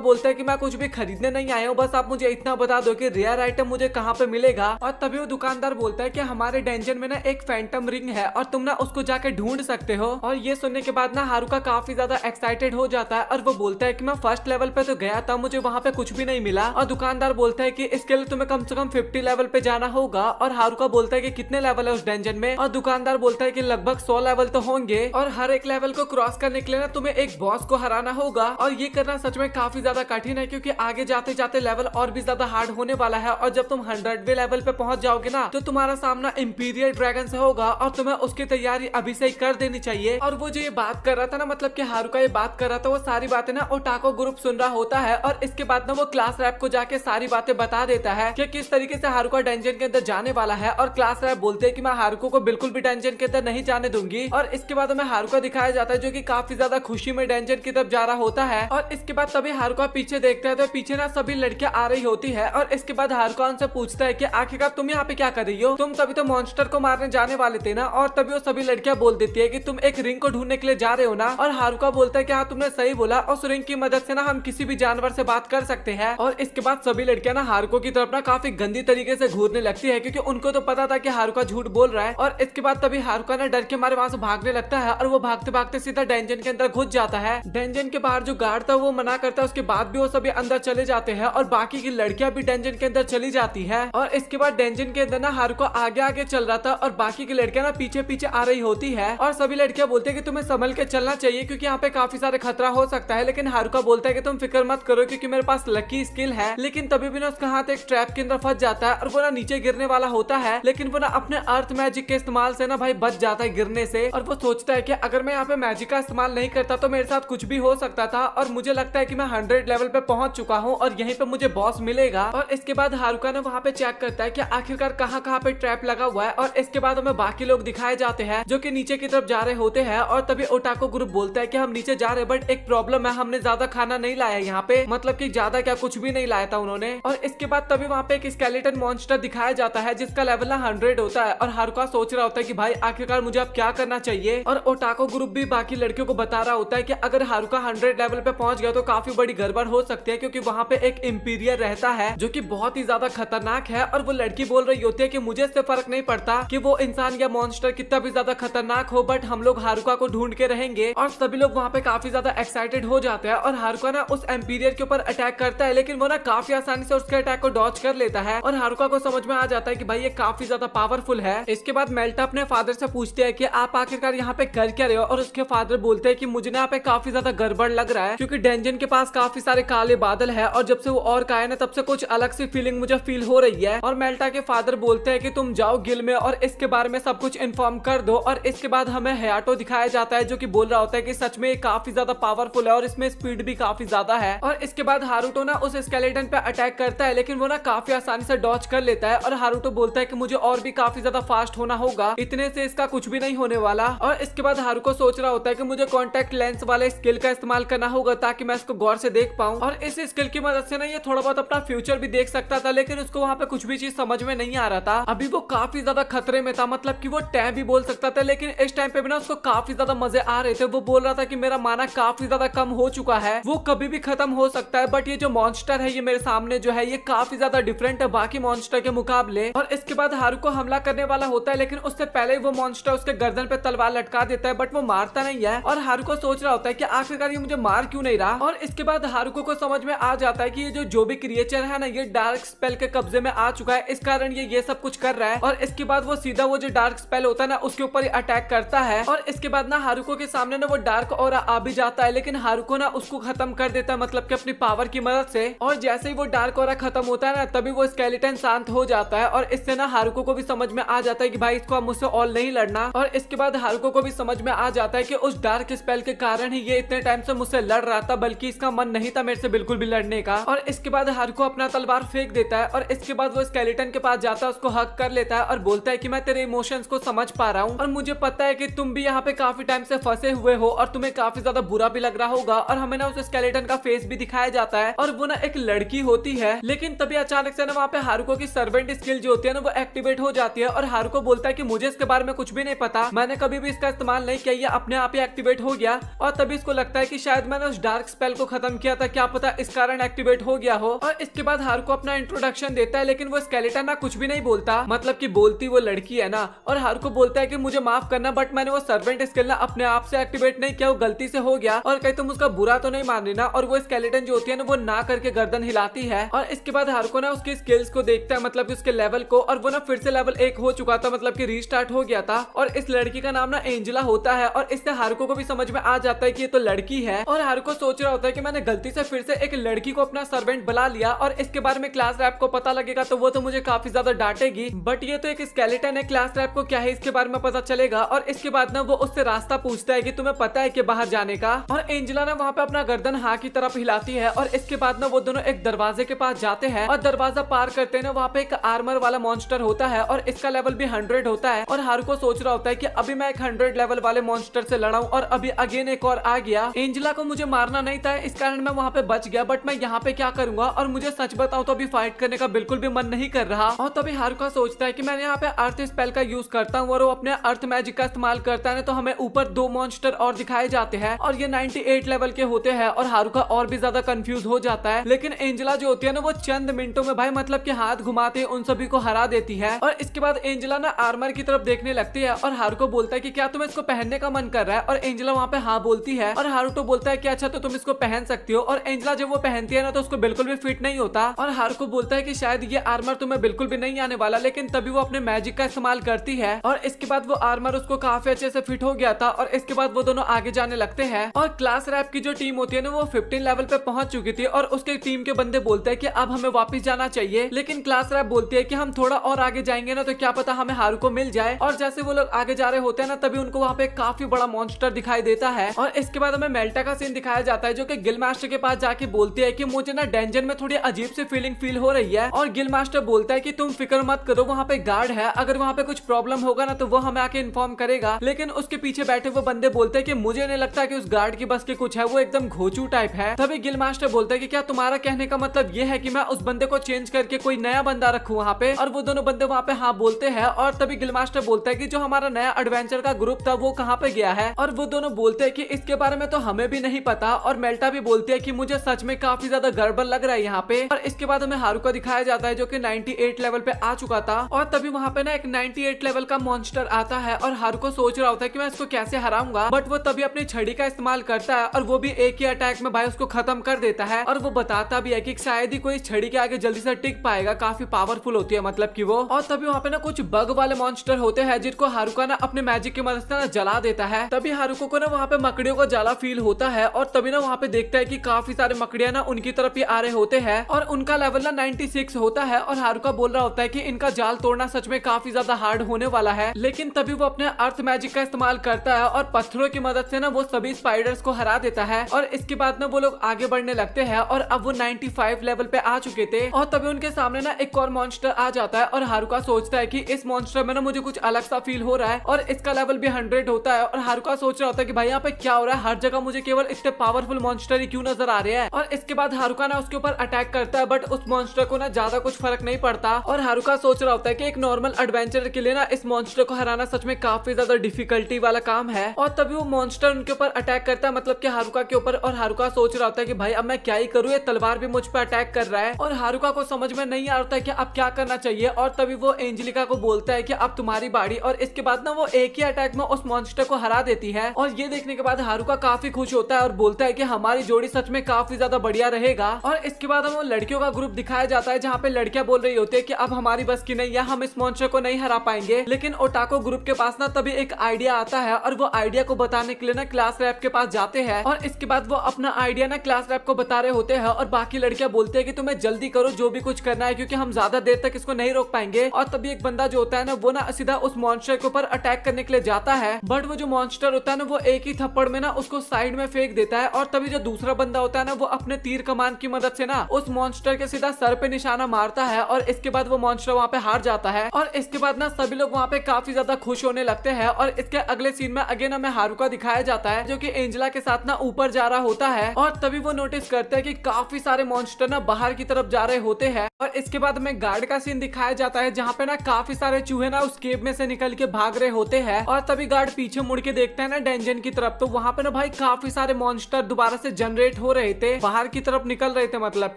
बोलता है कि मैं कुछ भी खरीदने नहीं आया हूँ, बस आप मुझे इतना बता दो कि रेयर आइटम मुझे कहाँ पे मिलेगा। और तभी वो दुकानदार बोलता है कि हमारे डेंजन में ना एक फैंटम रिंग है और तुम ना उसको जाके ढूंढ सकते हो। और ये सुनने के बाद ना हारुका काफी ज्यादा एक्साइटेड हो जाता है और वो बोलता है कि मैं फर्स्ट लेवल पे तो गया था, मुझे वहाँ पे कुछ भी नहीं मिला। और दुकानदार बोलता है कि इसके लिए तुम्हें कम से कम 50 लेवल पे जाना होगा। और हारुका बोलता है कि कितने लेवल है उस डेंजन में। और दुकानदार बोलता है कि लगभग 100 लेवल तो होंगे और हर एक लेवल को क्रॉस करने के लिए ना तुम्हें एक बॉस को हराना होगा। और ये करना सच में काफी ज्यादा कठिन है, क्योंकि आगे जाते जाते लेवल और भी ज्यादा हार्ड होने वाला है। और जब तुम 100वें लेवल पे पहुंच जाओगे ना तो तुम्हारा सामना इंपीरियल ड्रैगन से होगा और तुम्हें उसकी तैयारी अभी से ही कर देनी चाहिए। और वो जो ये बात कर रहा था ना, मतलब कि हारुका ये बात कर रहा था, वो सारी बातें ना ओटाको ग्रुप सुन रहा होता है। और इसके बाद ना वो क्लास रैप को जाके सारी बातें बता देता है कि किस तरीके से हारुका डेंजन के अंदर जाने वाला है। और क्लास रैप बोलते हैं कि मैं हारुको को बिल्कुल भी डेंजन के अंदर नहीं जाने दूंगी। और इसके बाद हमें हारुका दिखाया जाता है जो कि काफी ज्यादा खुशी में डेंजन की तरफ जा रहा होता है। और इसके बाद तभी हारुका पीछे देखता है तो पीछे ना सभी लड़कियां आ रही होती है। और इसके बाद हारुका उनसे पूछता है कि आखिरकार तुम यहाँ पे क्या कर रही हो, तुम सभी तो मॉन्स्टर को मारने जाने वाले थे ना। और तभी वो सभी लड़कियां बोल देती है कि तुम एक रिंग को ढूंढने के लिए जा रहे हो ना। और हारुका बोलता है कि हाँ तुमने सही बोला, उस रिंग की मदद से ना हम किसी भी जानवर से बात कर सकते हैं। और इसके बाद सभी लड़कियां ना हारुको की तरफ ना काफी गंदी तरीके से घूरने लगती है, क्योंकि उनको तो पता था कि हारुका झूठ बोल रहा है। और इसके बाद तभी हारुका ना डर के मारे वहां से भागने लगता है और वो भागते भागते सीधा डेंजन के अंदर घुस जाता है। डेंजन के बाहर जो गार्ड था वो मना करता है, उसके बाद भी वो सभी अंदर चले जाते हैं और बाकी की लड़कियां भी डेंजन के अंदर चली जाती है। और इसके बाद डेंजन के अंदर ना हारुका आगे आगे चल रहा था और बाकी की लड़कियां ना पीछे पीछे आ रही होती है। और सभी लड़कियां बोलते हैं कि तुम्हें संभल के चलना चाहिए, क्योंकि यहाँ पे काफी सारे खतरा हो सकता है। लेकिन हारुका बोलता है कि तुम फिक्र मत करो, क्योंकि मेरे पास लकी स्किल है। लेकिन तभी भी ना उसका हाथ एक ट्रैप के अंदर फंस जाता है और वो ना नीचे गिरने वाला होता है, लेकिन वो ना अपने अर्थ मैजिक के इस्तेमाल से ना भाई बच जाता है गिरने से। और वो सोचता है कि अगर मैं यहाँ पे मैजिक का इस्तेमाल नहीं करता तो मेरे साथ कुछ भी हो सकता था। और मुझे लगता है कि मैं 100 लेवल पे पहुंच चुका हूँ और यहीं पे मुझे बॉस मिलेगा। और इसके बाद हारुका ने वहाँ पे चेक करता है कि आखिरकार कहाँ कहाँ पे ट्रैप लगा हुआ है। और इसके बाद हमें बाकी लोग दिखाए जाते हैं जो कि नीचे की तरफ जा रहे होते हैं। और तभी ओटाको ग्रुप बोलता है कि हम नीचे जा रहे, बट एक प्रॉब्लम है, हमने ज्यादा खाना नहीं लाया यहाँ पे, मतलब कि ज्यादा क्या कुछ भी नहीं लाया था उन्होंने। और इसके बाद तभी वहाँ पे एक स्केलेटन मॉन्स्टर दिखाया जाता है जिसका लेवल ना 100 होता है। और हारुका सोच रहा होता है कि भाई आखिरकार मुझे अब क्या करना चाहिए। और ओटाको ग्रुप भी बाकी लड़कियों को बता रहा होता है कि अगर हारुका 100 लेवल पे पहुंच गया तो काफी बड़ी गड़बड़ हो सकती है, क्योंकि वहाँ पे एक इंपीरियर रहता है जो कि बहुत ही ज्यादा खतरनाक है। और वो लड़की बोल रही होती है कि मुझे इससे फर्क नहीं पड़ता कि वो इंसान या मॉन्स्टर कितना भी ज्यादा खतरनाक हो, बट हम लोग हारुका को ढूंढ के रहेंगे। और सभी लोग वहाँ पे काफी ज्यादा एक्साइटेड हो जाते हैं। और हारुका ना उस एम्पीरियर के ऊपर अटैक करता है, लेकिन वो ना काफी आसानी से उसके अटैक को डॉज कर लेता है। और हारुका को समझ में आ जाता है कि भाई ये काफी ज्यादा पावरफुल है। इसके बाद मेल्टा अपने फादर से पूछते हैं कि आप आखिरकार यहाँ पे कर क्या रहे हो। और उसके फादर बोलते हैं कि मुझे ना यहाँ पे काफी ज्यादा गड़बड़ लग रहा है, क्योंकि डेंजन के पास काफी सारे काले बादल है और जब से वो और का है ना तब से कुछ अलग सी फीलिंग मुझे फील हो रही है। और मेल्टा के फादर बोलते हैं कि तुम जाओ गिल में और इसके बारे में सब कुछ इन्फॉर्म कर दो। और इसके बाद हमें हयाटो दिखाया जाता है जो कि बोल रहा होता है कि सच में काफी ज्यादा पावरफुल है और इसमें स्पीड भी काफी ज्यादा है। और इसके बाद हारुतो ना उस स्केलेटन पे अटैक करता है, लेकिन वो ना काफी आसानी से डॉज कर लेता है। और हारुतो बोलता है कि मुझे और भी काफी ज्यादा फास्ट होना होगा, इतने से इसका कुछ भी नहीं होने वाला। और इसके बाद हारुको सोच रहा होता है कि मुझे कॉन्टेक्ट लेंस वाले स्किल का इस्तेमाल करना होगा ताकि मैं इसको गौर से देख पाऊं। और इस स्किल की मदद से ना ये थोड़ा बहुत अपना फ्यूचर भी देख सकता था, लेकिन उसको वहाँ पे कुछ भी चीज समझ में नहीं आ रहा था। अभी वो काफी ज्यादा खतरे में था, मतलब कि वो टैम भी बोल सकता था, लेकिन इस टाइम पे भी ना उसको काफी ज्यादा मजे आ रहे थे। वो बोल रहा था कि मेरा माना काफी ज्यादा कम हो चुका है, वो कभी भी खत्म हो सकता है, बट ये जो मॉन्स्टर है ये मेरे सामने जो है ये काफी ज्यादा डिफरेंट है बाकी मॉन्स्टर के मुकाबले। और इसके बाद हारुको हमला करने वाला होता है, लेकिन उससे पहले वो मॉन्स्टर उसके गर्दन पे तलवार लटका देता है, बट वो मारता नहीं है। और हारुको सोच रहा होता है कि आखिरकार ये मुझे मार क्यों नहीं रहा। और इसके बाद हारुको को समझ में आ जाता है कि ये जो भी क्रिएचर है ना ये डार्क स्पेल के कब्जे में आ चुका है, इस कारण ये सब कुछ कर रहा है। और इसके बाद वो सीधा वो जो डार्क स्पेल होता है ना उसके ऊपर ही अटैक करता है। और इसके बाद ना हारुको के सामने ना वो डार्क ऑरा आ भी जाता है, लेकिन हारुको ना उसको खत्म कर देता है, मतलब कि अपनी पावर की मदद से। और जैसे ही वो डार्क ऑरा खत्म होता है ना तभी वो स्केलेटन शांत हो जाता है। और इससे ना हारुको को भी समझ में आ जाता है कि भाई इसको अब मुझसे ऑल नहीं लड़ना। और इसके बाद हारुको को भी समझ में आ जाता है कि उस डार्क स्पेल के कारण ही ये इतने टाइम से मुझसे लड़ रहा था, बल्कि जबकि इसका मन नहीं था मेरे से बिल्कुल भी लड़ने का। और इसके बाद हारुको अपना तलवार फेंक देता है और इसके बाद वो स्केलेटन के पास जाता है, उसको हक कर लेता है और बोलता है कि मैं तेरे इमोशंस को समझ पा रहा हूँ और मुझे पता है कि तुम भी यहाँ पे काफी टाइम से फंसे हुए हो और तुम्हें काफी ज्यादा बुरा भी लग रहा होगा। और हमें ना उस स्केलेटन का फेस भी दिखाया जाता है और वो ना एक लड़की होती है। लेकिन तभी अचानक से ना वहाँ पे हारुको की सर्वेंट स्किल जो होती है ना वो एक्टिवेट हो जाती है और हारुको बोलता है कि मुझे इसके बारे में कुछ भी नहीं पता, मैंने कभी भी इसका इस्तेमाल नहीं किया, ये अपने आप ही एक्टिवेट हो गया। और तभी इसको लगता है कि शायद मैंने उस डार्क स्पेल को खत्म किया था, क्या पता इस कारण एक्टिवेट हो गया हो। और इसके बाद हारुको अपना इंट्रोडक्शन देता है, लेकिन वो स्केलेटन ना कुछ भी नहीं बोलता, मतलब कि बोलती वो लड़की है ना। और हारुको बोलता है कि मुझे माफ करना, बट मैंने वो सर्वेंट स्किल ना अपने आप से एक्टिवेट नहीं किया, वो गलती से हो गया और कहीं तुम उसका बुरा तो नहीं मान रही ना। और वो स्केलेटन जो होती है ना वो ना करके गर्दन हिलाती है। और इसके बाद हारुको ना उसकी स्किल्स को देखता है, मतलब कि उसके लेवल को, और वो ना फिर से लेवल 1 हो चुका था, मतलब कि रीस्टार्ट हो गया था। और इस लड़की का नाम ना एंजेला होता है और इससे हारुको को भी समझ में आ जाता है कि ये तो लड़की है। और हारुको सोच रहा होता है कि मैंने गलती से फिर से एक लड़की को अपना सर्वेंट बुला लिया और इसके बारे में क्लास रैप को पता लगेगा तो वो तो मुझे काफी ज्यादा डांटेगी, बट ये तो एक स्केलेटन है, क्लास रैप को क्या है इसके बारे में पता चलेगा। और इसके बाद ना वो उससे रास्ता पूछता है कि तुम्हें पता है कि बाहर जाने का। और एंजेला ना वहाँ पे अपना गर्दन हाँ की तरफ हिलाती है और इसके बाद ना वो दोनों एक दरवाजे के पास जाते हैं और दरवाजा पार करते हैं ना वहाँ पे एक आर्मर वाला मॉन्स्टर होता है और इसका लेवल भी 100 होता है। और हारुको सोच रहा होता है कि अभी मैं एक 100 लेवल वाले मॉन्स्टर से लड़ा हूं और अभी अगेन एक और आ गया। एंजेला को मुझे मारना नहीं था, इस कारण मैं वहाँ पे बच गया, बट मैं यहाँ पे क्या करूंगा। और मुझे सच बताऊं तो अभी फाइट करने का बिल्कुल भी मन नहीं कर रहा। और तभी हारुको सोचता है कि मैं यहाँ पे अर्थ स्पेल का यूज करता हूँ और वो अपने अर्थ मैजिक का इस्तेमाल करता है, तो हमें ऊपर 2 मॉन्स्टर और दिखाए जाते हैं और ये 98 लेवल के होते हैं। और हारुका और भी ज्यादा कंफ्यूज हो जाता है, लेकिन एंजेला जो होती है ना वो चंद मिनटों में भाई मतलब कि हाथ घुमाते उन सभी को हरा देती है। और इसके बाद एंजेला ना आर्मर की तरफ देखने लगती है और हारुको बोलता है कि क्या तुम्हें इसको पहनने का मन कर रहा है। और एंजेला वहाँ पे हाँ बोलती है और हारुको बोलता है कि अच्छा तो तुम इसको पहन सकती हो। और एंजेला जब वो पहनती है ना तो उसको बिल्कुल भी फिट नहीं होता और हारुको बोलता है कि शायद ये आर्मर तुम्हें बिल्कुल भी नहीं आने वाला, लेकिन तभी वो अपने मैजिक का इस्तेमाल करती है और इसके बाद वो आर्मर उसको काफी अच्छे से फिट हो गया था। और इसके बाद वो दोनों आगे जाने लगते हैं और क्लास रैप की जो टीम होती है ना वो 15 लेवल पे पहुंच चुकी थी और उसके टीम के बंदे बोलते हैं कि अब हमें वापस जाना चाहिए, लेकिन क्लास रैप बोलती है कि हम थोड़ा और आगे जाएंगे ना तो क्या पता हमें हारुको मिल जाए। और जैसे वो लोग आगे जा रहे होते हैं ना तभी उनको वहाँ पे काफी बड़ा मॉन्स्टर दिखाई देता है और इसके बाद हमें मेल्टा का सीन दिखाया जाता है जो कि गिल मास्टर के पास जाके बोलती है कि मुझे ना डेंजन में थोड़ी अजीब सी फीलिंग फील हो रही है। और गिल मास्टर बोलता है कि तुम फिक्र मत करो, वहाँ पे गार्ड है, अगर वहाँ पे कुछ प्रॉब्लम होगा ना तो वो हमें आके इन्फॉर्म करेगा। लेकिन उसके पीछे बैठे वो बंदे बोलते हैं कि मुझे नहीं लगता कि उस गार्ड की बस की कुछ है, वो एकदम घोचू टाइप है। तभी गिल मास्टर बोलता है कि क्या तुम्हारा कहने का मतलब ये है कि मैं उस बंदे को चेंज करके कोई नया बंदा रखूं वहाँ पे। और वो दोनों बंदे वहाँ पे हाँ बोलते हैं और तभी गिल मास्टर बोलता है कि जो हमारा नया एडवेंचर का ग्रुप था वो कहाँ पे गया है। और वो दोनों बोलते हैं कि इसके बारे में तो हमें भी नहीं पता। और मेल्टा भी बोलती है कि मुझे सच में काफी ज्यादा गड़बड़ लग रहा है यहाँ पे। और इसके बाद हमें हारुको दिखाया जाता है जो कि 98 लेवल पे आ चुका था और तभी वहाँ पे ना एक 98 लेवल का मॉन्स्टर आता है और हारुको सोच रहा होता है कि मैं इसको कैसे हराऊंगा, बट वो तभी अपनी छड़ी का इस्तेमाल करता है और वो भी एक ही अटैक में भाई उसको खत्म कर देता है। और वो बताता भी है कि शायद ही कोई छड़ी के आगे जल्दी से टिक पाएगा, काफी पावरफुल होती है मतलब कि वो। और तभी वहाँ पे ना कुछ बग वाले मॉन्स्टर होते हैं जिनको हारुका ना अपने मैजिक की मदद से ना जला देता है। तभी हारुको को ना वहाँ पे मकड़ियों का जाला फील होता है और तभी ना वहाँ पे देखता है कि काफी सारे मकड़ियां ना उनकी तरफ ही आ रहे होते हैं और उनका लेवल ना 96 होता है। और हारुका बोल रहा होता है कि इनका जाल तोड़ना सच में काफी ज्यादा हार्ड होने वाला है, लेकिन तभी वो अपने अर्थ मैजिक का इस्तेमाल करता है और पत्थरों की मदद से ना वो सभी स्पाइडर्स को हरा देता है। और इसके बाद ना वो लोग आगे बढ़ने लगते हैं और अब वो 95 लेवल पे आ चुके थे और तभी उनके सामने ना एक और मॉन्स्टर आ जाता है और हारुका सोचता है कि इस मॉन्स्टर में ना मुझे कुछ अलग सा फील हो रहा है और इसका लेवल भी 100 होता है। और हारुका सोच रहा होता है कि भाई यहाँ पे क्या हो रहा है, हर जगह मुझे केवल इतने पावरफुल मॉन्स्टर ही क्यों नजर आ रहे हैं। और इसके बाद हारुका ना उसके ऊपर अटैक करता है, बट उस मॉन्स्टर को ना ज्यादा कुछ फर्क नहीं पड़ता और हारुका सोच रहा होता है कि एक नॉर्मल एडवेंचर के लिए ना इस मॉन्स्टर को हराना सच में काफी ज्यादा डिफिकल्टी वाला काम है। और तभी वो मॉन्स्टर उनके ऊपर अटैक करता है, मतलब कि हारुका के ऊपर। और हारुका सोच रहा होता है कि भाई अब मैं क्या ही करूँ, ये तलवार भी मुझ पर अटैक कर रहा है। और हारुका को समझ में नहीं आ रहा है कि अब क्या करना चाहिए। और तभी वो एंजेलिका को बोलता है कि अब तुम्हारी बारी। और इसके बाद ना वो एक ही अटैक में उस मॉन्स्टर को हरा देती है। और ये देखने के बाद हारुका काफी खुश होता है और बोलता है कि हमारी जोड़ी सच में काफी ज्यादा बढ़िया रहेगा। और इसके बाद हमें लड़कियों का ग्रुप दिखाया जाता है जहाँ पे लड़कियां बोल रही होती है कि अब हमारी बस की नहीं है, हम इस मॉन्स्टर को नहीं हरा पाएंगे। लेकिन ओटाको ग्रुप के पास ना तभी एक आइडिया आता है और वो आइडिया को बताने के लिए ना क्लास रैप के पास जाते हैं। और इसके बाद वो अपना आइडिया ना क्लास रैप को बता रहे होते हैं और बाकी लड़कियां बोलते हैं कि तुम्हें जल्दी करो जो भी कुछ करना है, क्योंकि हम ज्यादा देर तक इसको नहीं रोक पाएंगे। और तभी एक बंदा जो होता है ना वो ना सीधा उस मॉन्स्टर के ऊपर अटैक करने के लिए जाता है, बट वो जो मॉन्स्टर होता है ना वो एक ही थप्पड़ में ना उसको साइड में फेंक देता है। और तभी जो दूसरा बंदा होता है ना वो अपने तीर कमान की मदद से ना उस मॉन्स्टर के सीधा सर पे निशाना मारता है और इसके बाद वो मॉन्स्टर वहाँ पे हार जाता है। और इसके बाद ना सभी लोग वहाँ पे काफी ज्यादा खुश होने लगते हैं। और इसके अगले सीन में अगेन हमें हारुका दिखाया जाता है जो कि एंजेला के साथ ना ऊपर जा रहा होता है। और तभी वो नोटिस करते हैं कि काफी सारे मॉन्स्टर ना बाहर की तरफ जा रहे होते हैं। और इसके बाद हमें गार्ड का सीन दिखाया जाता है जहाँ पे ना काफी सारे चूहे ना उस केव में से निकल के भाग रहे होते हैं। और तभी गार्ड पीछे मुड़ के देखते हैं ना डेंजन की तरफ, तो वहाँ पे ना भाई काफी सारे मॉन्स्टर दोबारा से जनरेट हो रहे थे, बाहर की तरफ निकल रहे थे मतलब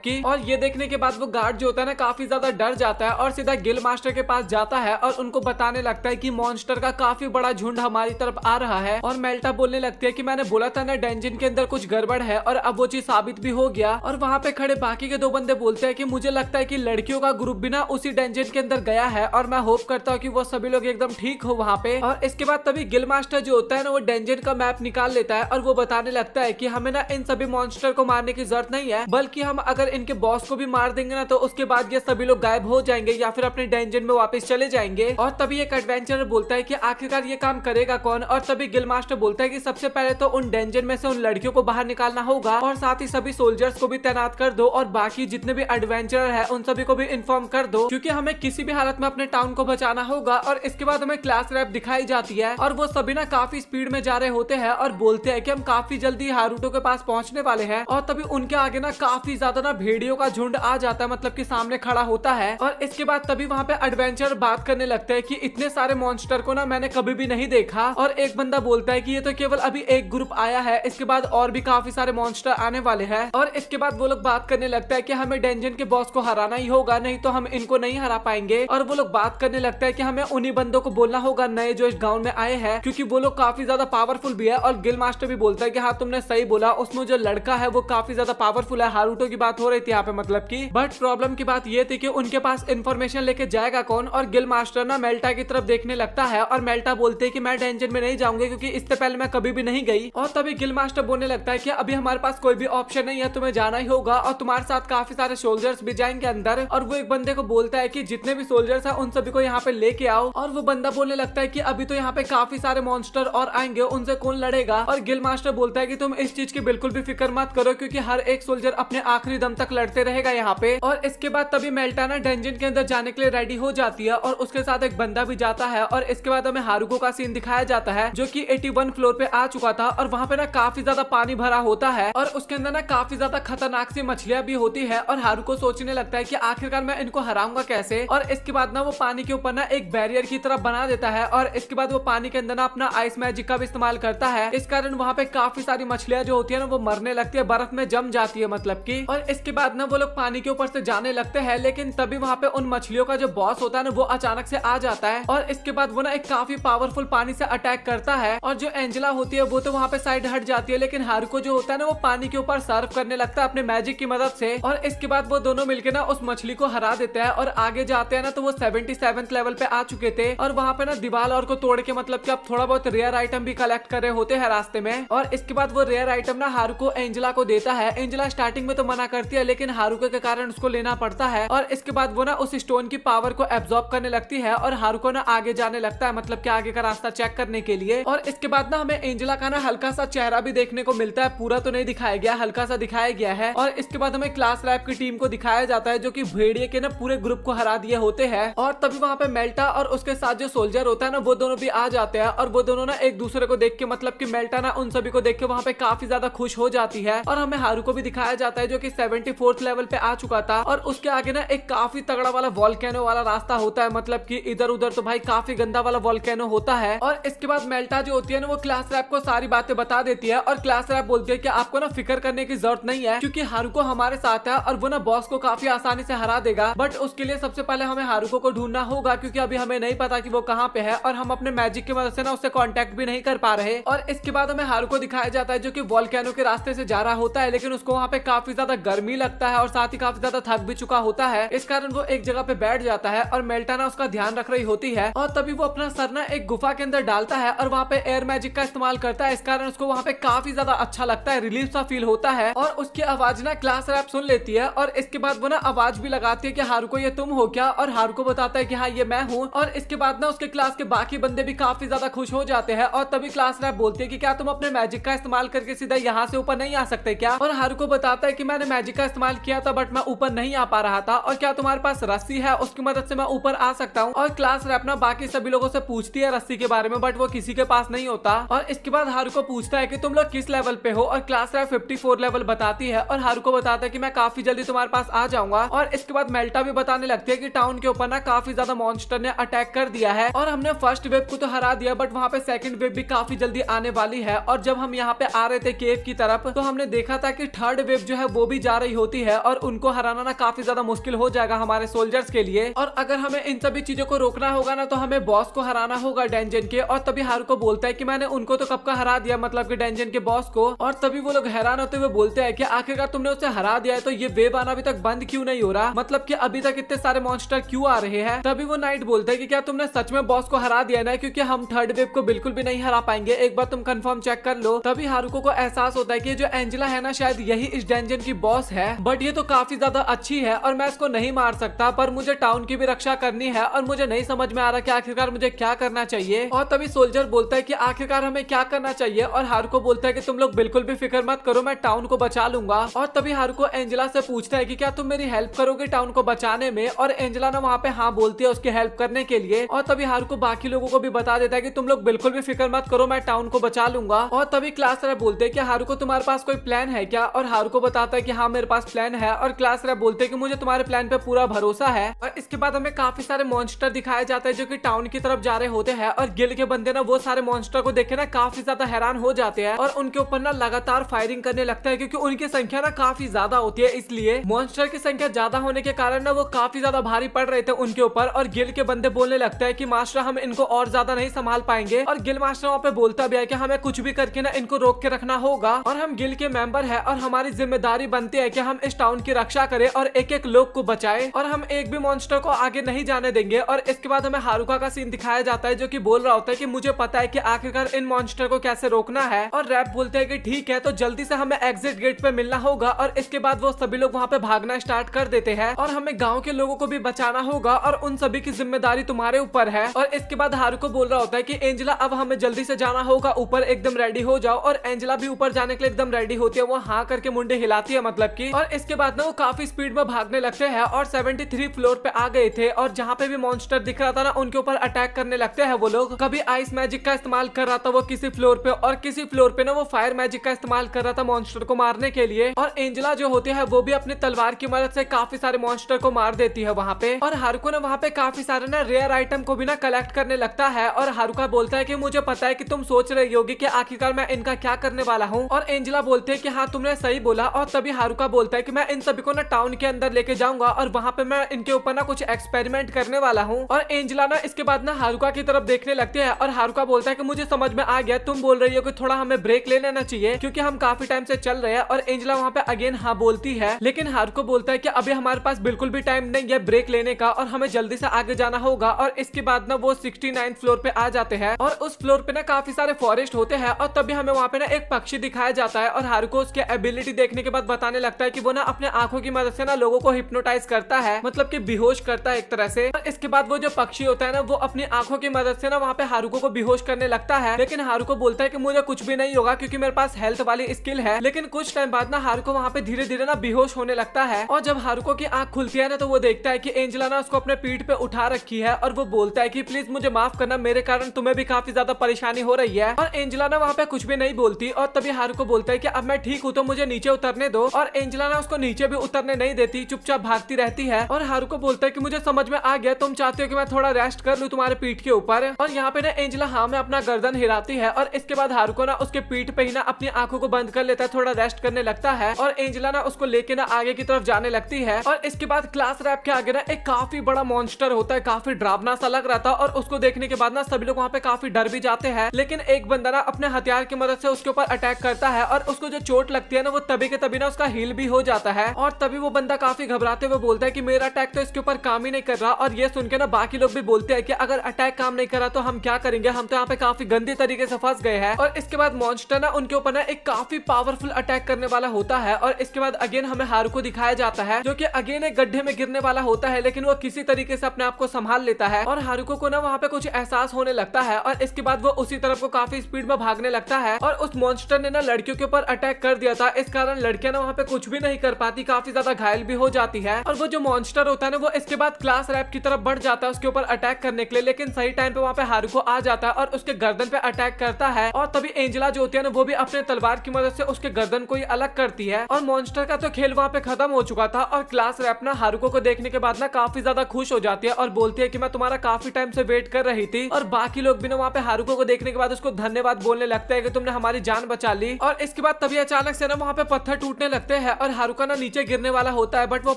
की। और ये देखने के बाद वो गार्ड जो होता है ना काफी ज्यादा डर जाता है और सीधा गिल मास्टर के पास जाता है और उनको बताने लगता है कि मॉन्स्टर का काफी बड़ा झुंड हमारी तरफ आ रहा है। और मेल्टा बोलने लगती है कि मैंने बोला था ना डेंजन के अंदर कुछ गड़बड़ है, और अब वो चीज साबित भी हो गया। और वहाँ पे खड़े बाकी के दो बंदे बोलते हैं कि मुझे लगता है कि लड़कियों का ग्रुप भी ना उसी डेंजन के अंदर गया है, और मैं होप करता हूँ कि वो सभी लोग एकदम ठीक हो वहाँ पे। और इसके बाद तभी गिल मास्टर जो होता है ना वो डेंजन का मैप निकाल लेता है और वो बताने लगता है कि हमें ना इन सभी मॉन्स्टर को मारने की जरूरत नहीं है, बल्कि हम अगर इनके बॉस को भी मार देंगे ना तो उसके बाद ये सभी लोग गायब हो जाएंगे या फिर अपने डेंजन में वापस चले जाएंगे। और तभी एक एडवेंचरर बोलता है कि आखिरकार ये काम करेगा कौन। और तभी गिल मास्टर बोलता है कि सबसे पहले तो उन डेंजन में से उन लड़कियों को बाहर निकालना होगा, और साथ ही सभी सोल्जर्स को भी तैनात कर दो, और बाकी जितने भी एडवेंचरर है उन सभी को भी इन्फॉर्म कर दो, क्योंकि हमें किसी भी हालत में अपने टाउन को बचाना होगा। और इसके बाद हमें क्लास रैप दिखाई जाती है और वो सभी ना काफी स्पीड में जा रहे होते हैं और बोलते हैं कि हम काफी जल्दी हारुतो के पास पहुंचने वाले हैं। और तभी उनके आगे ना काफी ज्यादा ना भेड़ियों का झुंड आ जाता है, मतलब कि सामने खड़ा होता है। और इसके बाद तभी वहाँ पे एडवेंचर बात करने लगते हैं कि इतने सारे मॉन्स्टर को ना मैंने कभी भी नहीं देखा। और एक बंदा बोलता है कि ये तो केवल अभी एक ग्रुप आया है, इसके बाद और भी काफी सारे मॉन्स्टर आने वाले हैं। और इसके बाद वो लोग बात करने लगता है कि हमें डेंजन के बॉस को हराना ही होगा, नहीं तो हम इनको नहीं हरा पाएंगे। और वो लोग बात करने लगता है कि हमें उन्हीं बंदों को बोलना होगा नए जो इस गांव में आए हैं, क्योंकि वो लोग काफी ज्यादा पावरफुल भी है। और गिल मास्टर भी बोलता है कि हाँ तुमने सही बोला, उसमें जो लड़का है वो काफी ज्यादा पावरफुल है। हारुतो की बात हो रही थी यहाँ पे मतलब की, बट प्रॉब्लम की बात ये थी कि उनके पास इन्फॉर्मेशन लेके जाएगा कौन। और गिल मास्टर ना मेल्टा की तरफ देखने लगता है और मेल्टा बोलते है कि मैं डेंजन में नहीं जाऊंगी क्योंकि इससे पहले मैं कभी भी नहीं गई। और तभी गिल मास्टर बोलने लगता है कि अभी हमारे पास कोई भी ऑप्शन नहीं है, तुम्हें जाना ही होगा, और तुम्हारे साथ काफी सारे सोल्जर्स भी जाएंगे अंदर। और वो एक बंदे को बोलता है कि जितने भी सोल्जर्स हैं उन सभी को यहाँ पे लेके आओ। और वो बंदा बोलने लगता है कि अभी तो यहाँ पे काफी सारे मॉन्स्टर और आएंगे, उनसे कौन लड़ेगा। और गिल मास्टर बोलता है कि तुम इस चीज की बिल्कुल भी फिक्र मत करो, क्योंकि हर एक सोल्जर अपने आखिरी दम तक लड़ते रहेगा यहाँ पे। और इसके बाद तभी मेल्टा ना डेंजन के अंदर जाने के लिए रेडी हो जाती है और उसके साथ एक बंदा भी जाता है। और इसके बाद हमें हारुको का सीन दिखाया जाता है जो कि 81 फ्लोर पे आ चुका था, और वहाँ पे ना काफी ज्यादा पानी भरा होता है और उसके अंदर ना काफी ज्यादा खतरनाक सी मछलियां भी होती है। और हारुको सोचने लगता है कि आखिरकार मैं इनको हराऊंगा कैसे। और इसके बाद ना वो पानी के ऊपर ना एक बैरियर की तरह बना देता है, और इसके बाद वो पानी के अंदर ना अपना आइस मैजिक का भी इस्तेमाल करता है। इस कारण वहाँ पे काफी सारी मछलियां जो होती है ना वो मरने लगती है, बर्फ में जम जाती है मतलब की। और इसके बाद ना वो लोग पानी के ऊपर से जाने लगते हैं, लेकिन तभी वहाँ पे उन मछलियों का जो बॉस होता है ना वो अचानक से आ जाता है। और इसके बाद वो ना एक काफी पावरफुल पानी से अटैक करता है, और जो एंजेला होती है वो तो वहाँ पे साइड हट जाती है, लेकिन हारुको जो होता है ना वो पानी के ऊपर सर्फ करने लगता है अपने मैजिक की मदद से। और इसके बाद वो दोनों मिलकर ना उस मछली को हरा देते हैं और आगे जाते हैं ना तो वो 77th लेवल पे आ चुके थे। और वहाँ पे ना दीवार और को तोड़ के मतलब कि अब थोड़ा बहुत रेयर आइटम भी कलेक्ट कर रहे होते हैं रास्ते में। और इसके बाद वो रेयर आइटम ना हारुको एंजेला को देता है। एंजेला स्टार्टिंग में तो मना करती है, लेकिन हारुको के कारण उसको लेना पड़ता है। और इसके बाद वो ना उस स्टोन की पावर को एब्जॉर्ब करने लगती है और हारुको ना आगे जाने लगता है, मतलब कि आगे का रास्ता चेक करने के लिए। और इसके बाद ना हमें एंजेला का ना हल्का सा चेहरा भी देखने को मिलता है, पूरा तो नहीं दिखाया गया, हल्का सा दिखाया गया है। और इसके बाद हमें क्लास लैब की टीम को दिखाया जाता है जो कि भेड़िए के ना पूरे ग्रुप को हरा दिए होते हैं। और तभी वहाँ पे मेल्टा और उसके साथ जो सोल्जर होता है ना वो दोनों भी आ जाते हैं, और वो दोनों ना एक दूसरे को देख के मतलब कि मेल्टा ना उन सभी को देख के वहाँ पे काफी ज्यादा खुश हो जाती है। और हमें हारुको भी दिखाया जाता है जो कि 74th लेवल पे आ चुका था, और उसके आगे ना एक काफी तगड़ा वाला वॉल्केनो वाला रास्ता होता है, मतलब कि इधर उधर तो भाई काफी गंदा वाला वॉल्केनो होता है। और इसके बाद मेल्टा जो होती है ना वो क्लास रैप को सारी बातें बता देती है, और क्लास रैप बोलती है कि आपको ना फिक्र करने की जरूरत नहीं है, क्योंकि हारुको हमारे साथ है और वो ना बॉस को काफी आसानी से हरा देगा। बट उसके लिए सबसे पहले हमें हारुको को ढूंढना होगा, क्योंकि अभी हमें नहीं पता कि वो कहाँ पे है, और हम अपने मैजिक की मदद से ना उससे कांटेक्ट भी नहीं कर पा रहे। और इसके बाद हमें हारुको दिखाया जाता है जो कि वॉल्केनो के रास्ते से जा रहा होता है, लेकिन उसको वहाँ पे काफी ज्यादा गर्मी लगता है और साथ ही काफी ज्यादा थक भी चुका होता है। इस कारण वो एक जगह पे बैठ जाता है और मेल्टा ना उसका ध्यान रख रही होती है। और तभी वो अपना सर ना एक गुफा के अंदर डालता है और वहाँ पे एयर मैजिक का इस्तेमाल करता है। इस कारण उसको वहाँ पे काफी ज्यादा अच्छा लगता है, रिलीफ सा फील होता है। और उसकी आवाज ना क्लास रैप सुन लेती है, और इसके बाद वो ना आवाज भी लगाती है कि हारुको ये तुम हो क्या। और हारुको बताता है कि हाँ ये मैं हूँ। और इसके बाद ना उसके क्लास के बाकी बंदे भी काफी ज्यादा खुश हो जाते हैं। और तभी क्लास रैप बोलती है कि क्या तुम अपने मैजिक का इस्तेमाल करके सीधा यहाँ यहाँ से ऊपर नहीं आ सकते क्या? और हारुको बताता है कि मैंने मैजिक का इस्तेमाल किया था बट मैं ऊपर नहीं आ पा रहा था, और क्या तुम्हारे पास रस्सी है, उसकी मदद से मैं ऊपर आ सकता हूँ। और क्लास रैप ना बाकी सभी लोगों से पूछती है रस्सी के बारे में, बट वो किसी के पास नहीं होता। और इसके बाद हारुको पूछता है कि तुम लोग किस लेवल पे हो, और क्लास रैप 54 लेवल बताती है। और हारुको बताता है कि मैं काफी जल्दी तुम्हारे पास आ जाऊंगा। और इसके बाद मेल्टा भी बताने लगती है कि टाउन के ऊपर ना काफी ज्यादा मॉन्स्टर ने अटैक कर दिया है, और हमने फर्स्ट वेव को तो हरा दिया बट वहाँ पे सेकंड वेव भी काफी जल्दी आने वाली है। और जब हम यहाँ पे आ रहे थे केव की तरफ, तो हमने देखा था कि थर्ड वेव जो है वो भी जा रही होती है, और उनको हराना ना काफी ज्यादा मुश्किल हो जाएगा हमारे सोल्जर्स के लिए। और अगर हमें इन सभी चीजों को रोकना होगा ना, तो हमें बॉस को हराना होगा डेंजन के। और तभी हारुको बोलता है कि मैंने उनको तो कब का हरा दिया, मतलब कि डेंजन के बॉस को। और तभी वो लोग हैरान होते हुए बोलते हैं कि आखिरकार तुमने उसे हरा दिया है, तो ये वेव आना अभी तक बंद क्यों नहीं हो रहा, मतलब कि अभी तक इतने सारे मॉन्स्टर क्यों आ रहे हैं। तभी वो नाइट बोलता है कि क्या तुमने सच में बॉस को हरा दिया ना, क्योंकि हम थर्ड वेव को बिल्कुल भी नहीं हरा पाएंगे, एक बार तुम कंफर्म चेक कर लो। तभी हारुको को एहसास होता है कि जो एंजेला है ना, शायद यही इस डेंजन की बॉस है, बट ये तो काफी ज्यादा अच्छी है और मैं इसको नहीं मार सकता, पर मुझे टाउन की भी रक्षा करनी है और मुझे नहीं समझ में आ रहा कि आखिरकार मुझे क्या करना चाहिए। और तभी सोल्जर बोलता है कि आखिरकार हमें क्या करना चाहिए, और हारुको बोलता है कि तुम लोग बिल्कुल भी फिक्र मत करो, मैं टाउन को बचा लूंगा। और तभी हारुको एंजेला से पूछता है कि क्या तुम मेरी हेल्प करोगे टाउन को बचाने में, और एंजेला ना वहाँ पे हाँ बोलती है उसकी हेल्प करने के लिए। और तभी हारुको बाकी लोगों को भी बता देता है कि तुम लोग बिल्कुल भी फिक्र मत करो, मैं टाउन को बचा लूंगा। और तभी क्लास रैप बोलते हैं कि हारुको तुम्हारे पास कोई प्लान है क्या, और हारुको बताता है कि हाँ मेरे पास प्लान है। और क्लास रैप बोलते हैं कि मुझे तुम्हारे प्लान पे पूरा भरोसा है। और इसके बाद हमें काफी सारे मॉन्स्टर दिखाए जाते हैं जो कि टाउन की तरफ जा रहे होते हैं, और गिल के बंदे ना वो सारे मॉन्स्टर को देखे ना काफी ज्यादा हैरान हो जाते हैं, और उनके ऊपर ना लगातार फायरिंग करने लगता है, क्योंकि उनकी संख्या ना काफी ज्यादा होती है। इसलिए मॉन्स्टर की संख्या ज्यादा होने के कारण ना वो काफी ज्यादा भारी पड़ रहे थे उनके ऊपर। और गिल के बंदे बोलने लगते हैं कि मास्टर हम इनको और ज्यादा नहीं संभाल पाएंगे। और गिल मास्टर वहाँ पे बोलता भी है कि हमें कुछ भी करके ना इनको रोक के रखना होगा, और हम गिल के मेंबर है और हमारी जिम्मेदारी बनती है कि हम इस टाउन की रक्षा करें और एक एक लोग को बचाएं, और हम एक भी मॉन्स्टर को आगे नहीं जाने देंगे। और इसके बाद हमें हारुका का सीन दिखाया जाता है जो कि बोल रहा होता है कि मुझे पता है कि आखिरकार इन मॉन्स्टर को कैसे रोकना है। और रैप बोलते हैं कि ठीक है, तो जल्दी से हमें एग्जिट गेट पे मिलना होगा। और इसके बाद वो सभी लोग वहाँ पे भागना स्टार्ट कर देते हैं, और हमें गाँव के लोगों को भी बचाना होगा, और उन सभी की जिम्मेदारी तुम्हारे ऊपर है। और इसके बाद हारुको बोल रहा होता है कि एंजेला अब हमें जल्दी से जाना होगा ऊपर, एकदम रेडी हो जाओ। और एंजेला भी ऊपर जाने के लिए एकदम रेडी होती है, वो हाँ करके मुंडे हिलाती है मतलब की। और इसके बाद ना वो काफी स्पीड में भागने लगते हैं, और 73 फ्लोर पे आ गए थे, और जहाँ पे भी मॉन्स्टर दिख रहा था ना उनके ऊपर अटैक करने लगते हैं वो लोग। कभी आइस मैजिक का इस्तेमाल कर रहा था वो किसी फ्लोर पे, और किसी फ्लोर पे ना वो फायर मैजिक का इस्तेमाल कर रहा था मॉन्स्टर को मारने के लिए। और एंजेला जो होती है वो भी अपनी तलवार की मदद से काफी सारे मॉन्स्टर को मार देती है वहाँ पे। और हारुको ने वहाँ पे काफी सारे ना रेयर आइटम को भी ना कलेक्ट करने लगता है। और हारुका बोलता है कि मुझे पता है कि तुम सोच रही होगी कि आखिरकार मैं इनका क्या करने वाला हूँ। और एंजेला बोलते है कि हाँ तुमने सही बोला। और तभी हारुका बोलता है कि मैं इन सभी को ना टाउन के अंदर लेके जाऊंगा, और वहाँ पे मैं इनके ऊपर ना कुछ एक्सपेरिमेंट करने वाला हूँ। और एंजेला ना इसके बाद ना हारुका की तरफ देखने लगती है, और हारुका बोलता है कि मुझे समझ में आ गया, तुम बोल रही हो कि थोड़ा हमें ब्रेक ले लेना चाहिए क्योंकि हम काफी टाइम से चल रहे हैं। और एंजेला वहाँ पे अगेन हाँ बोलती है, लेकिन हारुको बोलता है कि अभी हमारे पास बिल्कुल भी टाइम नहीं है ब्रेक लेने का, और हमें जल्दी से आगे जाना होगा। और इसके बाद ना वो 69 फ्लोर पे आ जाते हैं, और उस फ्लोर पे ना काफी सारे फॉरेस्ट होते हैं। और तभी हमें वहाँ पे ना एक पक्षी दिखाया जाता है, और हारुको उसके एबिलिटी देखने के बाद बताने लगता है कि वो ना अपने आंखों की मदद से ना लोगों को हिप्नोटाइज करता है, मतलब कि बेहोश करता है एक तरह से। और इसके बाद वो जो पक्षी होता है ना वो अपनी आंखों की मदद से ना वहाँ पे हारुको को बेहोश करने लगता है, लेकिन हारुको बोलता है कि मुझे कुछ भी नहीं होगा क्योंकि मेरे पास हेल्थ वाली स्किल है। लेकिन कुछ टाइम बाद ना हारुको वहाँ पे धीरे धीरे ना बेहोश होने लगता है, और जब हारुको की आंख खुलती है ना तो वो देखता है कि एंजेला ना उसको अपने पीठ पे उठा रखी है, और वो बोलता है कि प्लीज मुझे माफ करना, मेरे कारण तुम्हें भी काफी ज्यादा परेशानी हो रही है। और एंजेला ना वहाँ पे कुछ भी नहीं बोलती, और तभी हारुको बोलता है कि अब मैं ठीक हूँ तो मुझे नीचे उतरने दो। और एंजेला ना उसको नीचे भी उतरने नहीं देती, चुपचाप भागती रहती है। और हारुको बोलता है कि मुझे समझ में आ गया, तुम चाहते हो कि मैं थोड़ा रेस्ट कर लूं तुम्हारे पीठ के ऊपर। और यहाँ पे ना एंजेला हाँ में अपना गर्दन हिलाती है, और इसके बाद हारुको ना उसके पीठ पे ही ना अपनी आंखों को बंद कर लेता है, थोड़ा रेस्ट करने लगता है। और एंजेला ना उसको लेके ना आगे की तरफ जाने लगती है। और इसके बाद क्लास रैप के आगे ना एक काफी बड़ा मॉन्स्टर होता है, काफी डरावना सा लग रहा था, और उसको देखने के बाद ना सभी लोग वहाँ पे काफी डर भी जाते हैं। लेकिन एक बंदा ना अपने हथियार की मदद से उसके ऊपर अटैक करता है, और उसको जो चोट लगती है ना वो तभी के तभी ना उसका हील भी हो जाता है। और तभी वो बंदा काफी घबराते हुए बोलता है कि मेरा अटैक तो इसके ऊपर काम ही नहीं कर रहा। और ये सुन के ना बाकी लोग भी बोलते हैं कि अगर अटैक काम नहीं करा तो हम क्या करेंगे, हम तो यहाँ पे काफी गंदे तरीके से फंस गए हैं। और इसके बाद मॉन्स्टर ना उनके ऊपर ना एक काफी पावरफुल अटैक करने वाला होता है। और इसके बाद अगेन हमें हारुको दिखाया जाता है जो कि अगेन एक गड्ढे में गिरने वाला होता है, लेकिन वो किसी तरीके से अपने आप को संभाल लेता है। और हारुको को ना वहाँ पे कुछ एहसास होने लगता है, और इसके बाद वो उसी तरफ को काफी स्पीड में भागने लगता है। और उस मॉन्स्टर ने ना लड़कियों के ऊपर अटैक कर दिया था। इस कारण लड़कियां ना वहाँ पे कुछ भी नहीं कर पाती, काफी ज्यादा घायल भी हो जाती है। और वो जो मॉन्स्टर होता है ना वो इसके बाद क्लास रैप की तरफ बढ़ जाता है उसके ऊपर अटैक करने के लिए, लेकिन सही टाइम पे वहाँ पे हारुको आ जाता है और उसके गर्दन पे अटैक करता है। और तभी एंजेला जो होती है ना वो भी अपने तलवार की मदद से उसके गर्दन को ही अलग करती है। और मॉन्स्टर का तो खेल वहाँ पे खत्म हो चुका था। और क्लास रैप ना हारुको को देखने के बाद ना काफी ज्यादा खुश हो जाती है और बोलती है कि मैं तुम्हारा काफी टाइम से वेट कर रही थी। और बाकी लोग भी ना वहाँ पे हारुको को देखने के बाद उसको धन्यवाद बोलने लगते हैं कि तुमने हमारी जान बचा ली। और इसके बाद तभी अचानक से ना वहाँ पे पत्थर टूटने लगते हैं और हारुका ना नीचे गिरने वाला होता है, बट वो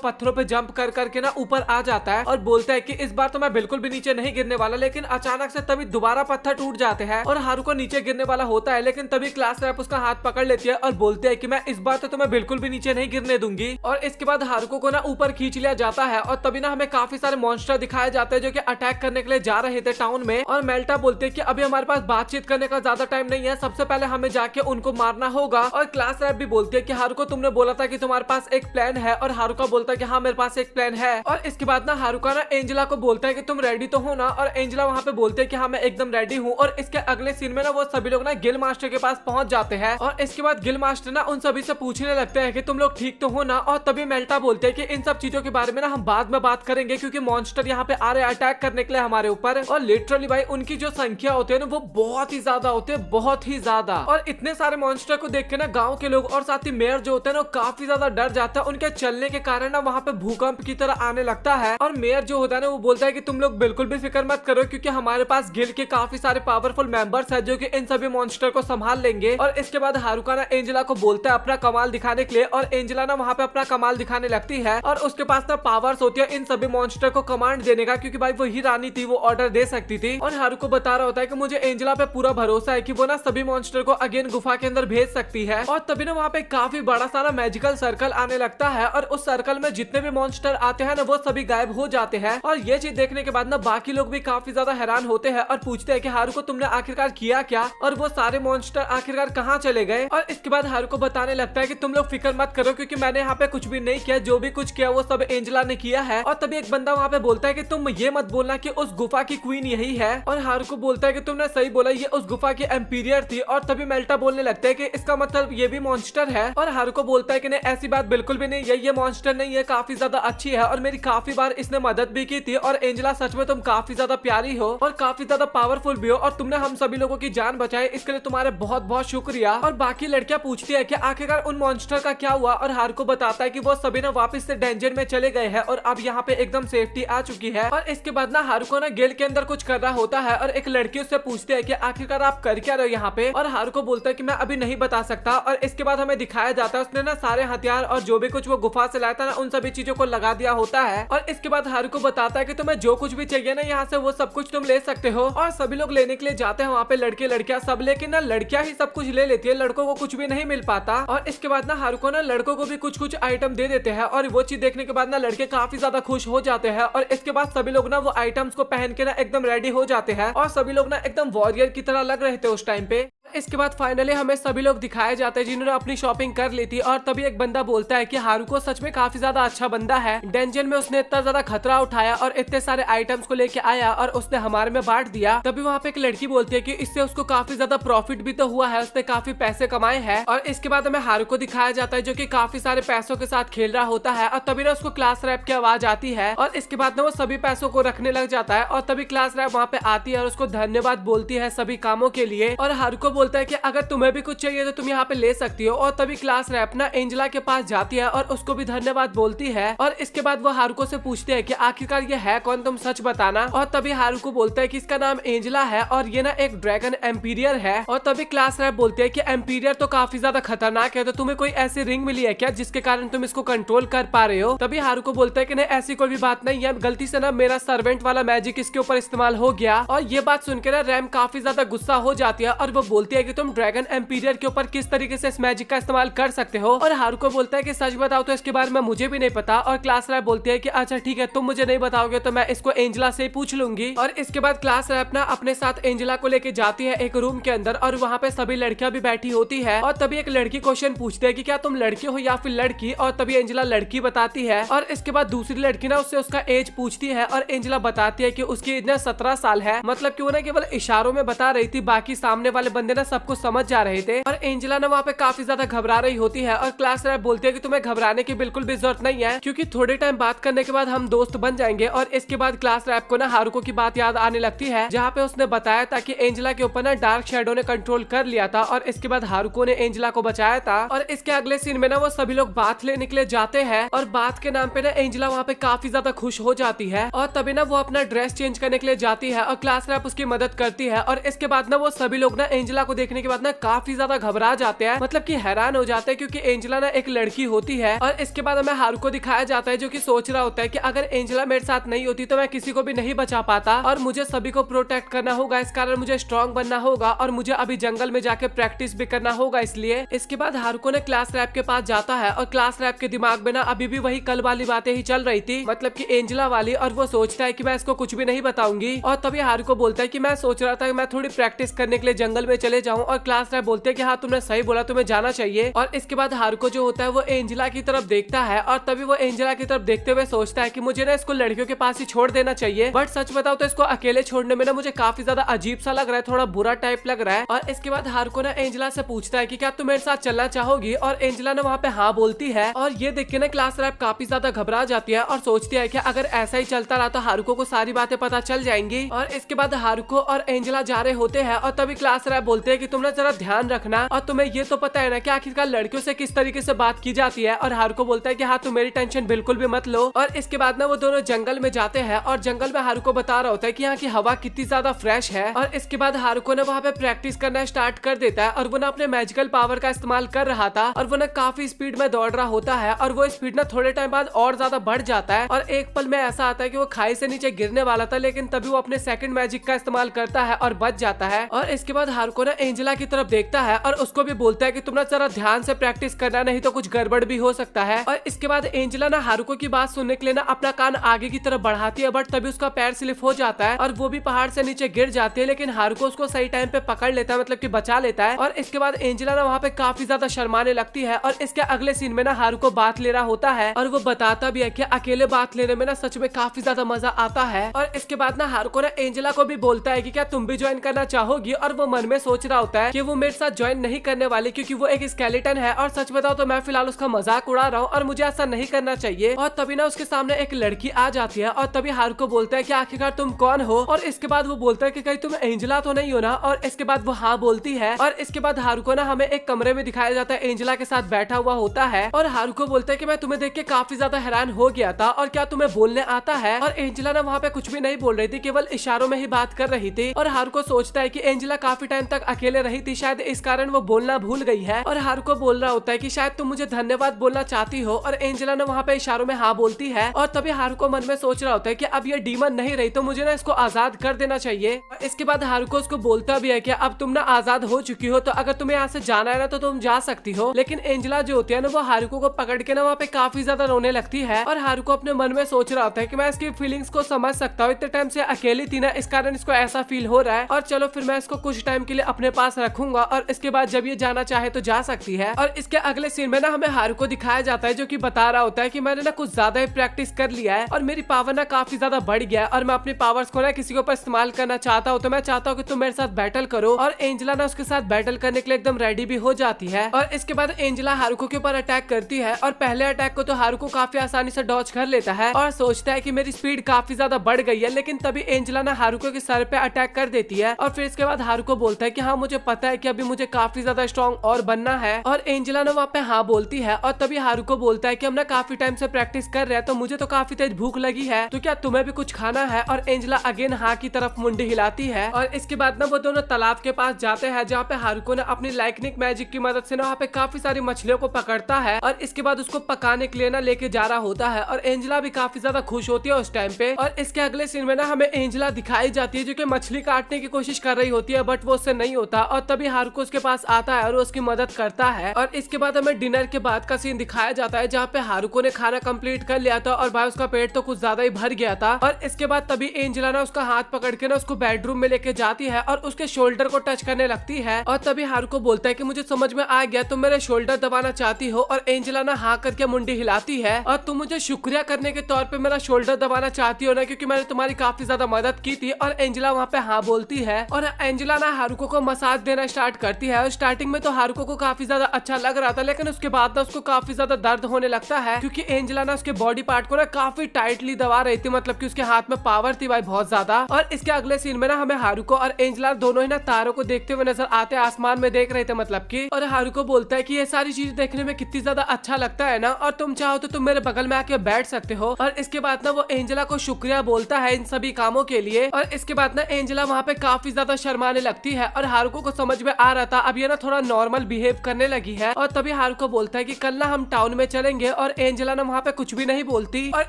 पत्थरों पे जंप कर करके ना ऊपर आ जाता है और बोलता है कि इस बार तो मैं बिल्कुल भी नीचे नहीं गिरने वाला। लेकिन अचानक से तभी दोबारा पत्थर टूट जाते हैं और हारुको नीचे गिरने वाला होता है, लेकिन तभी क्लास रैप उसका हाथ पकड़ लेती है और बोलते हैं कि मैं इस बार तो तुम्हें बिल्कुल भी नीचे नहीं गिरने दूंगी। और इसके बाद हारुको को ना ऊपर खींच लिया जाता है और तभी ना हमें काफी सारे मॉन्स्टर दिखाए जाते हैं जो कि अटैक करने के लिए जा रहे थे टाउन में। और मेल्टा बोलते हैं कि अभी हमारे पास बातचीत करने का ज्यादा टाइम नहीं है, सबसे पहले हमें जाके उनको मारना होगा। और क्लास रैप भी बोलती है कि हारुको तुमने बोला था कि तुम्हारे पास एक प्लान है, और हारुका बोलता है कि हाँ मेरे पास एक प्लान है। और इसके बाद ना हारुका ना एंजेला को बोलता है कि तुम रेडी तो हो ना, और एंजेला वहाँ पे बोलते है कि हाँ मैं एकदम रेडी हूँ। और इसके अगले सीन में ना वो सभी लोग ना गिल मास्टर के पास पहुंच जाते हैं और इसके बाद गिल मास्टर ना उन सभी से पूछने लगते हैं कि तुम लोग ठीक तो हो ना। और तभी मेल्टा बोलते हैं कि इन सब चीजों के बारे में ना हम बाद में बात करेंगे क्योंकि मॉन्स्टर यहाँ पे आ रहे अटैक करने के लिए हमारे ऊपर। और लिटरली भाई उनकी जो संख्या होती है ना वो बहुत ही ज्यादा होते हैं, बहुत ही ज्यादा। और इतने सारे मॉन्स्टर को देख के ना गाँव के लोग और साथ ही मेयर जो होते हैं ना काफी ज्यादा डर जाता है। उनके चलने के कारण ना वहाँ पे भूकंप की तरह आने लगता है। और मेयर जो होता है ना वो बोलता है कि तुम लोग बिल्कुल भी फिक्र मत करो क्योंकि हमारे पास गिल्ड के काफी सारे पावरफुल मेंबर्स हैं जो कि इन सभी मॉन्स्टर को संभाल लेंगे। और इसके बाद हारुका ना एंजेला को बोलता है अपना कमाल दिखाने के लिए, और एंजेला ना वहाँ पे अपना कमाल दिखाने लगती है और उसके पास ना पावर्स होती है इन सभी मॉन्स्टर को कमांड देने का, क्योंकि भाई वो ही रानी थी, वो ऑर्डर दे सकती थी। और हारुको बता रहा होता है कि मुझे एंजेला पे पूरा भरोसा है कि वो ना सभी मॉन्स्टर को अगेन गुफा के अंदर भेज सकती है। और तभी ना वहाँ पे काफी बड़ा सारा मैजिकल सर्कल आने लगता है और उस सर्कल में जितने भी मॉन्स्टर आते हैं ना वो सभी गायब हो जाते हैं। और ये चीज देखने के बाद ना बाकी लोग भी काफी ज्यादा हैरान होते हैं और पूछते हैं कि हारुको तुमने आखिरकार किया क्या, और वो सारे मॉन्स्टर आखिरकार कहाँ चले गए। और इसके बाद हारुको बताने लगता है कि तुम लोग फिक्र मत करो क्योंकि मैंने यहाँ पे कुछ भी नहीं किया, जो भी कुछ किया वो सब एंजेला ने किया है। और तभी एक बंदा वहाँ पे बोलता है कि तुम ये मत बोलना कि उस गुफा की क्वीन यही है। और हारुको बोलता है कि तुमने सही बोला, ये उस गुफा की एम्पीरियर थी। और तभी मेल्टा बोलने लगता है कि इसका मतलब ये भी मॉन्स्टर है। और हारुको बोलता है कि नहीं ऐसी बात बिल्कुल भी नहीं है, ये मॉन्स्टर नहीं है, काफी ज्यादा अच्छी है और मेरी काफी बार इसने मदद भी की थी। और एंजेला सच में तुम काफी ज्यादा प्यारी हो और काफी ज्यादा पावरफुल भी हो और तुमने हम सभी लोगों की जान बचाई, इसके लिए तुम्हारे बहुत बहुत शुक्रिया। और बाकी लड़कियां पूछती है कि आखिरकार उन मॉन्स्टर का क्या हुआ, और हारुको बताता है कि वो सभी ना वापस से डेंजर में चले गए हैं और अब यहाँ पे एकदम सेफ्टी आ चुकी है। और इसके बाद ना हारुको ना गेल के अंदर कुछ कर रहा होता है और एक लड़की उससे पूछती है कि आखिरकार आप कर क्या रहे हो यहाँ पे। और हारुको बोलता है कि मैं अभी नहीं बता सकता। और इसके बाद हमें दिखाया जाता है उसने ना सारे हथियार और जो भी कुछ वो गुफा से लाया था ना उन सभी चीजों को लगा दिया होता है। और इसके बाद हारुको बताता है कि तुम्हें जो कुछ भी चाहिए ना यहाँ से वो सब कुछ तुम ले सकते हो। और सभी लोग लेने के लिए जाते हैं वहाँ पे, लड़के लड़कियां सब, लेकिन ना लड़कियां ही सब कुछ ले लेती है, लड़कों को कुछ भी नहीं मिल पाता। और इसके बाद ना हारुको ना लड़कों को भी कुछ कुछ आइटम दे देते हैं और वो चीज देखने के बाद ना लड़के काफी ज्यादा खुश हो जाते हैं। और इसके बाद सभी लोग ना वो आइटम्स को पहन के ना एकदम रेडी हो जाते हैं और सभी लोग ना एकदम वॉरियर की तरह लग रहे थे उस टाइम पे। इसके बाद फाइनली हमें सभी लोग दिखाए जाते हैं जिन्होंने अपनी शॉपिंग कर ली थी। और तभी एक बंदा बोलता है कि हारुको सच में काफी ज्यादा अच्छा बंदा है, डेंजन में उसने इतना ज्यादा खतरा उठाया और इतने सारे आइटम्स को लेके आया और उसने हमारे में बांट दिया। तभी वहाँ पे एक लड़की बोलती है कि इससे उसको काफी ज्यादा प्रॉफिट भी तो हुआ है, उसने काफी पैसे कमाए हैं। और इसके बाद हमें हारुको दिखाया जाता है जो कि काफी सारे पैसों के साथ खेल रहा होता है। और तभी ना उसको क्लास रैप की आवाज आती है और इसके बाद ना वो सभी पैसों को रखने लग जाता है। और तभी क्लास रैप वहाँ पे आती है और उसको धन्यवाद बोलती है सभी कामों के लिए। और हारुको बोलता है कि अगर तुम्हें भी कुछ चाहिए तो तुम यहाँ पे ले सकती हो। और तभी क्लास रैप ना एंजेला के पास जाती है और उसको भी धन्यवाद बोलती है। और इसके बाद वो हारुको से पूछते हैं कि आखिरकार ये है कौन, तुम सच बताना। और तभी हारुको बोलता है कि इसका नाम एंजेला है और ये ना एक ड्रैगन एम्पीरियर है। और तभी क्लास रैप बोलते हैं कि एम्पीरियर तो काफी ज्यादा खतरनाक है, तो तुम्हें कोई ऐसी रिंग मिली है क्या जिसके कारण तुम इसको कंट्रोल कर पा रहे हो। तभी हारुको बोलता है कि नहीं ऐसी कोई भी बात नहीं है, गलती से ना मेरा सर्वेंट वाला मैजिक इसके ऊपर इस्तेमाल हो गया। और ये बात सुनकर ना रैम काफी ज्यादा गुस्सा हो जाती है और वो बोलती है कि तुम ड्रैगन एम्पीरियर के ऊपर किस तरीके से इस मैजिक का इस्तेमाल कर सकते हो। और हारुको बोलता है कि सच बताओ तो इसके बारे में मुझे भी नहीं पता। और क्लास रैप बोलती है कि अच्छा ठीक है, तुम मुझे नहीं बताओगे तो मैं इसको एंजेला से पूछ लूंगी। और इसके बाद क्लास रैप ना अपने साथ एंजेला को लेके जाती है एक रूम के अंदर और वहाँ पे सभी लड़कियां भी बैठी होती है। और तभी एक लड़की क्वेश्चन पूछती है कि क्या तुम लड़की हो या फिर लड़की। और तभी एंजेला लड़की बताती है। और इसके बाद दूसरी लड़की ना उससे उसका एज पूछती है और एंजेला बताती है कि उसकी एज ना 17 साल है। मतलब कि वो ना केवल इशारों में बता रही थी, बाकी सामने वाले बंदे ना सब कुछ समझ जा रहे थे। और एंजेला ना वहाँ पे काफी ज्यादा घबरा रही होती है और क्लास रैप बोलती है कि तुम्हें घबराने की बिल्कुल भी जरूरत नहीं है, क्योंकि थोड़े टाइम बात करने के बाद हम दोस्त बन जाएंगे। और इसके बाद क्लास रैप को ना हारुको की बात याद आने लगती है, जहाँ पे उसने बताया था कि एंजेला के ऊपर ना डार्क शैडो ने कंट्रोल कर लिया था और इसके बाद हारुको ने एंजेला को बचाया था। और इसके अगले सीन में ना वो सभी लोग बात लेने के लिए जाते हैं और बात के नाम पे ना एंजेला वहाँ पे काफी ज्यादा खुश हो जाती है और तभी ना वो अपना ड्रेस चेंज करने के लिए जाती है और क्लास रैप उसकी मदद करती है। और इसके बाद ना वो सभी लोग ना एंजेला को देखने के बाद ना काफी ज्यादा घबरा जाते हैं, मतलब कि हैरान हो जाते हैं, क्योंकि एंजेला ना एक लड़की होती है। और इसके बाद हमें हारुको दिखाया जाता है जो कि सोच रहा होता है कि अगर एंजेला मेरे साथ नहीं होती तो मैं किसी को भी नहीं बचा पाता और मुझे सभी को प्रोटेक्ट करना होगा, इस कारण मुझे स्ट्रॉन्ग बनना होगा और मुझे अभी जंगल में जाके प्रैक्टिस भी करना होगा। इसलिए इसके बाद हारुको ने क्लास रैप के पास जाता है और क्लास रैप के दिमाग में ना अभी भी वही कल वाली बातें ही चल रही थी, मतलब कि एंजेला वाली, और वो सोचता है कि मैं इसको कुछ भी नहीं बताऊंगी। और तभी हारुको बोलता है कि मैं सोच रहा था कि मैं थोड़ी प्रैक्टिस करने के लिए जंगल में चले जाऊं। और क्लास रैप बोलते हैं कि हाँ तुमने सही बोला, तुम्हें जाना चाहिए। और इसके बाद हारुको जो होता है वो एंजेला की तरफ देखता है और तभी वो एंजेला की तरफ देखते हुए सोचता है कि मुझे ना इसको लड़कियों के पास ही छोड़ देना चाहिए, बट सच बताओ तो इसको अकेले छोड़ने में ना मुझे काफी ज्यादा अजीब सा लग रहा है, थोड़ा बुरा टाइप लग रहा है। और इसके बाद हारुको ना एंजेला से पूछता है कि क्या तुम मेरे साथ चलना चाहोगी, और एंजेला ना वहाँ पे हाँ बोलती है। और ये देख के ना क्लास रैप काफी ज्यादा घबरा जाती है और सोचती है कि अगर ऐसा ही चलता रहा तो हारुको को सारी बातें पता चल जाएंगी। और इसके बाद हारुको और एंजेला जा रहे होते हैं और तभी क्लास रैप बोलते हैं कि तुम ना जरा ध्यान रखना, और तुम्हें ये तो पता है ना कि आखिरकार लड़कियों से किस तरीके से बात की जाती है। और हारुको बोलता है कि हाँ तुम मेरी टेंशन बिल्कुल भी मत लो। और इसके बाद ना वो दोनों जंगल में जाते हैं और जंगल में हारुको बता रहा होता है कि यहाँ की हवा कितनी ज्यादा फ्रेश है। और इसके बाद हारुको ने वहाँ पे प्रैक्टिस करना स्टार्ट कर देता है और वो ना अपने मैजिकल पावर का इस्तेमाल कर रहा था और वो ना काफी स्पीड में दौड़ रहा होता है और वो स्पीड ना थोड़े टाइम बाद और ज्यादा बढ़ जाता है। और एक पल में ऐसा आता है कि वो खाई से नीचे गिरने वाला था, लेकिन तभी वो अपने सेकंड मैजिक का इस्तेमाल करता है और बच जाता है। और इसके बाद हारुको ना एंजेला की तरफ देखता है और उसको भी बोलता है कि तुम ना जरा ध्यान से प्रैक्टिस करना, नहीं तो कुछ गड़बड़ भी हो सकता है। और इसके बाद एंजेला ना हारुको की बात सुनने के लिए ना अपना कान आगे की तरफ बढ़ाती है, बट तभी उसका पैर स्लिप हो जाता है और वो भी पहाड़ से नीचे गिर जाती है, लेकिन हारुको उसको सही टाइम पे पकड़ लेता है, मतलब कि बचा लेता है। और इसके बाद एंजेला ना वहाँ पे काफी ज्यादा शर्माने लगती है और इसके अगले सीन में ना हारुको बात ले रहा होता है और वो बताता भी है कि अकेले बात लेने में ना सच में काफी ज्यादा मजा आता है। और इसके बाद ना हारुको ना एंजेला को भी बोलता है कि क्या तुम भी ज्वाइन करना चाहोगी, और वो मन में सोच रहा होता है कि वो मेरे साथ ज्वाइन नहीं करने वाली क्योंकि वो एक स्केलेटन है और सच बताओ तो मैं फिलहाल उसका मजाक उड़ा रहा हूँ और मुझे ऐसा नहीं करना चाहिए। और तभी ना उसके सामने एक लड़की आ जाती है और तभी हारुको बोलता है कि आखिरकार तुम कौन हो, और इसके बाद वो बोलता है कि कहीं तुम एंजेला तो नहीं हो ना, और इसके बाद वो हाँ बोलती है। और इसके बाद हारुको ना हमें एक कमरे में दिखाया जाता है एंजेला के साथ बैठा हुआ होता है और हारुको बोलता है कि मैं तुम्हें देख के काफी ज्यादा हैरान हो गया था, और क्या तुम्हें बोलने आता है। और एंजेला ना वहाँ पे कुछ भी नहीं बोल रही थी, केवल इशारों में ही बात कर रही थी। और हारुको सोचता है कि एंजेला काफी टाइम तक अकेले रही थी, शायद इस कारण वो बोलना भूल गई है। और हारुको बोल रहा होता है कि शायद तुम मुझे धन्यवाद बोलना चाहती हो, और एंजेला ने वहाँ पे इशारों में हाँ बोलती है। और तभी हारुको मन में सोच रहा होता है कि अब ये डीमन नहीं रही तो मुझे ना इसको आजाद कर देना चाहिए। और इसके बाद हारुको उसको बोलता भी है कि अब तुम ना आजाद हो चुकी हो, तो अगर तुम्हें यहाँ से जाना है ना तो तुम जा सकती हो। लेकिन एंजेला जो होती है ना वो हारुको को पकड़ के ना वहाँ पे काफी ज्यादा रोने लगती है और हारुको अपने मन में सोच रहा होता है कि मैं इसकी फीलिंग्स को समझ सकता हूँ, इतने टाइम से अकेली थी ना, इस कारण इसको ऐसा फील हो रहा है, और चलो फिर मैं इसको कुछ टाइम के लिए अपने पास रखूंगा और इसके बाद जब ये जाना चाहे तो जा सकती है। और इसके अगले सीन में ना हमें हारुको दिखाया जाता है जो कि बता रहा होता है कि मैंने ना कुछ ज्यादा ही प्रैक्टिस कर लिया है और मेरी पावर ना काफी ज्यादा बढ़ गया है और मैं अपनी पावर्स को ना किसी के ऊपर इस्तेमाल करना चाहता हूँ, तो मैं चाहता हूँ कि तुम मेरे साथ बैटल करो। और एंजेला ना उसके साथ बैटल करने के लिए एकदम रेडी भी हो जाती है। और इसके बाद एंजेला हारुको के ऊपर अटैक करती है और पहले अटैक को तो हारुको काफी आसानी से डॉज कर लेता है और सोचता है कि मेरी स्पीड काफी ज्यादा बढ़ गई है, लेकिन तभी एंजेला ना हारुको के सर पे अटैक कर देती है। और फिर इसके बाद हारुको बोलता है कि हाँ मुझे पता है कि अभी मुझे काफी ज्यादा स्ट्रॉन्ग और बनना है, और एंजेला ना वहाँ पे हाँ बोलती है। और तभी हारुको बोलता है कि हम ना काफी टाइम से प्रैक्टिस कर रहे हैं, तो मुझे तो काफी तेज भूख लगी है, तो क्या तुम्हें भी कुछ खाना है। और एंजेला अगेन हाँ की तरफ मुंडी हिलाती है। और इसके बाद ना वो दोनों तालाब के पास जाते हैं जहाँ पे हारुको ने अपनी लाइकनिक मैजिक की मदद से ना वहाँ पे काफी सारी मछलियों को पकड़ता है और इसके बाद उसको पकाने के लिए ना लेके जा रहा होता है। और एंजेला भी काफी ज्यादा खुश होती है उस टाइम पे। और इसके अगले सीन में ना हमें एंजेला दिखाई जाती है जो कि मछली काटने की कोशिश कर रही होती है, बट वो उससे नहीं होता। और तभी हारुको उसके पास आता है और उसकी मदद करता है। और इसके बाद हमें डिनर के बाद का सीन दिखाया जाता है जहाँ पे हारुको ने खाना कंप्लीट कर लिया था और भाई उसका पेट तो कुछ ज्यादा ही भर गया था। और इसके बाद तभी एंजेला ना उसका हाथ पकड़ के ना उसको बेडरूम में लेके जाती है और उसके शोल्डर को टच करने लगती है। और तभी हारुको बोलता है कि मुझे समझ में आ गया, तुम मेरे शोल्डर दबाना चाहती हो। और एंजेला ना हाँ करके मुंडी हिलाती है और तुम मुझे शुक्रिया करने के तौर पे मेरा शोल्डर दबाना चाहती हो ना, क्योंकि मैंने तुम्हारी काफी ज्यादा मदद की थी। और एंजेला वहाँ पे हाँ बोलती है और एंजेला ना हारुको को मसाज देना स्टार्ट करती है। और स्टार्टिंग में तो हारुको को काफी ज्यादा अच्छा लग रहा था, लेकिन उसके बाद ना उसको काफी ज्यादा दर्द होने लगता है, क्योंकि एंजेला ना उसके बॉडी पार्ट को ना काफी टाइटली दबा रही थी, मतलब कि उसके हाथ में पावर थी भाई बहुत ज्यादा। और इसके अगले सीन में ना हमें हारुको और एंजेला दोनों ही ना तारों को देखते हुए नजर आते, आसमान में देख रहे थे मतलब की। और हारुको बोलता है कि ये सारी चीज देखने में कितनी ज्यादा अच्छा लगता है ना, और तुम चाहो तो तुम मेरे बगल में आके बैठ सकते हो। और इसके बाद ना वो एंजेला को शुक्रिया बोलता है इन सभी कामों के लिए। और इसके बाद ना एंजेला वहाँ पे काफी ज्यादा शर्माने लगती है, और हारुको को समझ में आ रहा था अब ये ना थोड़ा नॉर्मल बिहेव करने लगी है। और तभी हारुको बोलता है कि कल ना हम टाउन में चलेंगे, और एंजेला ना वहाँ पे कुछ भी नहीं बोलती। और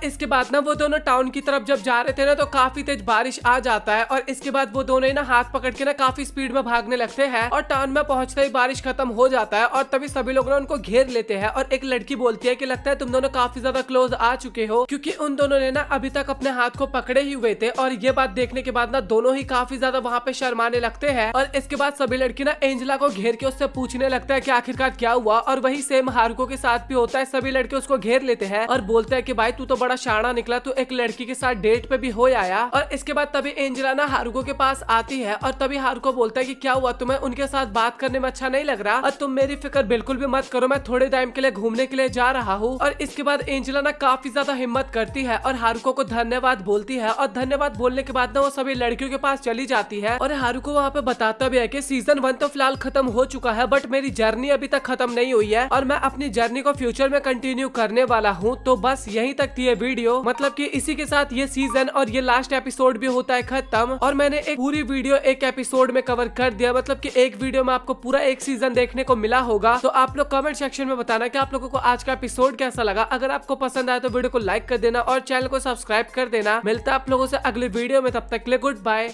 इसके बाद ना वो दोनों टाउन की तरफ जब जा रहे थे ना तो काफी तेज बारिश आ जाता है, और इसके बाद वो दोनों ही ना हाथ पकड़ के ना काफी स्पीड में भागने लगते हैं। और टाउन में पहुंचते ही बारिश खत्म हो जाता है, और तभी सभी लोग ना उनको घेर लेते हैं। और एक लड़की बोलती है कि लगता है तुम दोनों काफी ज्यादा क्लोज आ चुके हो, क्योंकि उन दोनों ने ना अभी तक अपने हाथ को पकड़े ही हुए थे। और ये बात देखने के बाद ना दोनों ही काफी ज्यादा वहाँ पे शर्माने लगते हैं। और इसके बाद सभी लड़की ना एंजेला को घेर के उससे पूछने लगता है कि आखिरकार क्या हुआ। और वही सेम हारुको के साथ भी होता है, सभी लड़के उसको घेर लेते हैं और बोलते हैं कि भाई तू तो बड़ा शाना निकला, तू एक लड़की के साथ डेट पे भी हो आया। और इसके बाद तभी एंजेला ना हारुको के पास आती है, और तभी हारुको बोलता है कि क्या हुआ, तुम्हें उनके साथ बात करने में अच्छा नहीं लग रहा? और तुम मेरी फिक्र बिल्कुल भी मत करो, मैं थोड़े टाइम के लिए घूमने के लिए जा रहा हूँ। और इसके बाद एंजेला ना काफी ज्यादा हिम्मत करती है और हारुको को धन्यवाद बोलती है, और धन्यवाद बोलने के बाद ना वो सभी लड़कियों के पास चली जाती है। और हारुको वहाँ पे बताता भी है कि सीजन 1 तो फिलहाल खत्म हो चुका है, बट मेरी जर्नी अभी तक खत्म नहीं हुई है, और मैं अपनी जर्नी को फ्यूचर में कंटिन्यू करने वाला हूँ। तो बस यहीं तक थी ये वीडियो, मतलब कि इसी के साथ ये सीजन और ये लास्ट एपिसोड भी होता है खत्म। और मैंने एक पूरी वीडियो एक एपिसोड में कवर कर दिया, मतलब कि एक वीडियो में आपको पूरा एक सीजन देखने को मिला होगा। तो आप लोग कमेंट सेक्शन में बताना कि आप लोगों को आज का एपिसोड कैसा लगा। अगर आपको पसंद आया तो वीडियो को लाइक कर देना और चैनल को सब्सक्राइब कर देना। मिलता है आप लोगों से अगले वीडियो में, तब तक के लिए गुड बाय।